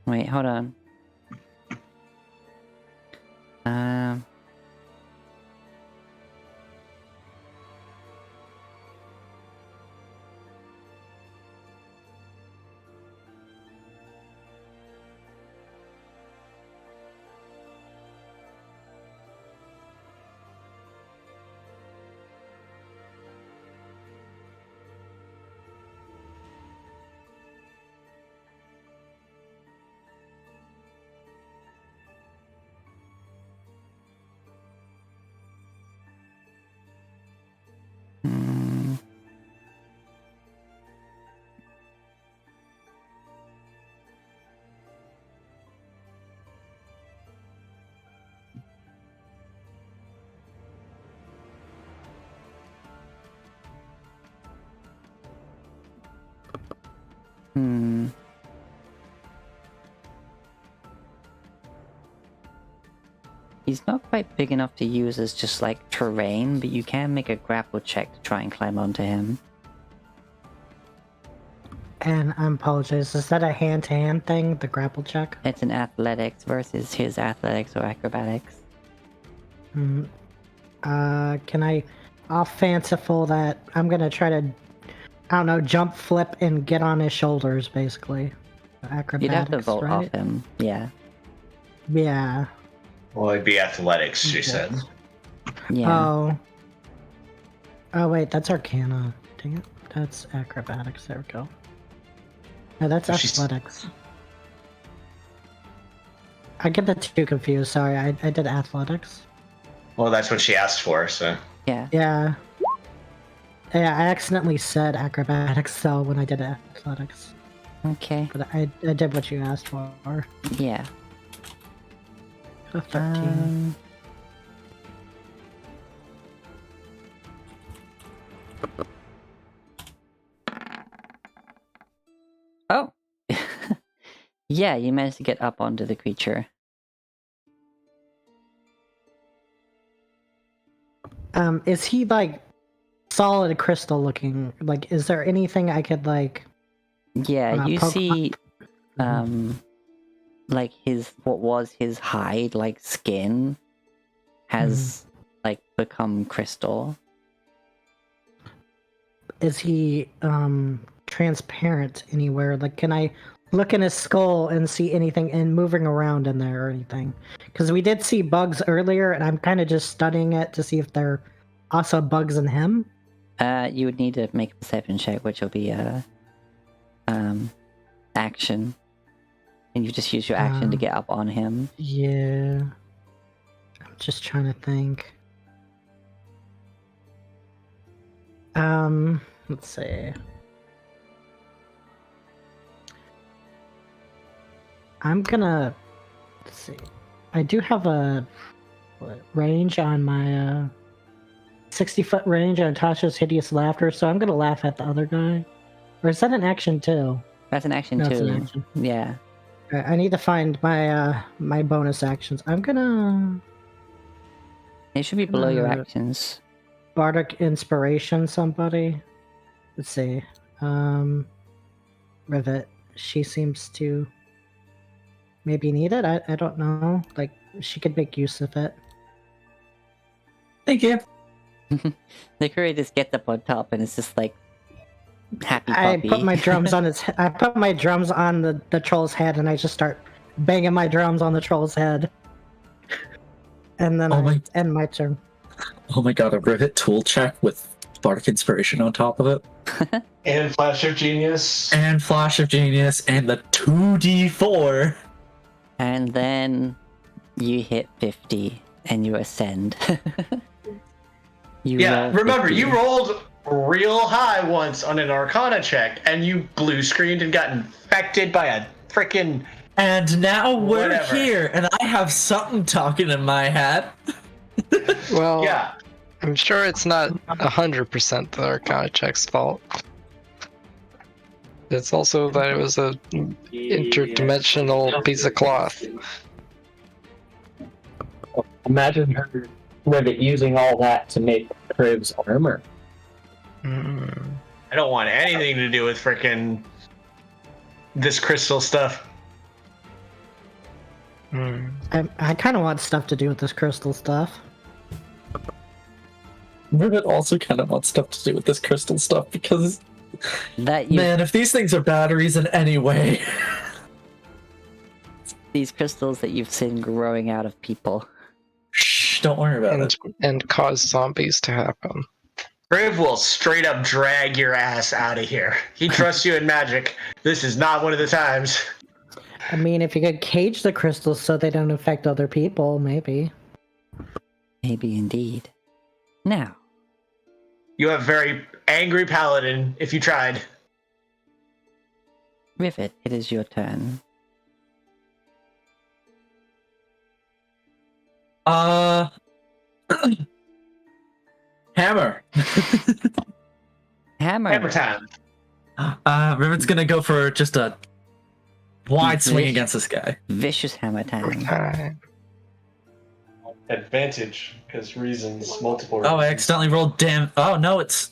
Wait, hold on. Hmm. Hmm. He's not quite big enough to use as just like terrain, but you can make a grapple check to try and climb onto him. And I apologize. Is that a hand-to-hand thing? The grapple check? It's an athletics versus his athletics or acrobatics. Can I'll fanciful that. I'm gonna try to, I don't know, jump, flip, and get on his shoulders, basically. Acrobatics, You'd have to vote right? off him, yeah. Yeah. Well, it'd be athletics, she said. Yeah. Oh, wait, that's Arcana. Dang it. That's acrobatics. There we go. No, that's So she's- athletics. I get the two confused. Sorry, I did athletics. Well, that's what she asked for, so. Yeah. Yeah. Yeah, I accidentally said acrobatics though when I did athletics. Okay. But I did what you asked for. Yeah. 13. Oh! Yeah, you managed to get up onto the creature. Is he like solid crystal looking? Like, is there anything I could like? Yeah, you poke- see, like what was his hide, like skin, has like become crystal. Is he transparent anywhere? Like, can I look in his skull and see anything and moving around in there or anything? Because we did see bugs earlier, and I'm kind of just studying it to see if there are also bugs in him. You would need to make a perception check, which will be a action, and you just use your action to get up on him. Yeah. I'm just trying to think. Let's see. I'm gonna, let's see. I do have a range on my 60-foot range on Tasha's Hideous Laughter, so I'm gonna laugh at the other guy. Or is that an action too? That's an action No, too. it's an action. Yeah. I need to find my my bonus actions. I'm gonna It should be below your actions. Bardic Inspiration, somebody. Let's see. Rivet. She seems to maybe need it. I don't know. Like, she could make use of it. Thank you. The Courier just gets up on top and it's just like happy I puppy. put my drums on its. I put my drums on the troll's head, and I just start banging my drums on the troll's head. And then I end my turn. Oh my god, a Rivet tool check with Bardic Inspiration on top of it. And Flash of Genius. And Flash of Genius, and the 2d4. And then you hit 50 and you ascend. Yeah, remember, 50. you rolled real high once on an Arcana check, and you blue screened and got infected by a frickin'. And now we're Whatever. here, and I have something talking in my head. Well, Yeah. I'm sure it's not 100% the Arcana check's fault. It's also that it was a interdimensional piece of cloth. Imagine her Rivet using all that to make Crib's armor. I don't want anything to do with frickin' this crystal stuff. I kind of want stuff to do with this crystal stuff. Rivet also kind of wants stuff to do with this crystal stuff because, That you, man, if these things are batteries in any way. these crystals that you've seen growing out of people. Shh, don't worry about it. And cause zombies to happen. Crib will straight up drag your ass out of here. He trusts you in magic. This is not one of the times. I mean, if you could cage the crystals so they don't affect other people, maybe. Maybe indeed. Now, You have very angry paladin if you tried. Rivet, it is your turn. Hammer. Hammer. Hammer time. Rivet's gonna go for just a wide swing Vish- against this guy. Vicious hammer time. Time. Advantage, because reasons, multiple Oh, I accidentally rolled Oh, no, it's...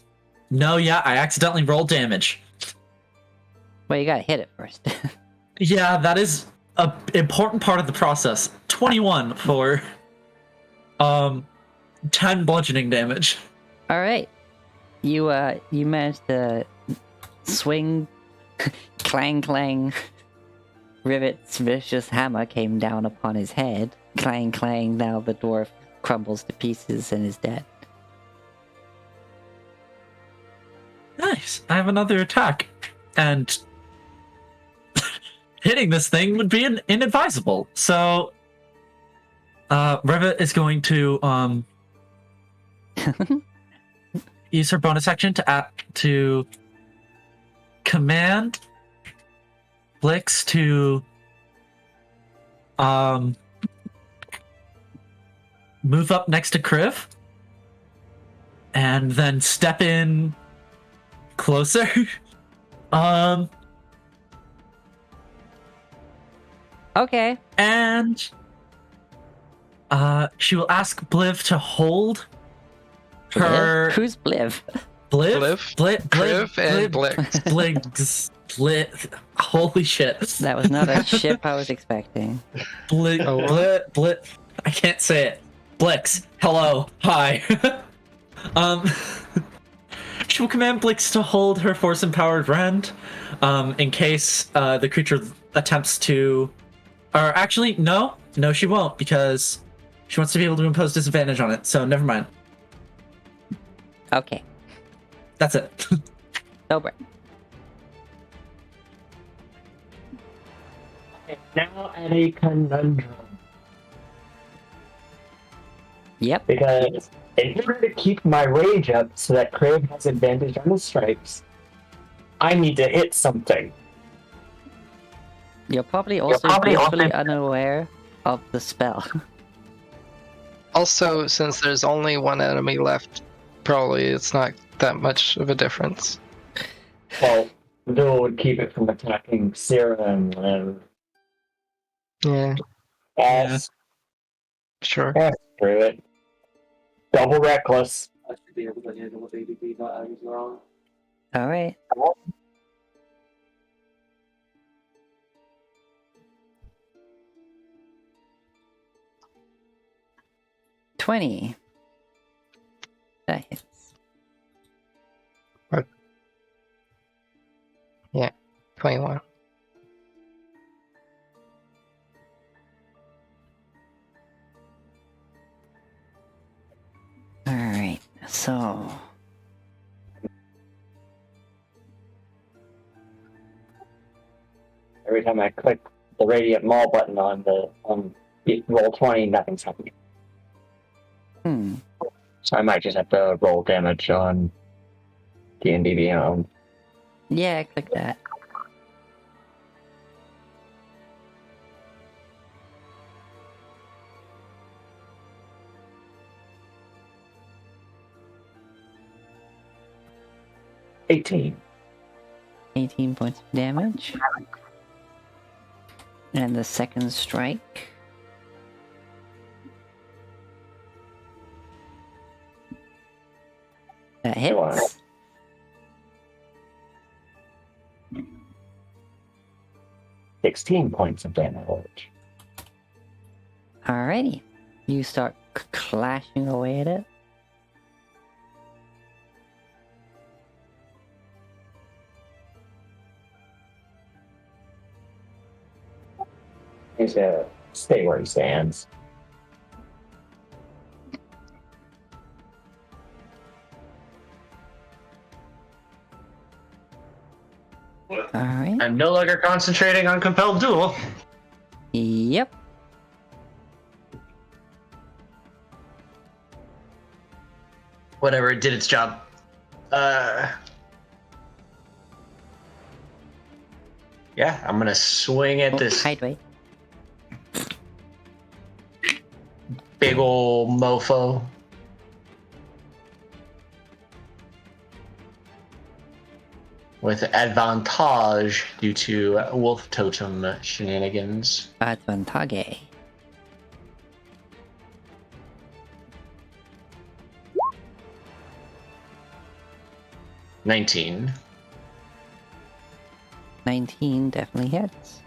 No, yeah, I accidentally rolled damage. Well, you gotta hit it first. Yeah, that is a important part of the process. 21 for 10 bludgeoning damage. All right, you managed to swing, clang clang. Rivet's vicious hammer came down upon his head. Clang clang. Now the dwarf crumbles to pieces and is dead. Nice. I have another attack, and hitting this thing would be inadvisable. So, Rivet is going to use her bonus action to command Blix to move up next to Kriv, and then step in closer. Okay. And she will ask Bliv to hold her. Who's Bliv? Bliv? Kriv and Blix. Blix. Holy shit. That was not a ship I was expecting. Blit. I can't say it. Blix. Hello. Hi. She will command Blix to hold her force-empowered rend, in case the creature attempts to... Or actually, no, she won't, because she wants to be able to impose disadvantage on it, so never mind. Okay. That's it. Over. Now at a conundrum. Yep. Because in order to keep my rage up so that Craig has advantage on his strikes, I need to hit something. You're probably also blissfully unaware of the spell. Also, since there's only one enemy left, probably it's not that much of a difference. Well, the duel would keep it from attacking Sarah and whatever. Yeah, Ask sure. through it. Double reckless. I should be able to handle with ADD, but I was wrong. All right. $20. That hits. 21. All right. So Every time I click the radiant maul button on roll 20, nothing's happening. So I might just have to roll damage on D&D Beyond. Yeah, click that. $18. 18 points of damage. And the second strike. That hits. Wow. 16 points of damage. Alrighty. You start clashing away at it. He's gonna stay where he stands. Alright. I'm no longer concentrating on compelled duel. Yep. Whatever, it did its job. Yeah, I'm gonna swing at this Hide, big ol' mofo. With advantage due to wolf totem shenanigans. Advantage. $19. 19 definitely hits.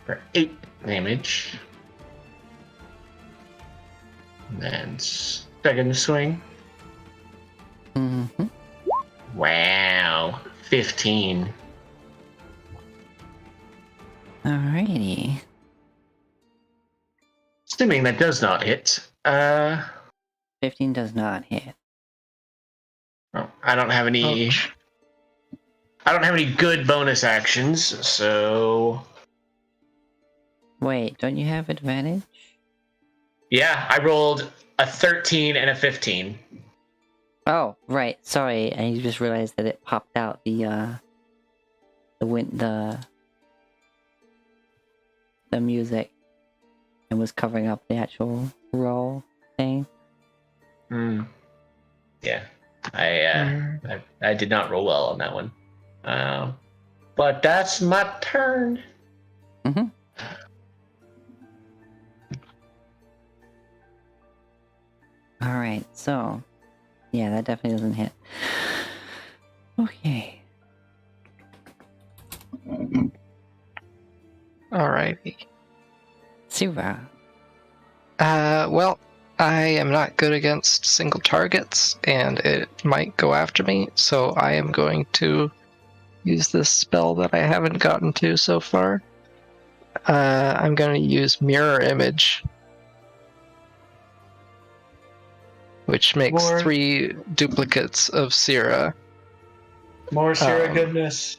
For 8 damage. And then second swing. Mm-hmm. Wow. 15. Alrighty. Assuming that does not hit. 15 does not hit. Oh, I don't have any. Ouch. I don't have any good bonus actions, so Wait, don't you have advantage? yeah, I rolled a 13 and a 15. Oh, right. Sorry, I just realized that it popped out the music and was covering up the actual roll thing. Yeah, I did not roll well on that one. But that's my turn. Mm-hmm. Alright, so yeah, that definitely doesn't hit. Okay. Alrighty. Sura. Well, I am not good against single targets, and it might go after me, so I am going to use this spell that I haven't gotten to so far. I'm going to use Mirror Image, which makes 3 duplicates of Syrah. More Syrah Um, goodness.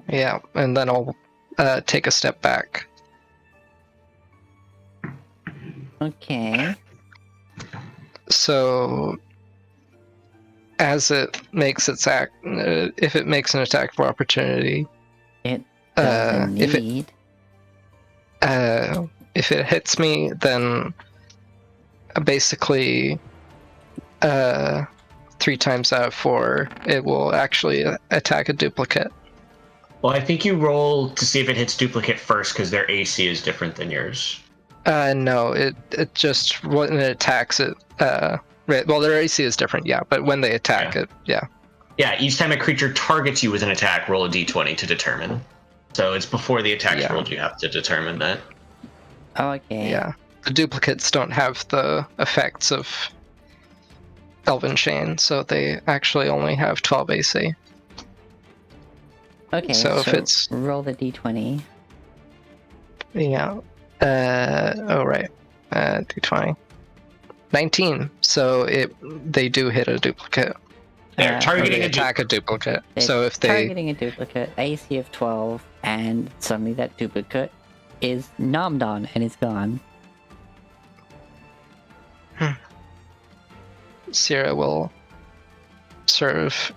Yeah, and then I'll take a step back. Okay. So, as it makes its act, if it makes an attack of opportunity, It does if it indeed. if it hits me, then basically 3 times out of 4, it will actually attack a duplicate. Well, I think you roll to see if it hits duplicate first because their AC is different than yours. No, it just when it attacks it. Well, their AC is different, yeah, but when they attack it, yeah. Yeah, each time a creature targets you with an attack, roll a d20 to determine. So it's before the attack's rolled, you have to determine that. Okay. Yeah. The duplicates don't have the effects of Elven Chain, so they actually only have 12 AC. Okay, So if it's roll the d20. Yeah. Right. D20. 19. So they do hit a duplicate. They're targeting They attack a duplicate. It's So if they targeting a duplicate, AC of 12, and suddenly that duplicate is nommed on and is gone. Sierra will sort of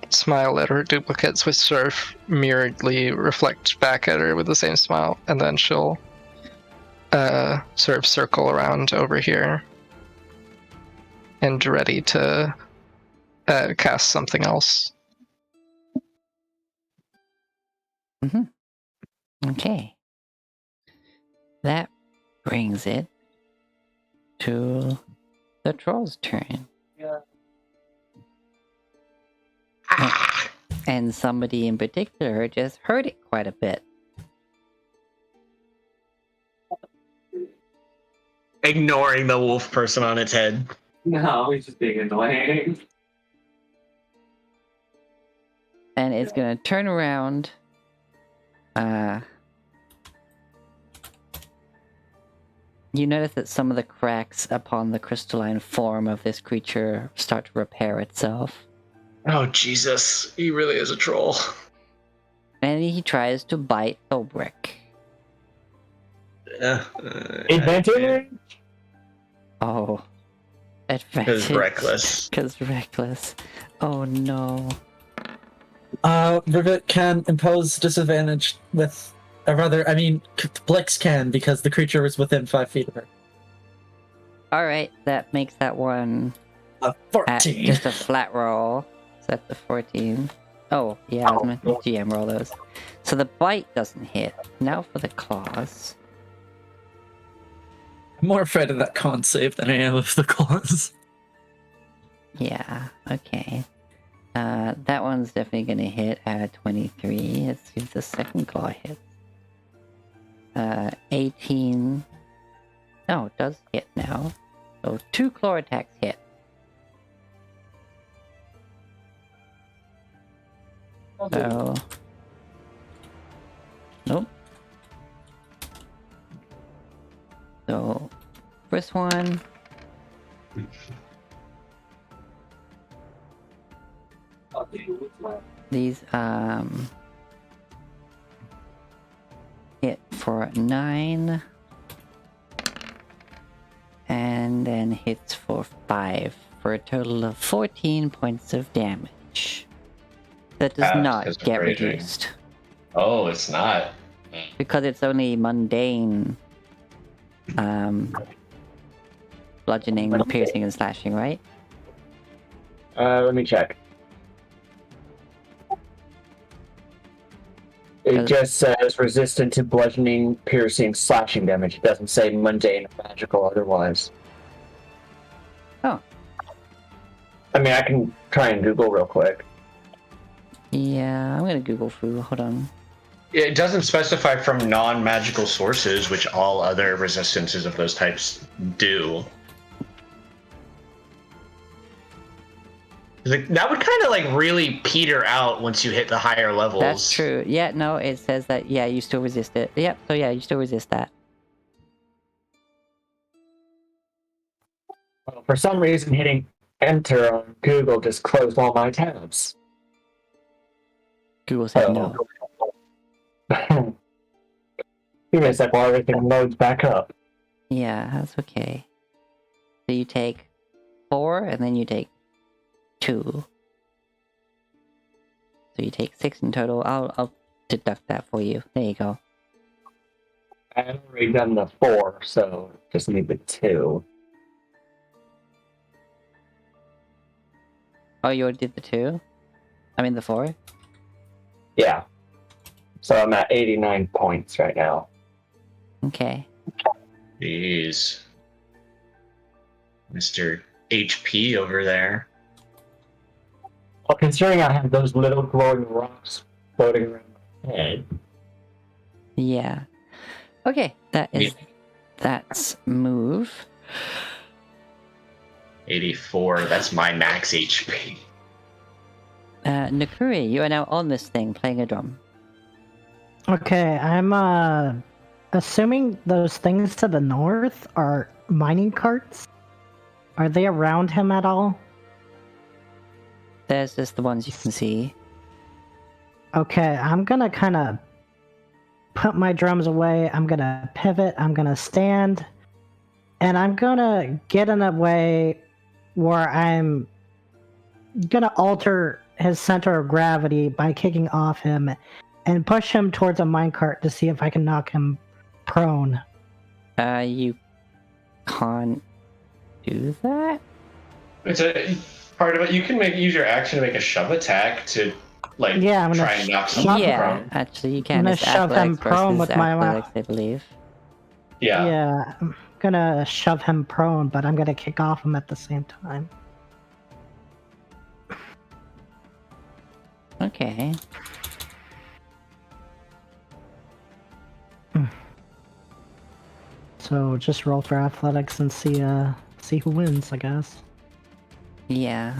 smile at her duplicates, which sort of mirroredly reflect back at her with the same smile, and then she'll sort of circle around over here and ready to cast something else. Okay. That brings it to the troll's turn. Yeah. And somebody in particular just heard it quite a bit. Ignoring the wolf person on its head. No, he's just being annoying. And it's gonna turn around. You notice that some of the cracks upon the crystalline form of this creature start to repair itself. Oh, Jesus. He really is a troll. And he tries to bite Thobrick. Advantage? Oh. Advantage. Because reckless. Because reckless. Oh no. Rivet can impose disadvantage with, or rather, I mean, Blix can because the creature was within 5 feet of her. Alright, that makes that one A 14. just a flat roll. So that's a 14. Oh, yeah, I was meant to GM roll those. So the bite doesn't hit. Now for the claws. I'm more afraid of that con save than I am of the claws. Yeah, okay. That one's definitely gonna hit at 23. Let's see if the second claw hits. 18. Oh, it does hit now. So 2 claw attacks hit. So... Nope. So, first one... These, hit for 9. And then hits for 5. For a total of 14 points of damage. That does not because of get raging. reduced. Oh, it's not. Because it's only mundane. Bludgeoning, piercing, and slashing, right? Let me check. It just says resistant to bludgeoning, piercing, slashing damage. It doesn't say mundane or magical otherwise. Oh. I mean, I can try and Google real quick. Yeah, I'm gonna Google foo. Hold on. It doesn't specify from non-magical sources, which all other resistances of those types do. That would kind of like really peter out once you hit the higher levels. That's true. Yeah, no, it says that, yeah, you still resist it. Yep, so yeah, you still resist that. For some reason, hitting enter on Google just closed all my tabs. Google said no. Give me a sec while everything loads back up. Yeah, that's okay. So you take 4, and then you take 2. So you take 6 in total. I'll deduct that for you. There you go. I've already done the 4, so just need the 2. Oh, you already did the 2? I mean the 4? Yeah. So I'm at 89 points right now. Okay. Jeez. Mr. HP over there. Well, considering I have those little glowing rocks floating around my head. Yeah. Okay, that's move. 84, that's my max HP. Nakuri, you are now on this thing playing a drum. Okay, I'm assuming those things to the north are mining carts. Are they around him at all? There's just the ones you can see. Okay, I'm gonna kind of put my drums away. I'm gonna pivot. I'm gonna stand. And I'm gonna get in a way where I'm gonna alter his center of gravity by kicking off him and push him towards a minecart to see if I can knock him prone. You can't do that? It's a part of it. You can use your action to make a shove attack to Yeah, I'm gonna try and knock someone Yeah, prone. actually you I'm can. gonna It's shove him athletics prone versus with my athletics, I believe. Yeah. I'm gonna shove him prone, but I'm gonna kick off him at the same time. Okay. So just roll for athletics and see who wins, I guess. Yeah.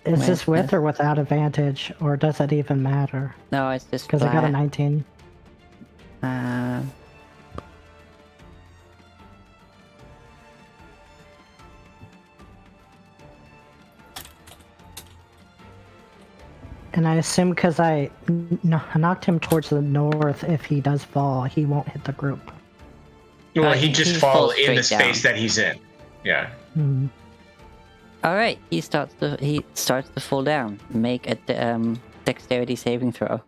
Is this with this? or without advantage, or does it even matter? No, it's just Because I got a flat. 19. And I assume because I knocked him towards the north, if he does fall, he won't hit the group. Well, he just he fall falls in the straight down. space that he's in. Yeah. Hmm. Alright, he starts to fall down. Make a dexterity saving throw.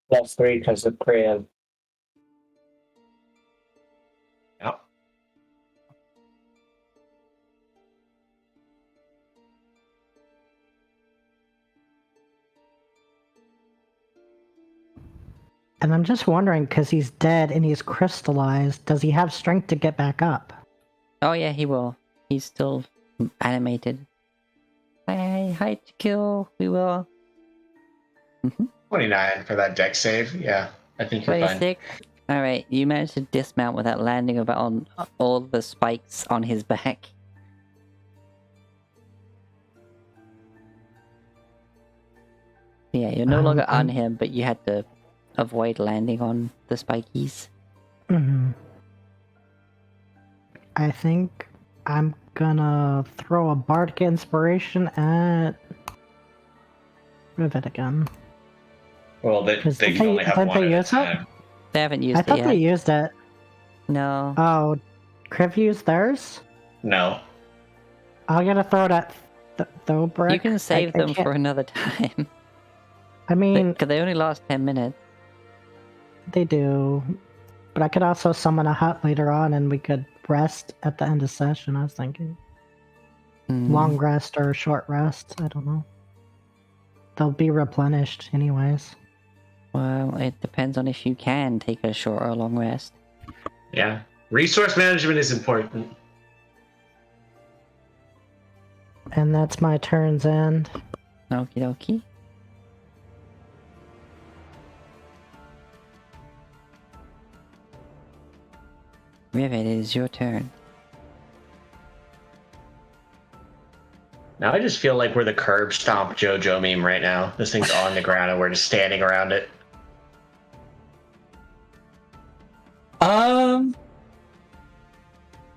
Plus 3 because of crib. Yep. And I'm just wondering, because he's dead and he's crystallized, does he have strength to get back up? Oh yeah, he will. He's still animated. Hey, height to kill. We will. 29 for that deck save. Yeah, I think you're fine. 26. Alright, you managed to dismount without landing on all the spikes on his back. Yeah, you're no longer on him, but you had to avoid landing on the spikies. Mm-hmm. I think I'm gonna throw a Bardic Inspiration at Rivet again. Well, they Because can only have one at a time. They haven't used I it thought yet. they used it. No. Oh, Kriv used theirs? No. I'm gonna throw it at Thobrick. You can save them for another time. I mean, Because they only last 10 minutes. they do. But I could also summon a hut later on and we could rest at the end of session, I was thinking. Long rest or short rest, I don't know. They'll be replenished anyways. Well, it depends on if you can take a short or long rest. Yeah. Resource management is important. And that's my turn's end. Okie dokie. Rivet, it is your turn. Now I just feel like we're the curb stomp JoJo meme right now. This thing's on the ground and we're just standing around it.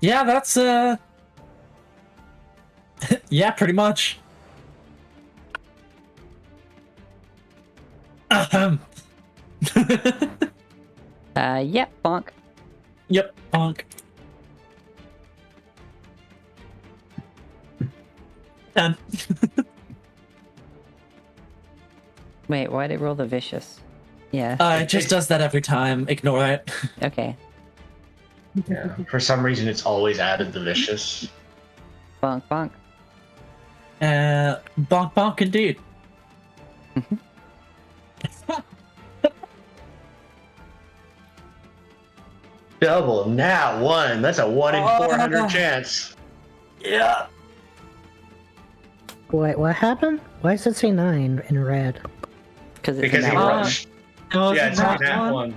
Yeah, that's yeah, pretty much. Yep, bonk. Yep, bonk. Done. Wait, why did it roll the vicious? Yeah. It just does that every time. Ignore it. Okay. Yeah. For some reason, it's always added the vicious. Bonk bonk. Bonk bonk indeed. Double nat 1. That's a 1 in 400 chance. Yeah. Wait, what happened? Why does it say 9 in red? Because Because he now. rushed. Yeah, it's a nat 1.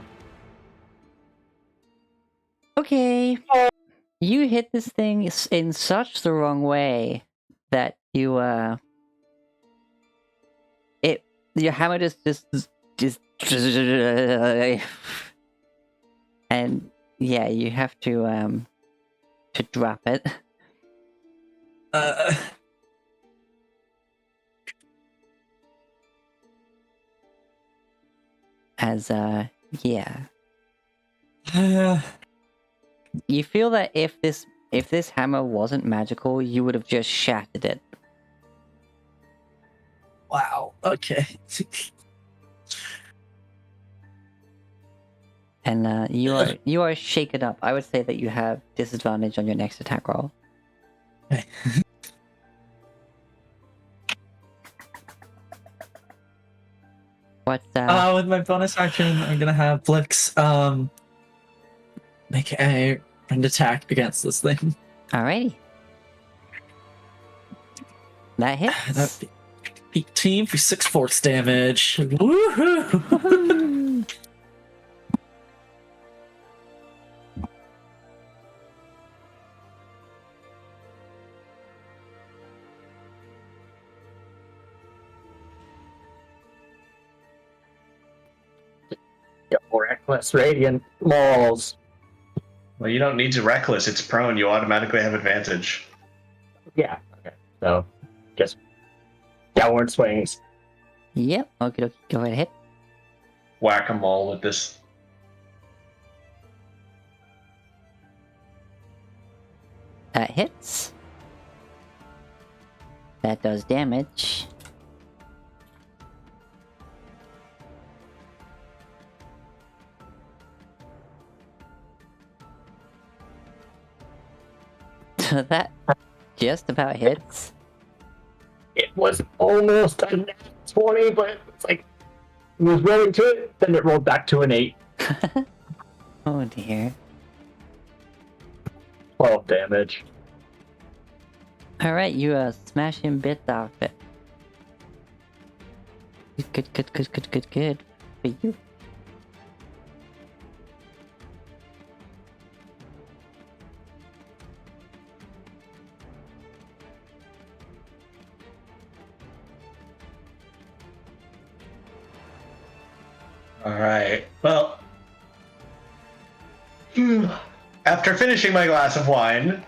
Okay. You hit this thing in such the wrong way that you your hammer just and yeah, you have to drop it. As yeah. You feel that if this hammer wasn't magical, you would have just shattered it. Wow. Okay. And you are shaken up. I would say that you have disadvantage on your next attack roll. Okay. What With my bonus action, I'm gonna have Blix make a rend attack against this thing. Alrighty. That hits. That'd be 18 for 6 force damage. Woohoo! Reckless Radiant Balls. Well, you don't need to reckless. It's prone. You automatically have advantage. Yeah. Okay. So, just downward swings. Yep. Okay. Go ahead. Hit. Whack-a-mole with this. That hits. That does damage. So that just about hits. It was almost a nat 20, but it's like it was rolling to it, then it rolled back to an 8. Oh dear. 12 damage. Alright, you smash him bits off it. Good. For you. Alright. Well. After finishing my glass of wine,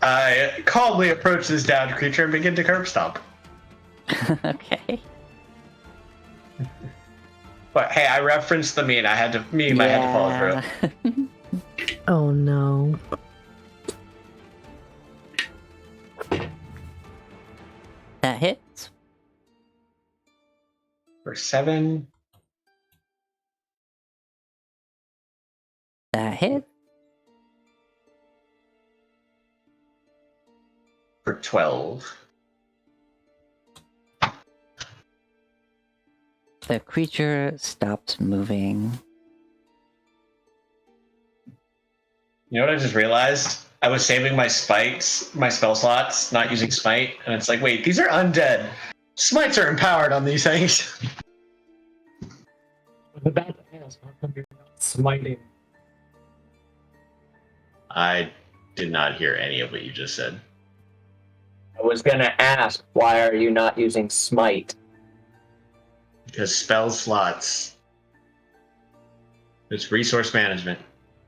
I calmly approach this downed creature and begin to curb stomp. Okay. But hey, I referenced the meme. I had to follow through. Oh no. That hits. For 7. That hits. For 12. The creature stops moving. You know what I just realized? I was saving my spikes, my spell slots, not using smite, and it's like, wait, these are undead. Smites are empowered on these things. About to ask, how come you're not smiting? I did not hear any of what you just said. I was gonna ask, why are you not using smite? Because spell slots. It's resource management.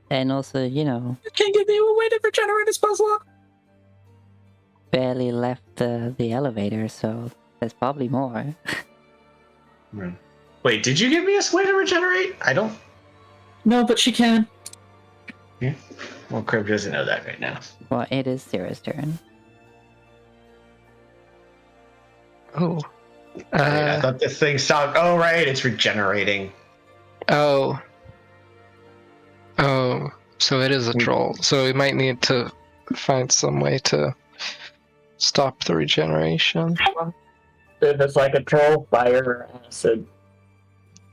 And also, you know, You can't give me a way to regenerate a spell slot. barely left the elevator, so there's probably more. Wait, did you give me a way to regenerate? I don't. No, but she can. Yeah. Well, Crib doesn't know that right now. Well, it is Sarah's turn. Oh. Wait, I thought this thing stopped. Oh, right, it's regenerating. Oh. Oh, so it is a troll. So we might need to find some way to stop the regeneration. If it's like a troll, fire, acid.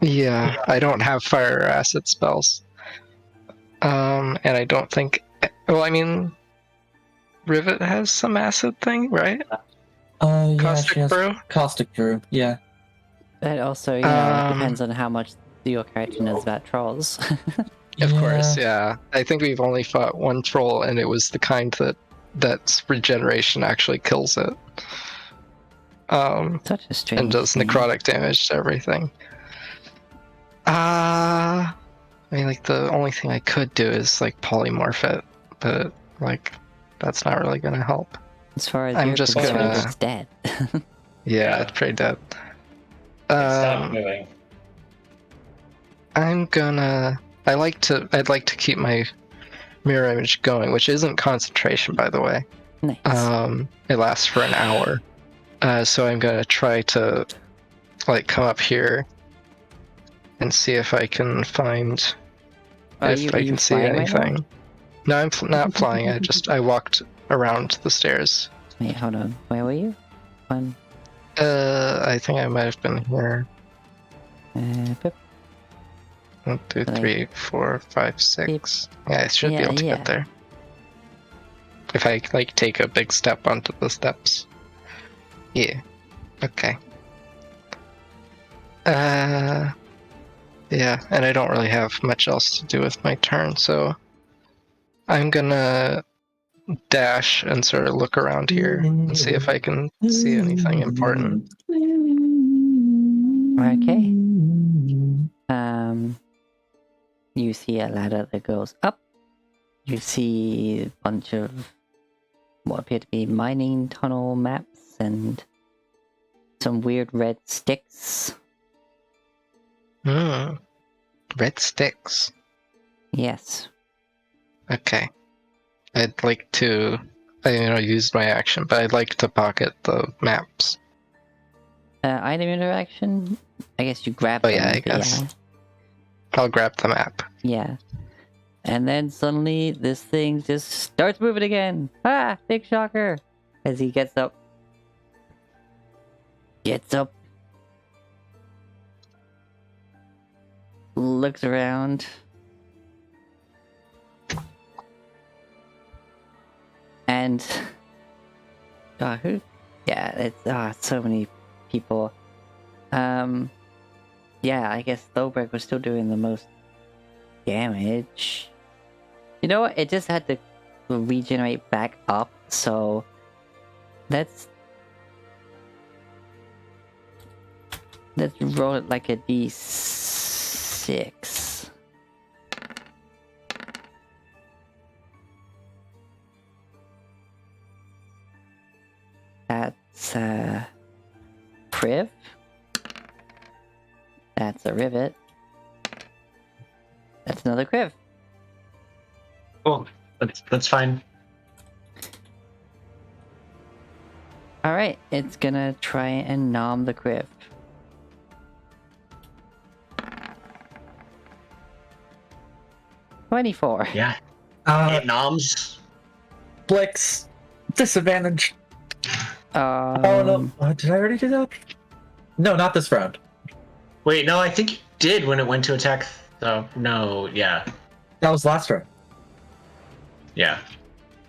Yeah, I don't have fire or acid spells. And I don't think. Well, I mean, Rivet has some acid thing, right? Yeah, Caustic she has Brew? Caustic Brew, yeah. But also, you know, it depends on how much your character knows about trolls. Of course, yeah. I think we've only fought one troll, and it was the kind that's regeneration actually kills it. Such a strange And does thing. necrotic damage to everything. I mean, like, the only thing I could do is, like, polymorph it, but, like, that's not really gonna help. As far as I'm you're just concerned, gonna- it's dead. Yeah, it's pretty dead. Stop moving. I'd like to keep my mirror image going, which isn't concentration, by the way. Nice. It lasts for an hour. So I'm gonna try to, like, come up here and see if I can find Are if you I can see flying right now? anything. No, I'm not flying. I walked around the stairs. Wait, hold on. Where were you? One. I think I might have been here. Boop. 1, 2, 3, 4, 5, 6. Yeah, I should be able to get there. If I, like, take a big step onto the steps. Yeah. Okay. Yeah, and I don't really have much else to do with my turn, so I'm gonna dash and sort of look around here and see if I can see anything important. Okay. You see a ladder that goes up. You see a bunch of what appear to be mining tunnel maps and some weird red sticks. Red sticks. Yes. Okay. I'd like to, use my action, but I'd like to pocket the maps. Item interaction? I guess you grab them. Yeah, I but guess. Yeah. I'll grab the map. Yeah. And then suddenly this thing just starts moving again. Ah, big shocker. As he gets up. Looks around. And who? Yeah, it's so many people. Yeah, I guess Thoberg was still doing the most damage. You know what? It just had to regenerate back up, so let's roll it like a d6. That's priv. That's a rivet. That's another criv. Cool. That's fine. Alright, it's gonna try and nom the criv. $24. Yeah. It noms. Blix. Disadvantage. Oh no. Did I already do that? No, not this round. Wait, no, I think you did when it went to attack. Oh, no, yeah. That was last round. Yeah.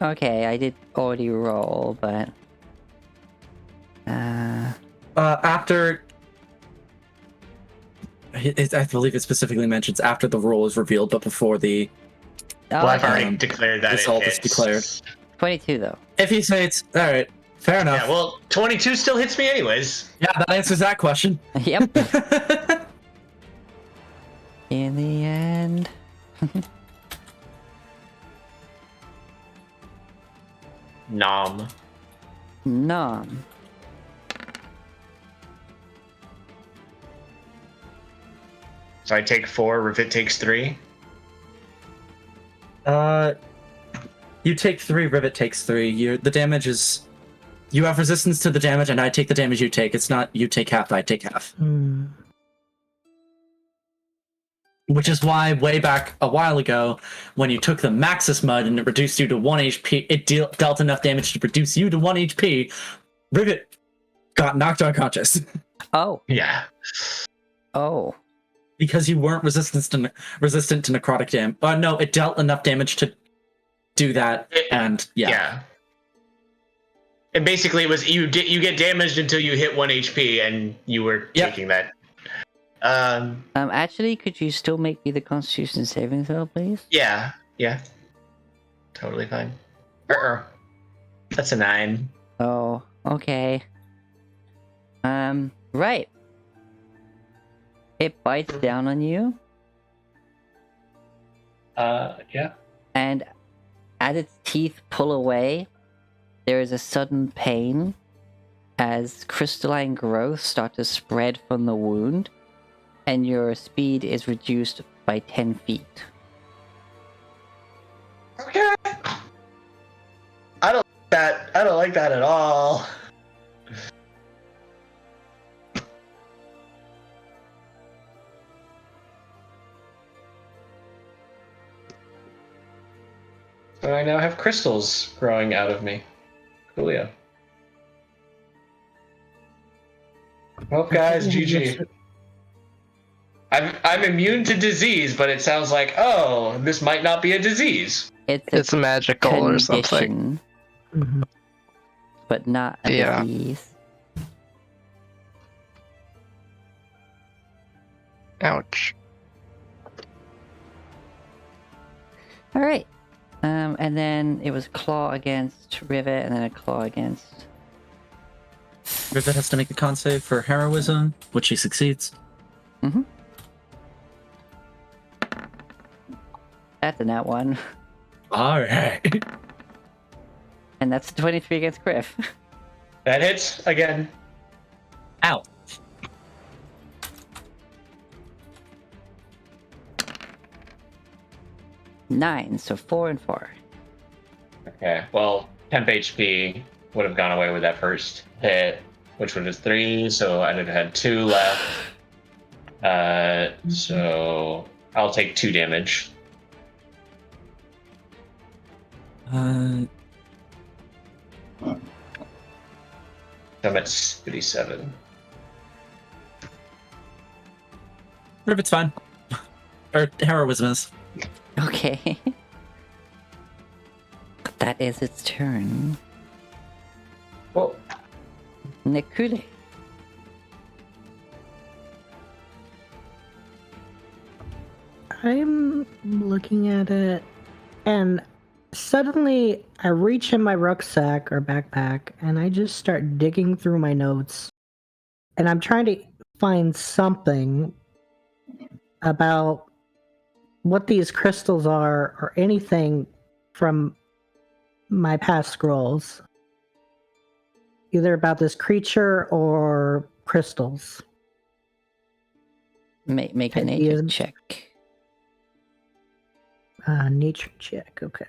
Okay, I did already roll, but... After... I believe it specifically mentions after the roll is revealed, but before the... Well, I've already declared that result it is hits. declared. 22, though. If you say it's... Alright, fair enough. Yeah, well, 22 still hits me anyways. Yeah, that answers that question. Yep. In the end... Nom. Nom. So I take 4, Rivet takes 3. You take 3, Rivet takes 3. The damage is... You have resistance to the damage, and I take the damage you take. It's not you take half, I take half. Which is why way back a while ago, when you took the Maxis Mud and it reduced you to 1 HP, it dealt enough damage to reduce you to 1 HP. Rivet got knocked unconscious Oh, Yeah. oh. because you weren't resistant to necrotic damage. No, it dealt enough damage to do that, and yeah. And basically, it was you get damaged until you hit 1 HP, and you were taking that. Actually, could you still make me the Constitution saving throw, please? Yeah. Totally fine. That's a 9. Oh, okay. Right. It bites down on you, Yeah. and as its teeth pull away, there is a sudden pain as crystalline growth start to spread from the wound, and your speed is reduced by 10 feet. Okay. I don't like that at all. So I now have crystals growing out of me. Coolio. Well, guys, GG. I'm immune to disease, but it sounds like, oh, this might not be a disease. It's magical or something. Mhm. But not a Yeah. disease. Ouch. Alright. And then it was claw against Rivet, and then a claw against... Rivet has to make a con save for heroism, which he succeeds. Mm-hmm. That's a nat 1. Alright. And that's a 23 against Griff. That hits again. Ow. Nine, so 4 and 4. Okay, well, temp HP would have gone away with that first hit, which would have 3, so I'd have had 2 left. So I'll take 2 damage. I'm at 37. Rivet's fine. Or heroism is. Okay. That is its turn. Well, Nekule. I'm looking at it, and suddenly I reach in my rucksack or backpack, and I just start digging through my notes, and I'm trying to find something about what these crystals are, or anything from my past scrolls, either about this creature or crystals. Make a Okay, nature yeah. check. Nature check, okay.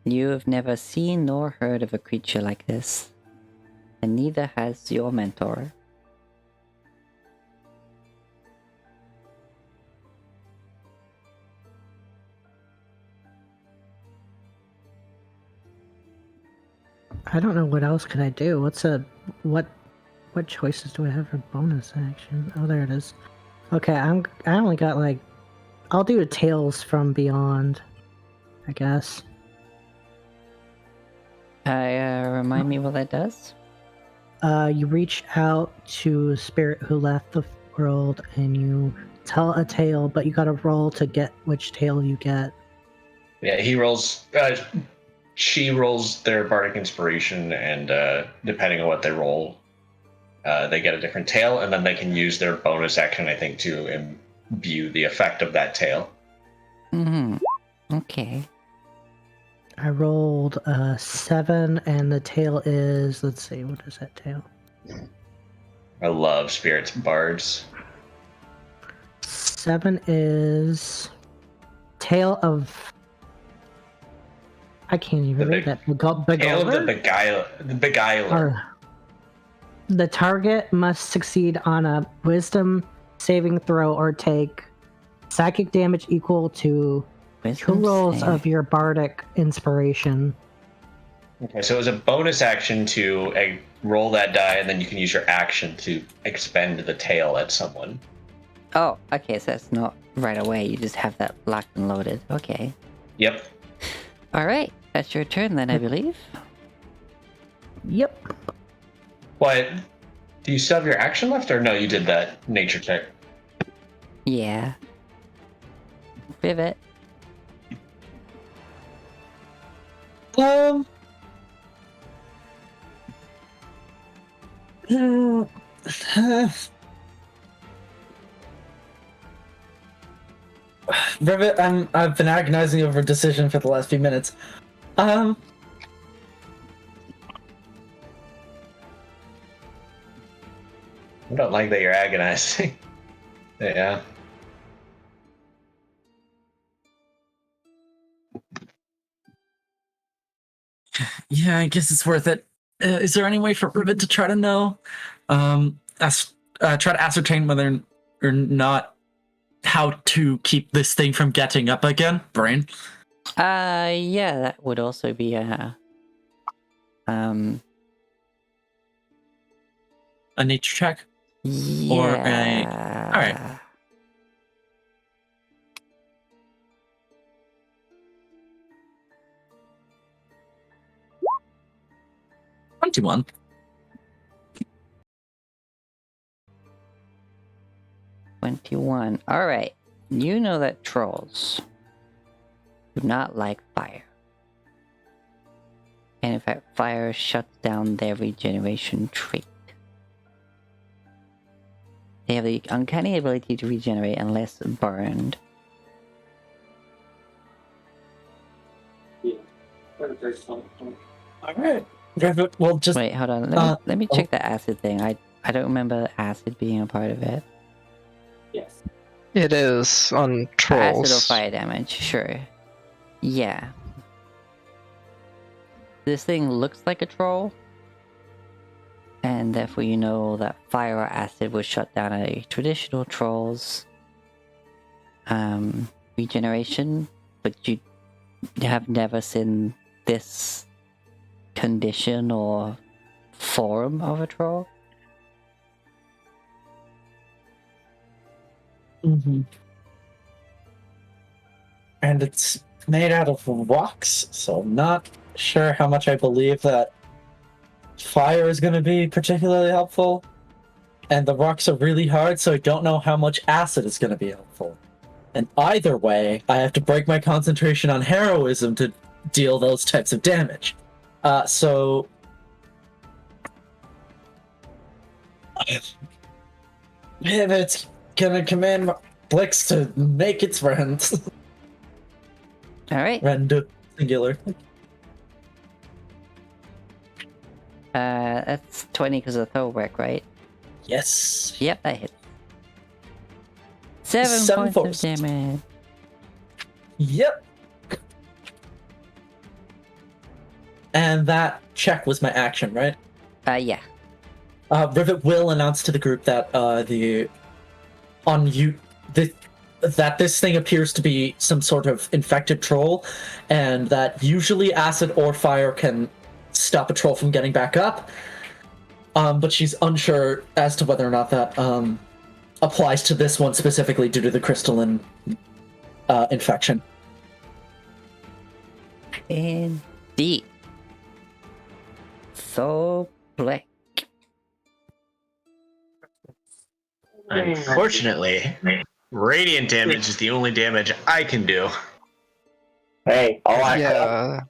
You have never seen nor heard of a creature like this, and neither has your mentor. I don't know what else could I do. What choices do I have for bonus action? Oh, there it is. Okay, I only got like, I'll do a Tales from Beyond, I guess. Remind me what that does? You reach out to a spirit who left the world and you tell a tale, but you gotta roll to get which tale you get. yeah, he rolls. She rolls their bardic inspiration, and depending on what they roll, they get a different tale, and then they can use their bonus action, I think, to imbue the effect of that tale. Mm-hmm. Okay. I rolled 7, and the tale is, let's see, what is that tale? I love spirits bards. 7 is Tale of I can't even read that. Tail of the Beguiler? beguiler. Or the target must succeed on a wisdom saving throw or take psychic damage equal to 2 Wisdom rolls save. of your bardic inspiration. Okay, so it was a bonus action to roll that die, and then you can use your action to expend the tail at someone. Oh, okay, so it's not right away. You just have that locked and loaded. Okay. Yep. Alright, that's your turn then, I believe. Yep. What? Do you still have your action left, or no? You did that nature check. Yeah. Rivet. Rivet, I've been agonizing over a decision for the last few minutes. I don't like that you're agonizing. Yeah. Yeah, I guess it's worth it. Is there any way for Rivet to try to know, try to ascertain whether or not how to keep this thing from getting up again? Brain. Yeah, that would also be a nature check. yeah. Or all right. $21. 21. Alright. You know that trolls do not like fire. And in fact, fire shuts down their regeneration trait. They have the uncanny ability to regenerate unless burned. Alright. Rivet will just Wait, hold on. Let me check the acid thing. I don't remember acid being a part of it. Yes. It is on trolls. Acid or fire damage, sure. Yeah. This thing looks like a troll. And therefore you know that fire or acid would shut down a traditional troll's regeneration, but you have never seen this condition or form of a troll. Mm-hmm. And it's made out of rocks, so I'm not sure how much I believe that fire is going to be particularly helpful. And the rocks are really hard, so I don't know how much acid is going to be helpful. And either way, I have to break my concentration on heroism to deal those types of damage. So if it's gonna command Blix to make its friends. Alright. Rend singular. That's 20 because of the throwback, right? Yes. Yep, that hits. 7 7 points of damage. Yep. And that check was my action, right? Yeah. Rivet will announce to the group that that this thing appears to be some sort of infected troll, and that usually acid or fire can stop a troll from getting back up. But she's unsure as to whether or not that applies to this one specifically due to the crystalline infection. Indeed. So black. Unfortunately, radiant damage is the only damage I can do. Hey, Yeah.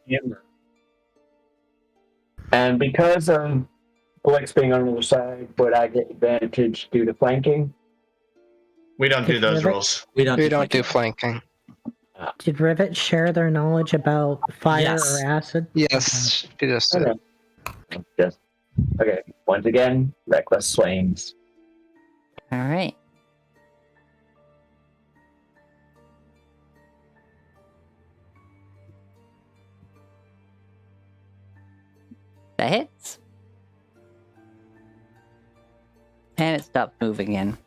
And because of Blix being on the other side, would I get advantage due to flanking? We don't do those rules. We don't do flanking. Did Rivet share their knowledge about fire Yes. or acid? Yes, she just did. Okay. Okay. Once again, reckless swings. Alright. That hits. And it stops moving again.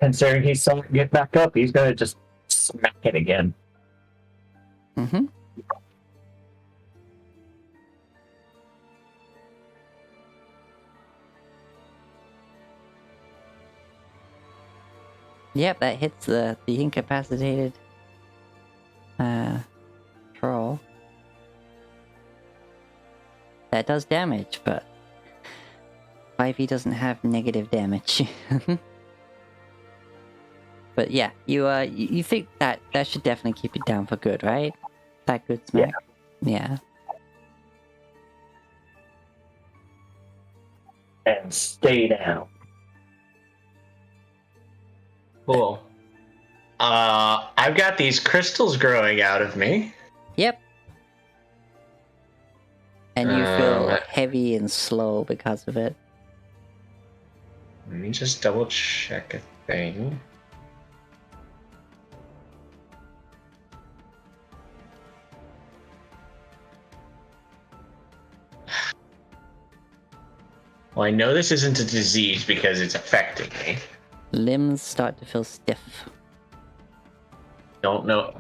Considering he saw it get back up, he's gonna just smack it again. Mm-hmm. Yep, that hits the incapacitated troll. That does damage, but 5e doesn't have negative damage. But yeah, you think that should definitely keep it down for good, right? That good smack? Yeah. And stay down. Cool. I've got these crystals growing out of me. Yep. And you feel Um, heavy and slow because of it. Let me just double check a thing. Well, I know this isn't a disease because it's affecting me. Limbs start to feel stiff. Don't know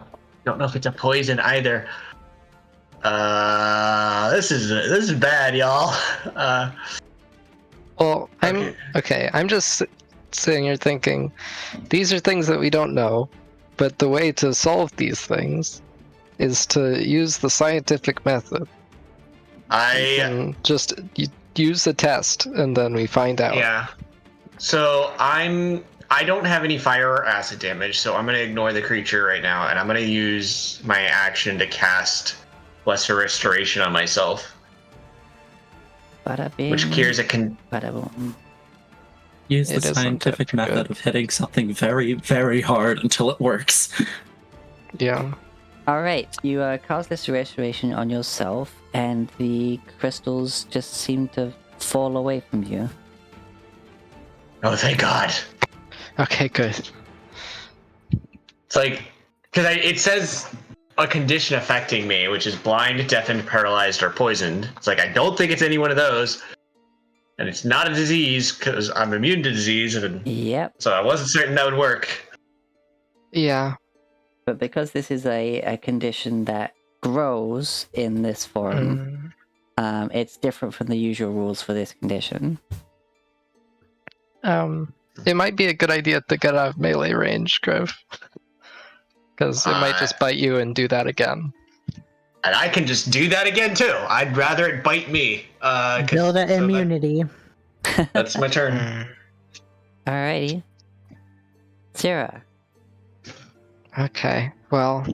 if it's a poison either. This is bad, y'all. Well, Okay. I'm just sitting here thinking, these are things that we don't know, but the way to solve these things is to use the scientific method. And just use the test, and then we find out. Yeah. So I don't have any fire or acid damage, so I'm gonna ignore the creature right now, and I'm gonna use my action to cast Lesser Restoration on myself, Bada bing, which cures a bada boom. Use the It isn't scientific that method good. of hitting something very, very hard until it works. Yeah. Alright, you cast this restoration on yourself, and the crystals just seem to fall away from you. Oh, thank God. Okay, good. It's like, because it says a condition affecting me, which is blind, deafened, paralyzed, or poisoned. It's like, I don't think it's any one of those. And it's not a disease, because I'm immune to disease, and Yep, so I wasn't certain that would work. Yeah. but because this is a condition that grows in this form, it's different from the usual rules for this condition. It might be a good idea to get out of melee range, Grove. Because it might just bite you and do that again. And I can just do that again, too. I'd rather it bite me. Build an immunity. That's my turn. Alrighty. Sarah. Okay, well...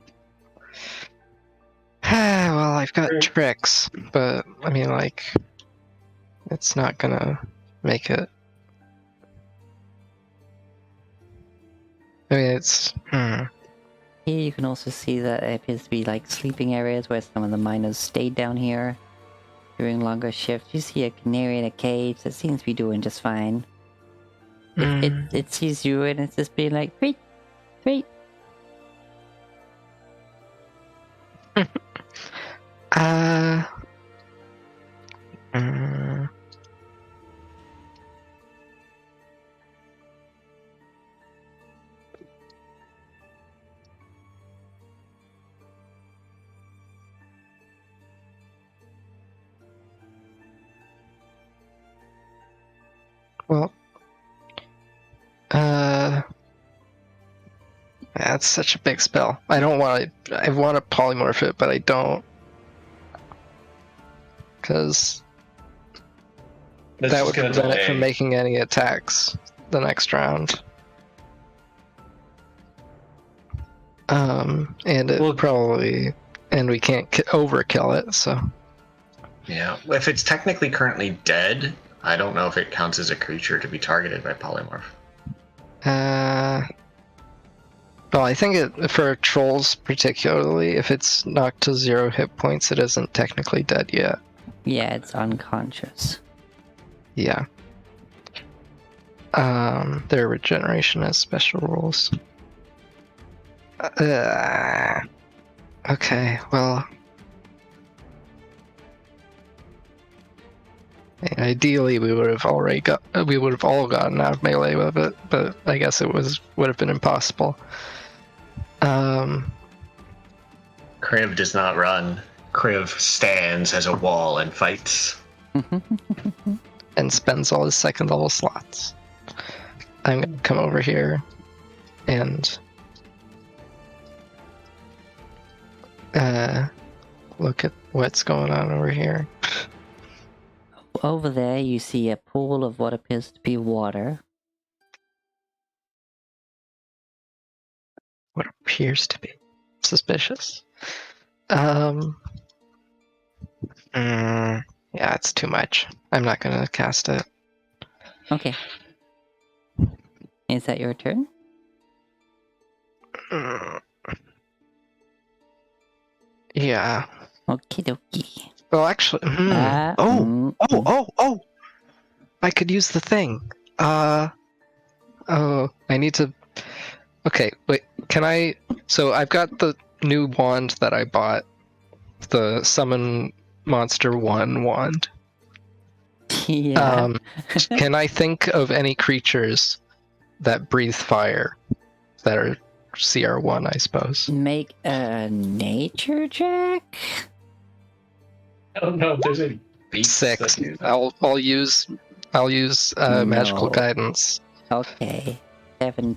well, I've got tricks, but, I mean, like... It's not gonna make it... I mean, it's... Here you can also see that it appears to be like sleeping areas where some of the miners stayed down here during longer shifts. You see a canary in a cage that seems to be doing just fine. It sees you and it's just being like, tweet, tweet. Well, that's such a big spell. I don't want to. I want to polymorph it, but I don't, because that would prevent it from making any attacks the next round. And it probably, and we can't overkill it, so. Yeah, if it's technically currently dead, I don't know if it counts as a creature to be targeted by polymorph. Well, I think for trolls particularly, if it's knocked to 0 hit points, it isn't technically dead yet. Yeah, it's unconscious. Yeah. Their regeneration has special rules. Okay, well... Ideally, we would have all gotten out of melee with it, but I guess would have been impossible. Kriv does not run. Kriv stands as a wall and fights. And spends all his second level slots. I'm gonna come over here and look at what's going on over here. Over there, you see a pool of what appears to be water. What appears to be suspicious. Yeah, it's too much. I'm not gonna cast it. Okay. Is that your turn? Yeah. Okie dokie. Well, actually, oh! I could use the thing. I need to. Okay, wait. Can I? So I've got the new wand that I bought, the Summon Monster 1 wand. Yeah. Can I think of any creatures that breathe fire that are CR1, I suppose? Make a nature check? I don't know if there's any beasts 6. that do that. I'll use magical No. guidance. Okay. 7.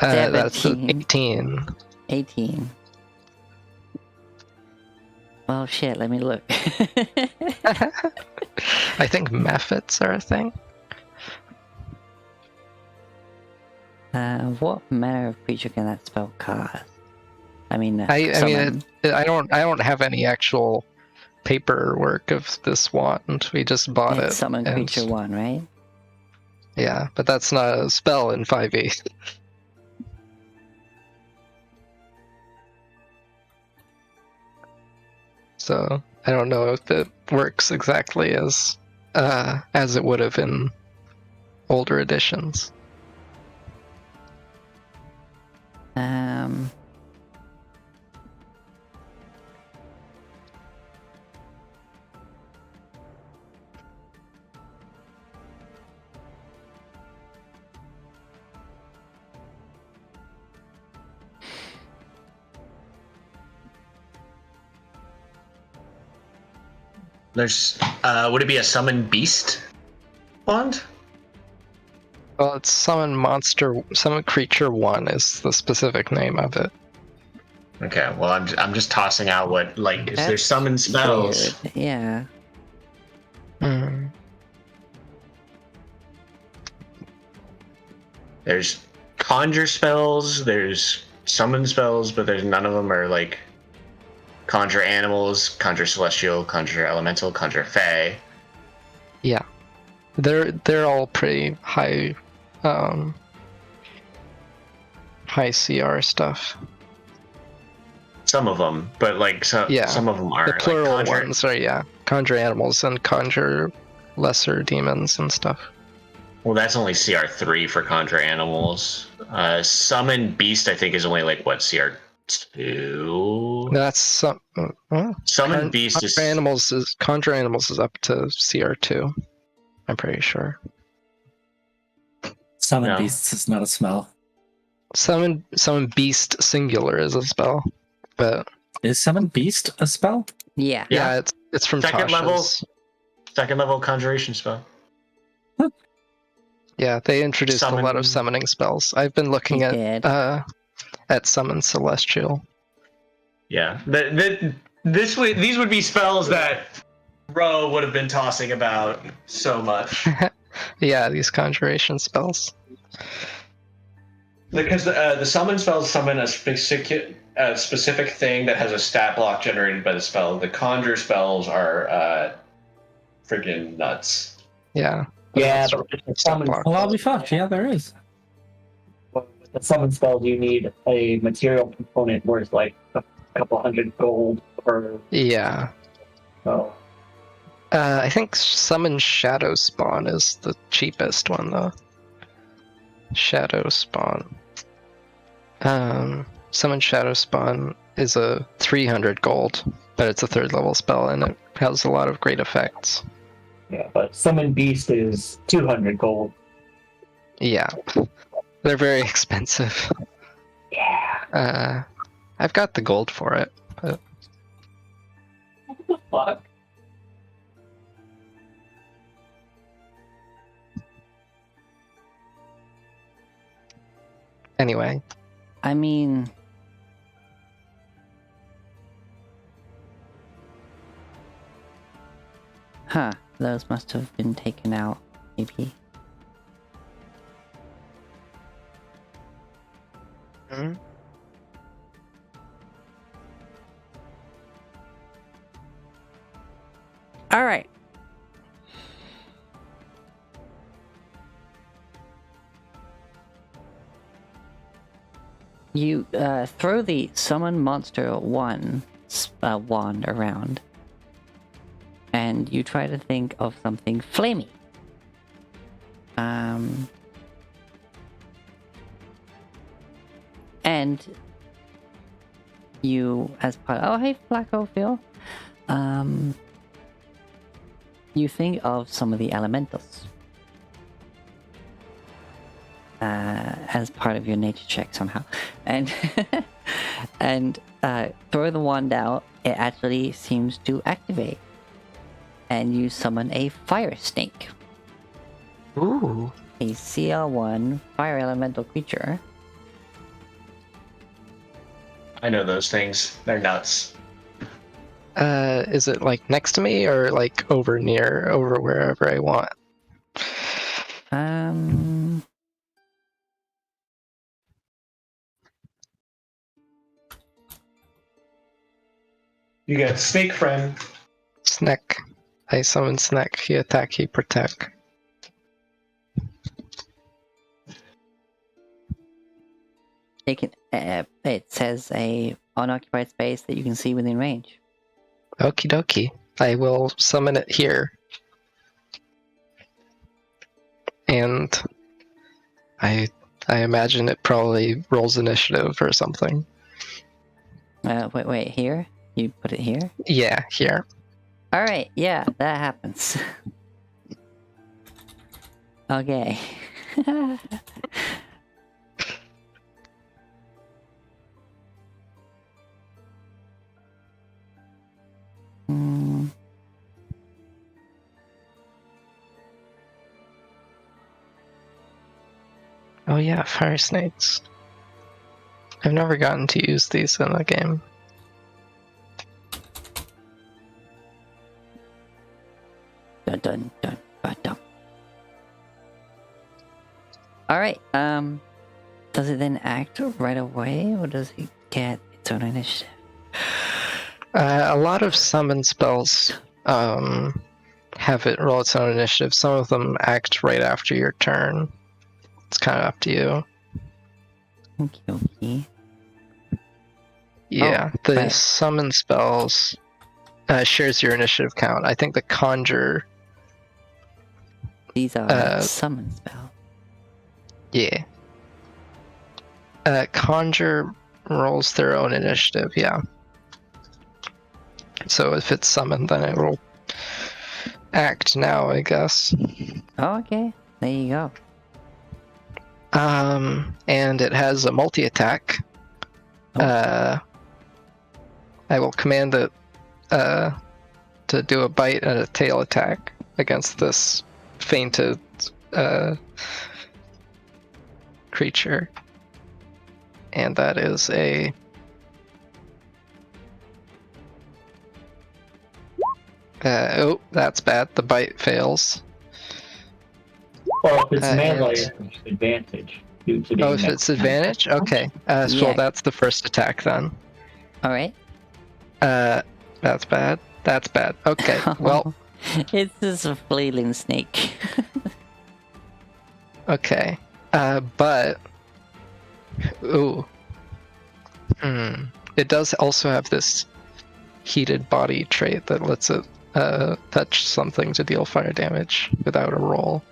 That's 17. 18. 18. Well, shit, let me look. I think mephits are a thing. What manner of creature can that spell cast? I mean, I don't have any actual paperwork of this wand. We just bought it's it. summon and- creature 1, right? Yeah, but that's not a spell in 5e. So I don't know if it works exactly as it would have in older editions. There's would it be a summon beast wand? Well, it's summon creature 1 is the specific name of it. Okay, well I'm just tossing out what like is there That's summon spells? Weird. Yeah. Hmm. There's conjure spells, there's summon spells, but there's none of them are like conjure animals, conjure celestial, conjure elemental, conjure fae. Yeah, they're all pretty high CR stuff. Some of them, but like some of them aren't. The plural like conjure, ones are conjure animals and conjure lesser demons and stuff. Well, that's only CR3 for conjure animals. Summon beast, I think, is only like what CR2. That's some. Summon beast is conjure animals is up to CR2. I'm pretty sure. Summon beasts is not a spell. Summon beast singular is a spell, but Is summon beast a spell? Yeah. yeah, it's from second Tasha's. level conjuration spell. Yeah, they introduced a lot of Summon- summoning spells. I've been looking They did. at summon celestial. Yeah, these would be spells that Ro would have been tossing about so much. Yeah, these conjuration spells. Because the summon spells summon a specific thing that has a stat block generated by the spell. The conjure spells are friggin' nuts. Yeah. Yeah, That's but with the summon block. Well, I'll be fucked. Yeah, there is. with the summon spells, you need a material component worth like a couple hundred gold per. Yeah. So I think summon shadow spawn is the cheapest one though. Shadow spawn. Summon shadow spawn is a 300 gold, but it's a 3rd level spell and it has a lot of great effects. Yeah, but summon beast is 200 gold. Yeah, they're very expensive. Yeah. I've got the gold for it. But What the fuck? anyway, I mean, huh? Those must have been taken out, maybe. hmm? All right. You throw the summon monster wand around, and you try to think of something flamey. And you, as part, oh hey, Flacco Phil, you think of some of the elementals as part of your nature check somehow, and and throw the wand out. It actually seems to activate, and you summon a fire snake, Ooh. a CL1 fire elemental creature. I know those things. They're nuts. Is it like next to me or like over wherever I want? You got snake friend. Snack. I summon Snack. He attack, he protect. It says a unoccupied space that you can see within range. Okie dokie. I will summon it here. And I imagine it probably rolls initiative or something. Wait, here? You put it here? Yeah, here. Alright, yeah, that happens. Okay. Oh yeah, fire snakes. I've never gotten to use these in the game. Dun dun dun dun. Alright, does it then act right away, or does it get its own initiative? A lot of summon spells have it roll its own initiative. Some of them act right after your turn. It's kind of up to you. Okay. Yeah, Oh, the right. summon spells shares your initiative count. I think the conjure. These are summon spells. Yeah. Conjure rolls their own initiative, yeah. So if it's summoned, then it will act now, I guess. Oh, okay. There you go. And it has a multi-attack. Oh. I will command it to do a bite and a tail attack against this fainted creature. And that is a... oh, that's bad. The bite fails. Well, if it's melee, and- it's advantage. Due to Oh, if it's advantage? Okay. So Yeah. that's the first attack then. Alright. That's bad. That's bad. Okay, well, It's just a flailing snake. okay. But... Ooh. It does also have this heated body trait that lets it touch something to deal fire damage without a roll.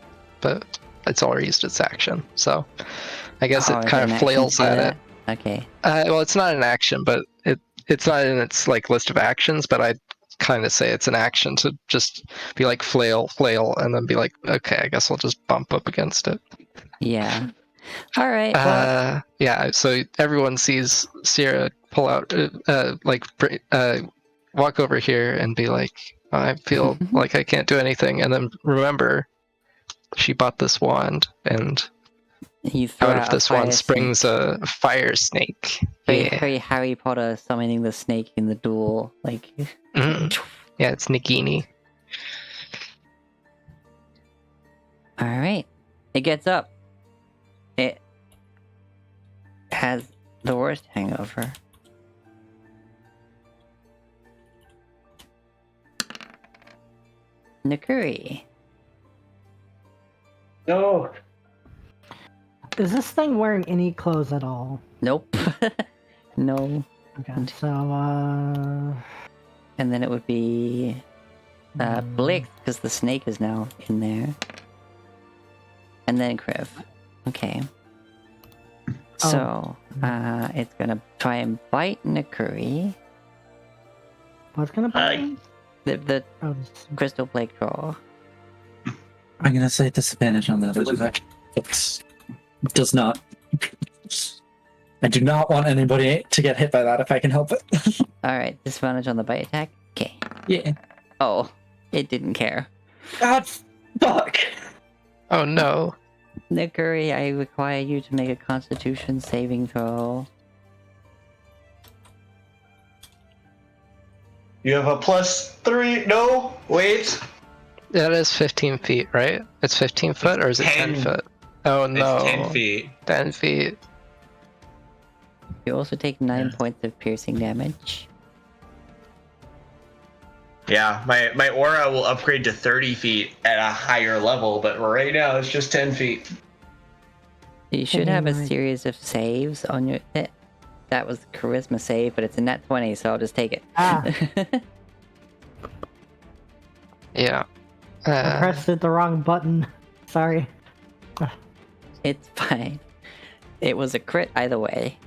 But it's already used its action, so I guess Oh, it is kind an of action flails to do at that? it. Okay. Well, it's not an action, but it's not in its like list of actions. But kind of say it's an action to just be like flail, and then be like, okay, I guess I'll just bump up against it. Yeah. All right. Well, Yeah. So everyone sees Sierra pull out, walk over here and be like, I feel like I can't do anything, and then remember, she bought this wand, and you throw out out of a this fire wand springs snake. a fire snake. Very, Yeah. very Harry Potter summoning the snake in the duel. Like, Yeah, it's Nagini. all right. It gets up. It has the worst hangover. Nakuri. No. Is this thing wearing any clothes at all? Nope. No. Okay, so And then it would be Blix, because the snake is now in there. And then Kriv. Okay. So, it's gonna try and bite Nakuri. what's gonna be? The Oh, crystal plate claw. I'm gonna say disadvantage on that. It does not. I do not want anybody to get hit by that if I can help it. Alright, disadvantage on the bite attack. Okay. Yeah. Oh, it didn't care. God, fuck. Oh no. Nakuri, I require you to make a constitution saving throw. You have a +3. No, wait. That is 15 feet, right? It's 15 foot, or is it 10 foot? Oh no. It's 10 feet. 10 feet. You also take 9 points of piercing damage. Yeah, my aura will upgrade to 30 feet at a higher level, but right now it's just 10 feet. You should have a series of saves on your... That was the charisma save, but it's a nat 20, so I'll just take it. Yeah. I pressed the wrong button. Sorry. It's fine. It was a crit either way.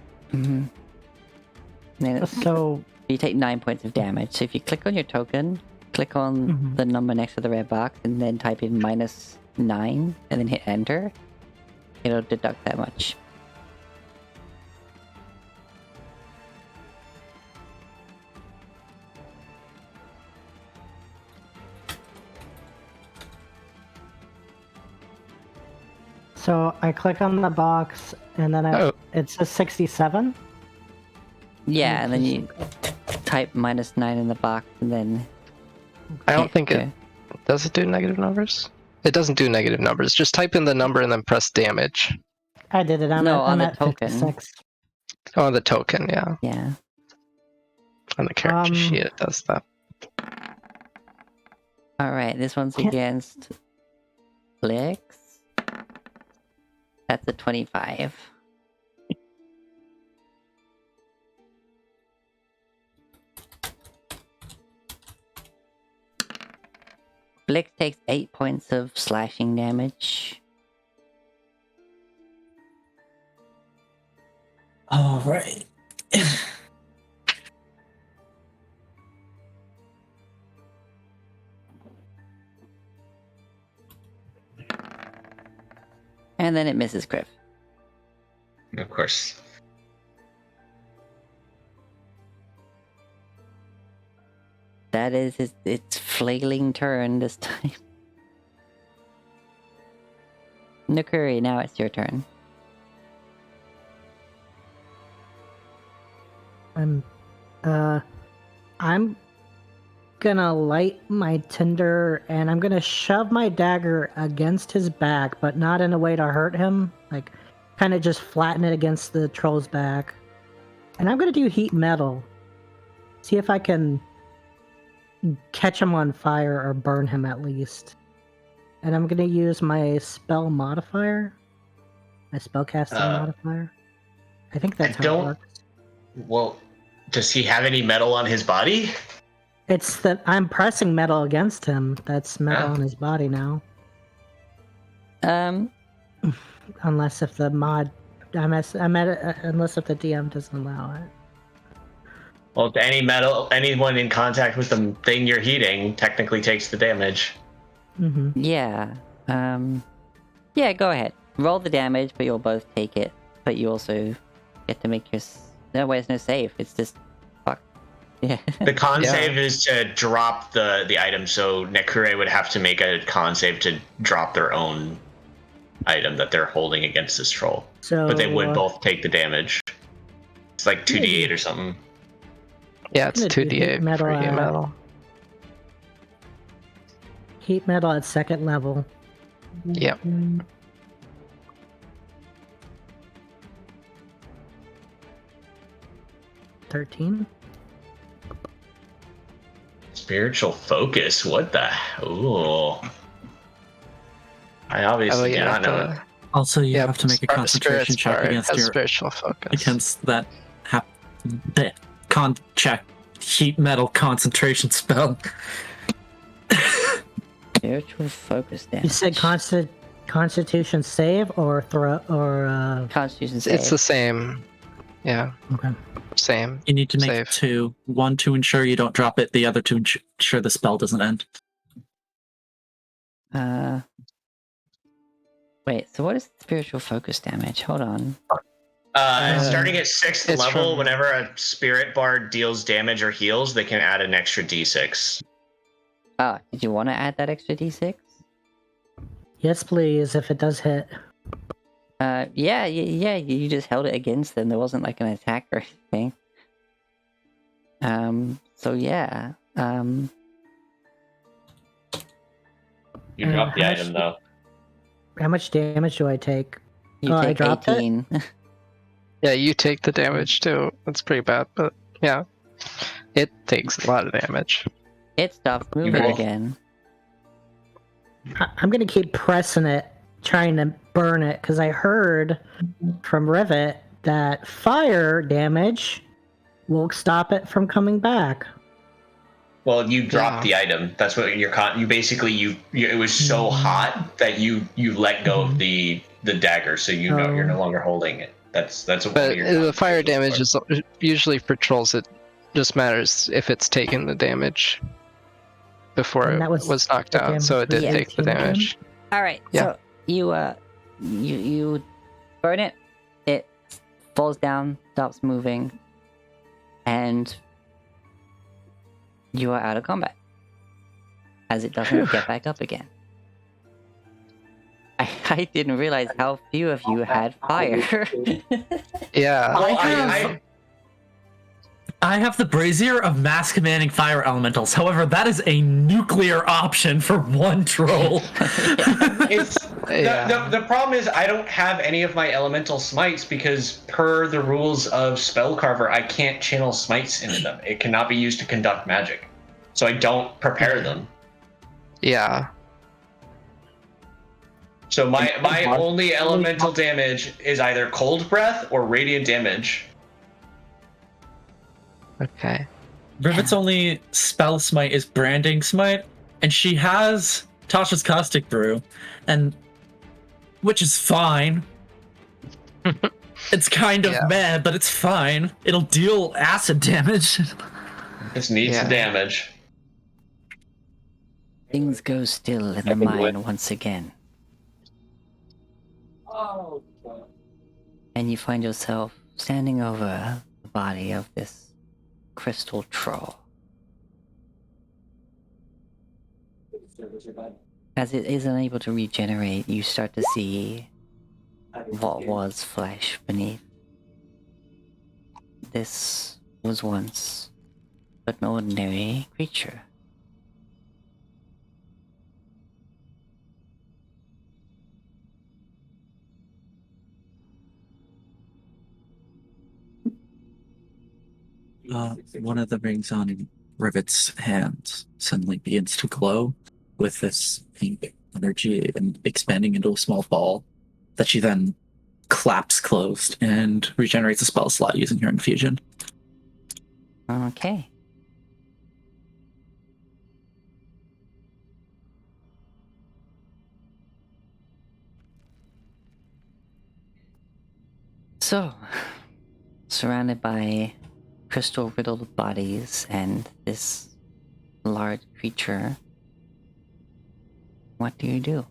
So you take 9 points of damage. So if you click on your token, click on the number next to the red box, and then type in -9, and then hit enter, it'll deduct that much. So I click on the box, and then it says 67. Yeah, and then you type -9 in the box, and then... I don't think it... Does it do negative numbers? It doesn't do negative numbers. Just type in the number and then press damage. I did it. I'm at 56. Oh, the token, yeah. Yeah. On the character sheet, it does that. Alright, this one's against... Blix. That's a 25. Blix takes 8 points of slashing damage. Alright. And then it misses Griff. Of course. That is its flailing turn this time. Nakuri, now it's your turn. I'm gonna light my tinder, and I'm gonna shove my dagger against his back, but not in a way to hurt him. Like, kind of just flatten it against the troll's back. And I'm gonna do heat metal. See if I can catch him on fire or burn him at least. And I'm gonna use my spell modifier. My spellcasting modifier. I think that's how it works. Well, does he have any metal on his body? It's that I'm pressing metal against him. That's metal on his body now. Unless if the mod, unless if the DM doesn't allow it. Well, if anyone in contact with the thing you're heating technically takes the damage. Mm-hmm. Yeah. Yeah, go ahead. Roll the damage, but you'll both take it. But you also get to make your... No, there's no save. It's just... Fuck. Yeah. The con Yeah. save is to drop the item, so Nekure would have to make a con save to drop their own item that they're holding against this troll. So, But they would both take the damage. It's like 2d8 or something. Yeah, it's gonna do 2d8 heat metal for heat at- metal. Heat metal at 2nd level. Yep. $13. Spiritual focus. What the? Ooh. I obviously do not know it. Also, you Yep, have to make a concentration check against has your spiritual focus. against that the con check heat metal concentration spell. Spiritual focus damage. You said Constitution save or throw or Constitution save. It's the same. Yeah, okay. same. You need to make Save. two. One to ensure you don't drop it. The other to ensure the spell doesn't end. Wait, so what is spiritual focus damage? Hold on. Starting at 6th it's level, from- whenever a spirit bard deals damage or heals, they can add an extra d6. Ah, did you want to add that extra d6? Yes, please. If it does hit. Yeah, you just held it against them. There wasn't like an attack or anything. So yeah. You drop the how much- item though. How much damage do I take? You Oh, I take dropped it? 18. Yeah, you take the damage too. That's pretty bad, but yeah, it takes a lot of damage. It stopped moving roll. again. I'm gonna keep pressing it, trying to burn it, because I heard from Rivet that fire damage will stop it from coming back. Well, you dropped Yeah. the item. That's what you basically you it was so hot that you let go of the dagger, so you know you're no longer holding it. That's what one But of your the fire concentrations damage is usually for trolls. It just matters if it's taken the damage before And it that was was knocked the out. So it did damage take the 18 again? damage. Alright, Yeah. so you burn it, it falls down, stops moving, and you are out of combat. As it doesn't get back up again. I didn't realize how few of you had fire. Yeah. Well, I have the brazier of mass commanding fire elementals. However, that is a nuclear option for one troll. it's Yeah. the problem is I don't have any of my elemental smites because per the rules of Spellcarver, I can't channel smites into them. It cannot be used to conduct magic. So I don't prepare them. Yeah. So my only elemental damage is either cold breath or radiant damage. Okay. Rivet's only spell smite is branding smite, and she has Tasha's caustic brew, and which is fine. It's kind of Yeah. meh, but it's fine. It'll deal acid damage. This needs Yeah. the damage. Things go still in the can do it. mine once again. And you find yourself standing over the body of this crystal troll. As it is unable to regenerate, you start to see what was flesh beneath. This was once but an ordinary creature. One of the rings on Rivet's hand suddenly begins to glow with this pink energy and expanding into a small ball that she then claps closed and regenerates a spell slot using her infusion. Okay. So, surrounded by crystal riddled bodies and this large creature, what do you do?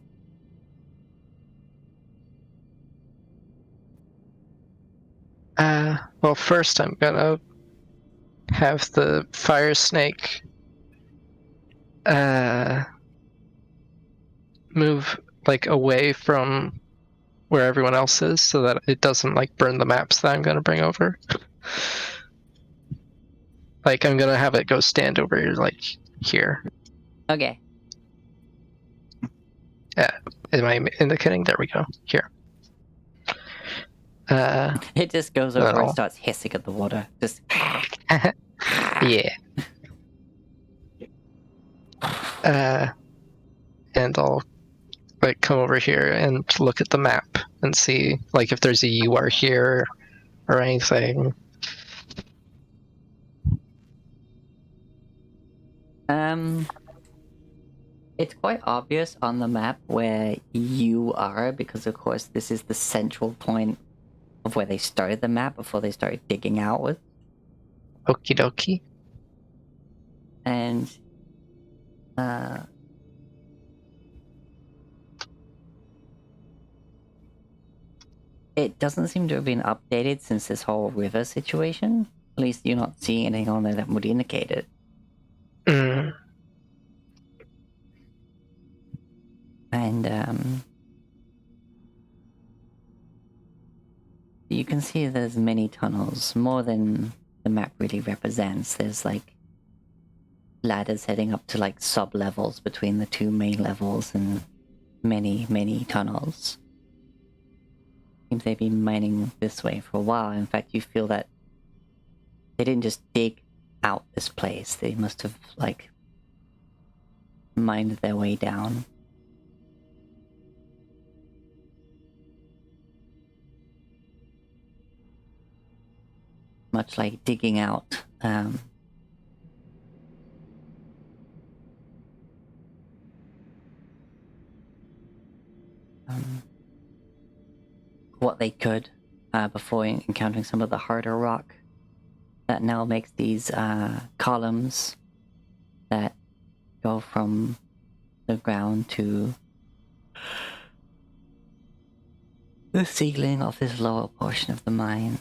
Well, first I'm gonna have the fire snake move like away from where everyone else is so that it doesn't like burn the maps that I'm gonna bring over. Like I'm gonna have it go stand over like here. Okay. Am I indicating? There we go. Here. It just goes Then over and I'll- starts hissing at the water. Just Yeah. And I'll like come over here and look at the map and see like if there's a you are here or anything. It's quite obvious on the map where you are, because of course this is the central point of where they started the map before they started digging outward. Okie dokie. And it doesn't seem to have been updated since this whole river situation. At least you're not seeing anything on there that would indicate it. Mm. And you can see there's many tunnels, more than the map really represents. There's like ladders heading up to like sub-levels between the two main levels and many, many tunnels. Seems they've been mining this way for a while. In fact, you feel that they didn't just dig out this place. They must have like mined their way down. Much like digging out what they could before encountering some of the harder rock that now makes these columns that go from the ground to the ceiling of this lower portion of the mine.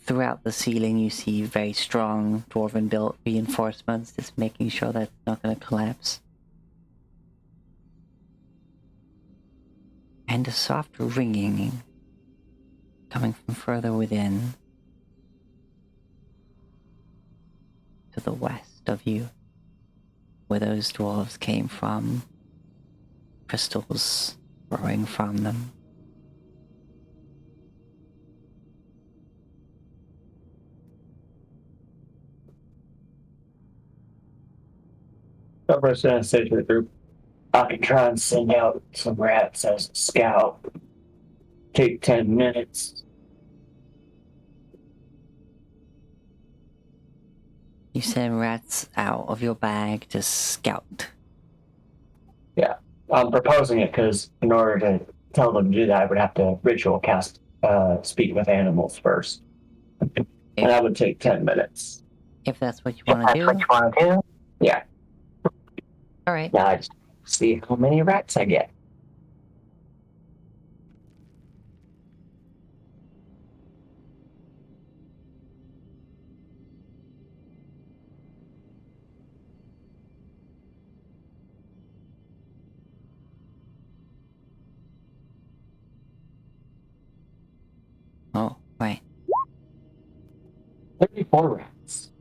Throughout the ceiling you see very strong dwarven built reinforcements, just making sure that it's not going to collapse. And a soft ringing coming from further within to the west of you, where those dwarves came from, crystals growing from them. So I was gonna say to the group, I can try and send out some rats as a scout. Take 10 minutes. You send rats out of your bag to scout. Yeah, I'm proposing it because in order to tell them to do that, I would have to ritual cast speak with animals first. And that would take 10 minutes. If that's what you want to do. What you want to do? Yeah. Alright. Now I just see how many rats I get. Oh, right. 34 rats.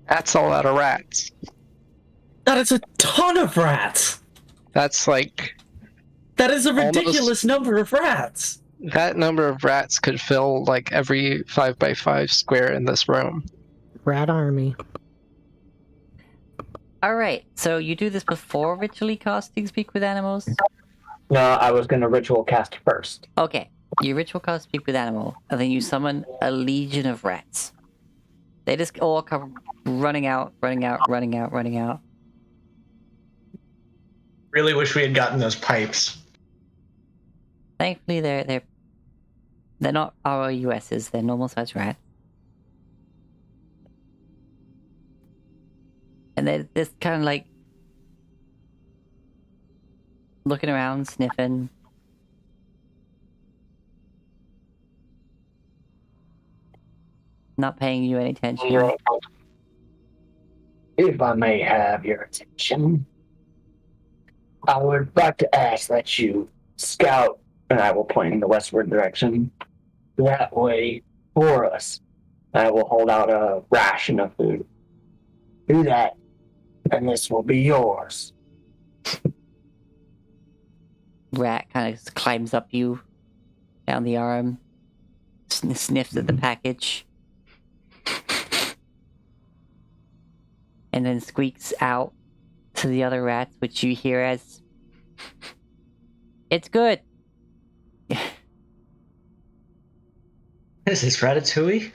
That's a lot of rats. That is a ton of rats! That's like That is a Almost- ridiculous number of rats! that number of rats could fill like every 5x5 square in this room. Rat army. Alright, so you do this before ritually casting Speak with Animals? No, I was going to ritual cast first. Okay, you ritual cast Speak with Animal, and then you summon a legion of rats. They just all come running out. Really wish we had gotten those pipes. Thankfully, they're They're not ROUSs, they're normal sized rats. And they're just kind of like looking around, sniffing. Not paying you any attention. If I may have your attention, I would like to ask that you scout, and I will point in the westward direction, that way for us. I will hold out a ration of food. Do that, and this will be yours. Rat kind of climbs up you, down the arm, sniffs at the package, and then squeaks out to the other rats, which you hear as, "It's good." Is this Ratatouille?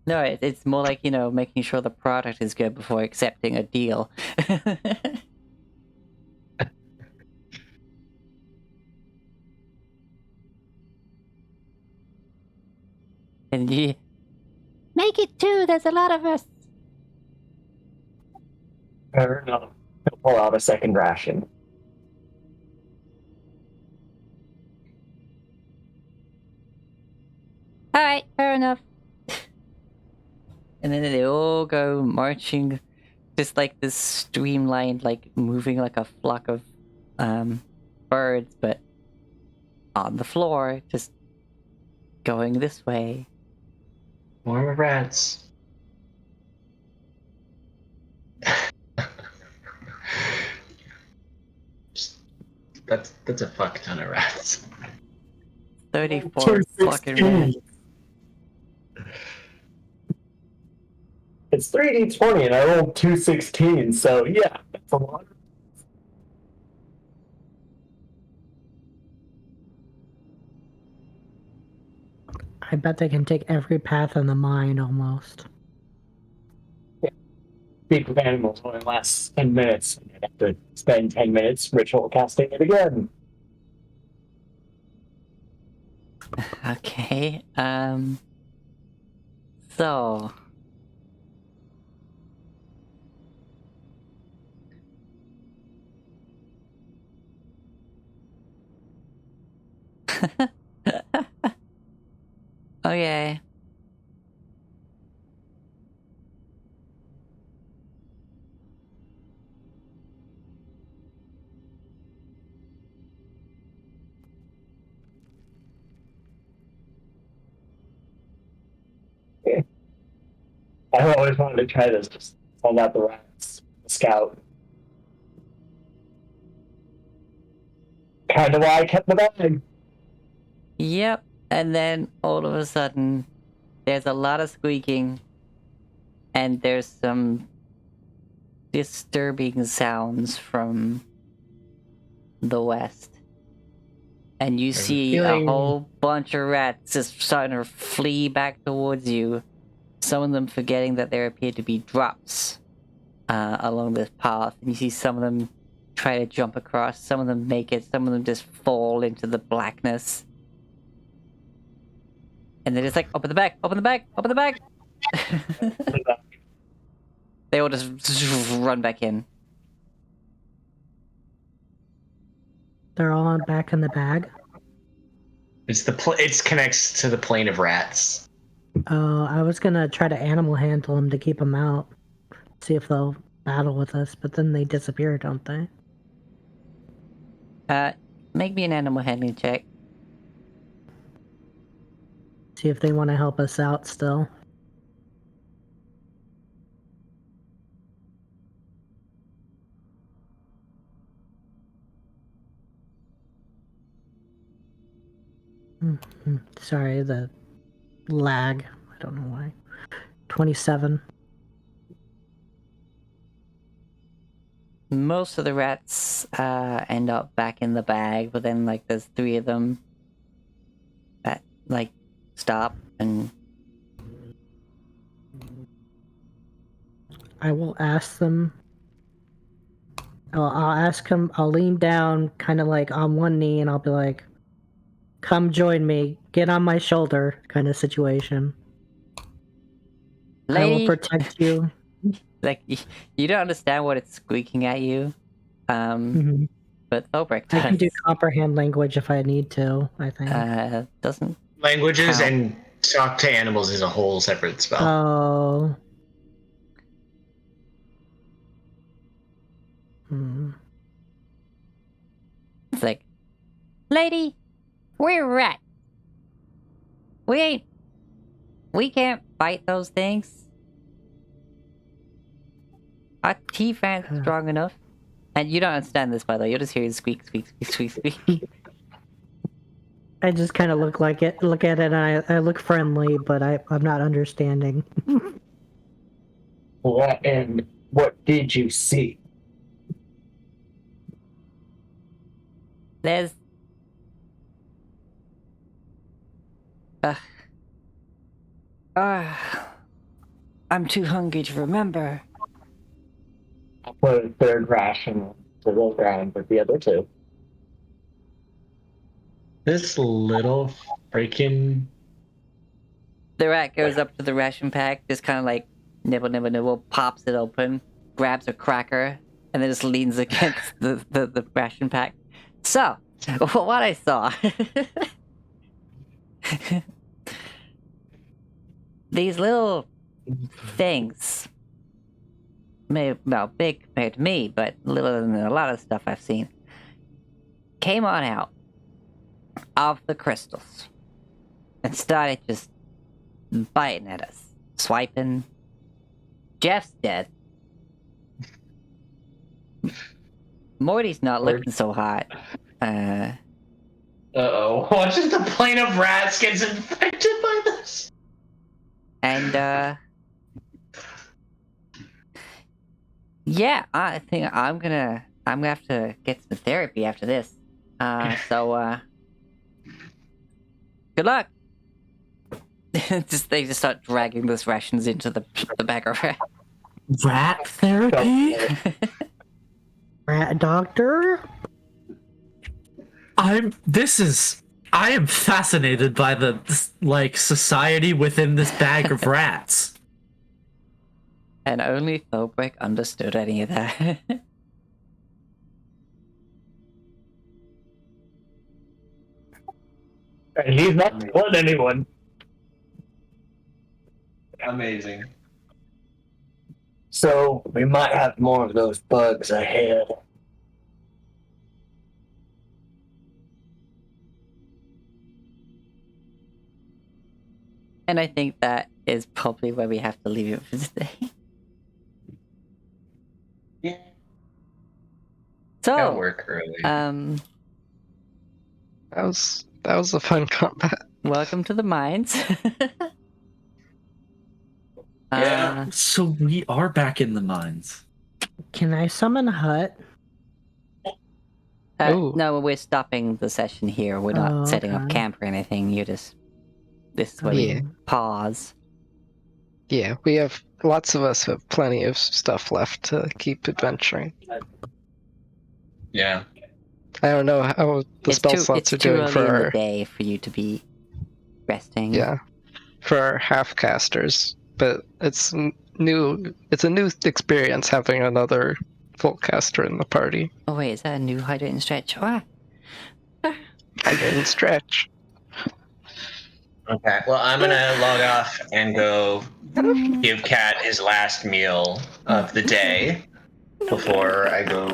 No, it's more like, you know, making sure the product is good before accepting a deal. And you make it two, there's a lot of us. Fair enough. He'll pull out a second ration. Alright, fair enough. And then they all go marching, just like this streamlined, like moving like a flock of birds, but on the floor, just going this way. More rats. That's a fuck ton of rats. 34 fucking rats. It's 3d20 and I rolled 216, so yeah, that's a lot. I bet they can take every path in the mind almost. Speak with animals only lasts 10 minutes, and I'd have to spend 10 minutes ritual casting it again. Okay, so... Okay. I've always wanted to try this, just send out the rats, scout. Kind of why I kept the bag. Yep, and then all of a sudden, there's a lot of squeaking, and there's some disturbing sounds from the west. And you see a whole bunch of rats just starting to flee back towards you. Some of them forgetting that there appear to be drops along this path. And you see some of them try to jump across. Some of them make it. Some of them just fall into the blackness. And they're just like, open the bag, open the bag, open the bag! They all just run back in. They're all back in the bag. It connects to the plane of rats. Oh, I was gonna try to animal handle them to keep them out. See if they'll battle with us, but then they disappear, don't they? Make me an animal handling check. See if they want to help us out still. Sorry, the lag. I don't know why. 27. Most of the rats end up back in the bag, but then like there's 3 of them that like stop and... I will ask them. I'll ask him. I'll lean down, kind of like on one knee, and I'll be like, come join me, get on my shoulder kind of situation. I will Lady, protect you. like you don't understand what it's squeaking at you. Mhm. But Thobrick I can do does. comprehend language if I need to, I think. Doesn't. Languages Count. and talk to animals is a whole separate spell. Oh. Hmm. It's like, lady, we're rat. We can't fight those things. Our teeth aren't strong enough. And you don't understand this, by the way. You'll just hear squeak, squeak, squeak, squeak, squeak. I just kind of look at it, and I look friendly, but I'm not understanding. What and what did you see? There's. I'm too hungry to remember. I put a third ration to the ground with the other two. This little freaking. The rat goes up to the ration pack, just kind of like nibble, nibble, nibble, pops it open, grabs a cracker, and then just leans against the ration pack. So, what I saw. These little things, maybe, well, big compared to me, but littler than a lot of stuff I've seen, came on out of the crystals and started just biting at us, swiping. Jeff's dead. Morty's not looking so hot. Uh-oh. Watch as the plane of rats gets infected by this. And, yeah, I think I'm gonna have to get some therapy after this. So, good luck. They just start dragging those rations into the bag of rat. Rat therapy? Rat doctor? I am fascinated by the society within this bag of rats. And only Thobrick understood any of that. And he's not killing anyone. Amazing. So we might have more of those bugs ahead. And I think that is probably where we have to leave it for today. Yeah. So, Gotta work early. That was a fun combat. welcome to the mines. Yeah. So we are back in the mines. Can I summon a hut? Ooh. No, we're stopping the session here. We're not setting up okay. camp or anything. This is where Yeah. we pause. Yeah, we have lots of us have plenty of stuff left to keep adventuring. Yeah. I don't know how the spell slots are doing early for in the our, day for you to be resting. for our half casters, but it's new. It's a new experience having another full caster in the party. Oh wait, is that a new hydrate and stretch? Ah. I didn't stretch. Okay. Well, I'm gonna log off and go give Cat his last meal of the day before I go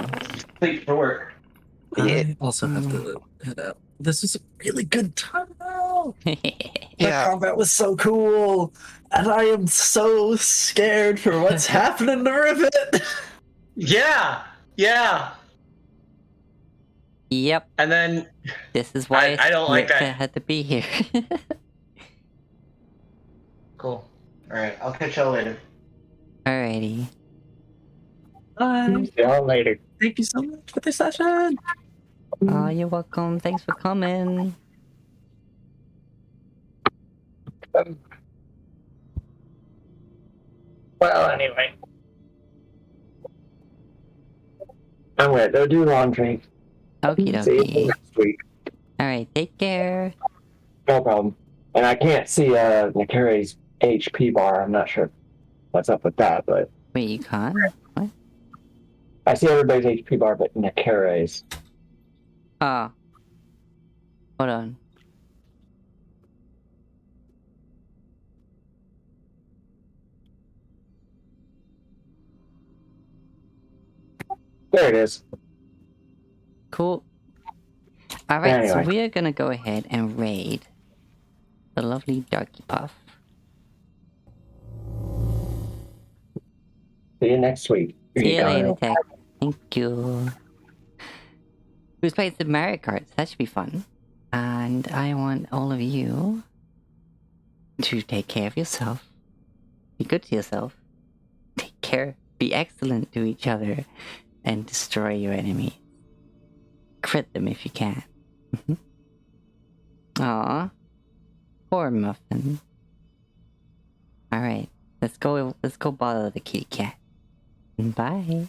sleep for work. I also have to head out. This was a really good time though. The Yeah, combat was so cool, and I am so scared for what's happening to Rivet. Yeah. Yeah. Yep, And then this is why I don't like Ritka that. had to be here. Cool. All right. I'll catch y'all later. Alrighty. Bye. See y'all later. Thank you so much for this session. Oh, you're welcome. Thanks for coming. Well, anyway. I'm gonna go do laundry. Okie See you dokie. next week. Alright, take care. No problem. And I can't see Nakari's HP bar. I'm not sure what's up with that, but Wait, you can't? What? I see everybody's HP bar, but Nakari's. Ah. Hold on. There it is. Cool. Alright, so Anyway. we are gonna go ahead and raid the lovely Darky Puff. See you next week. See you later, Dino. Tech. Thank you. Who's played the Mario Kart? That should be fun. And I want all of you to take care of yourself. Be good to yourself. Take care. Be excellent to each other. And destroy your enemies. Crit them if you can. Aw. Poor Muffin. Alright. Let's go bother the kitty cat. Bye.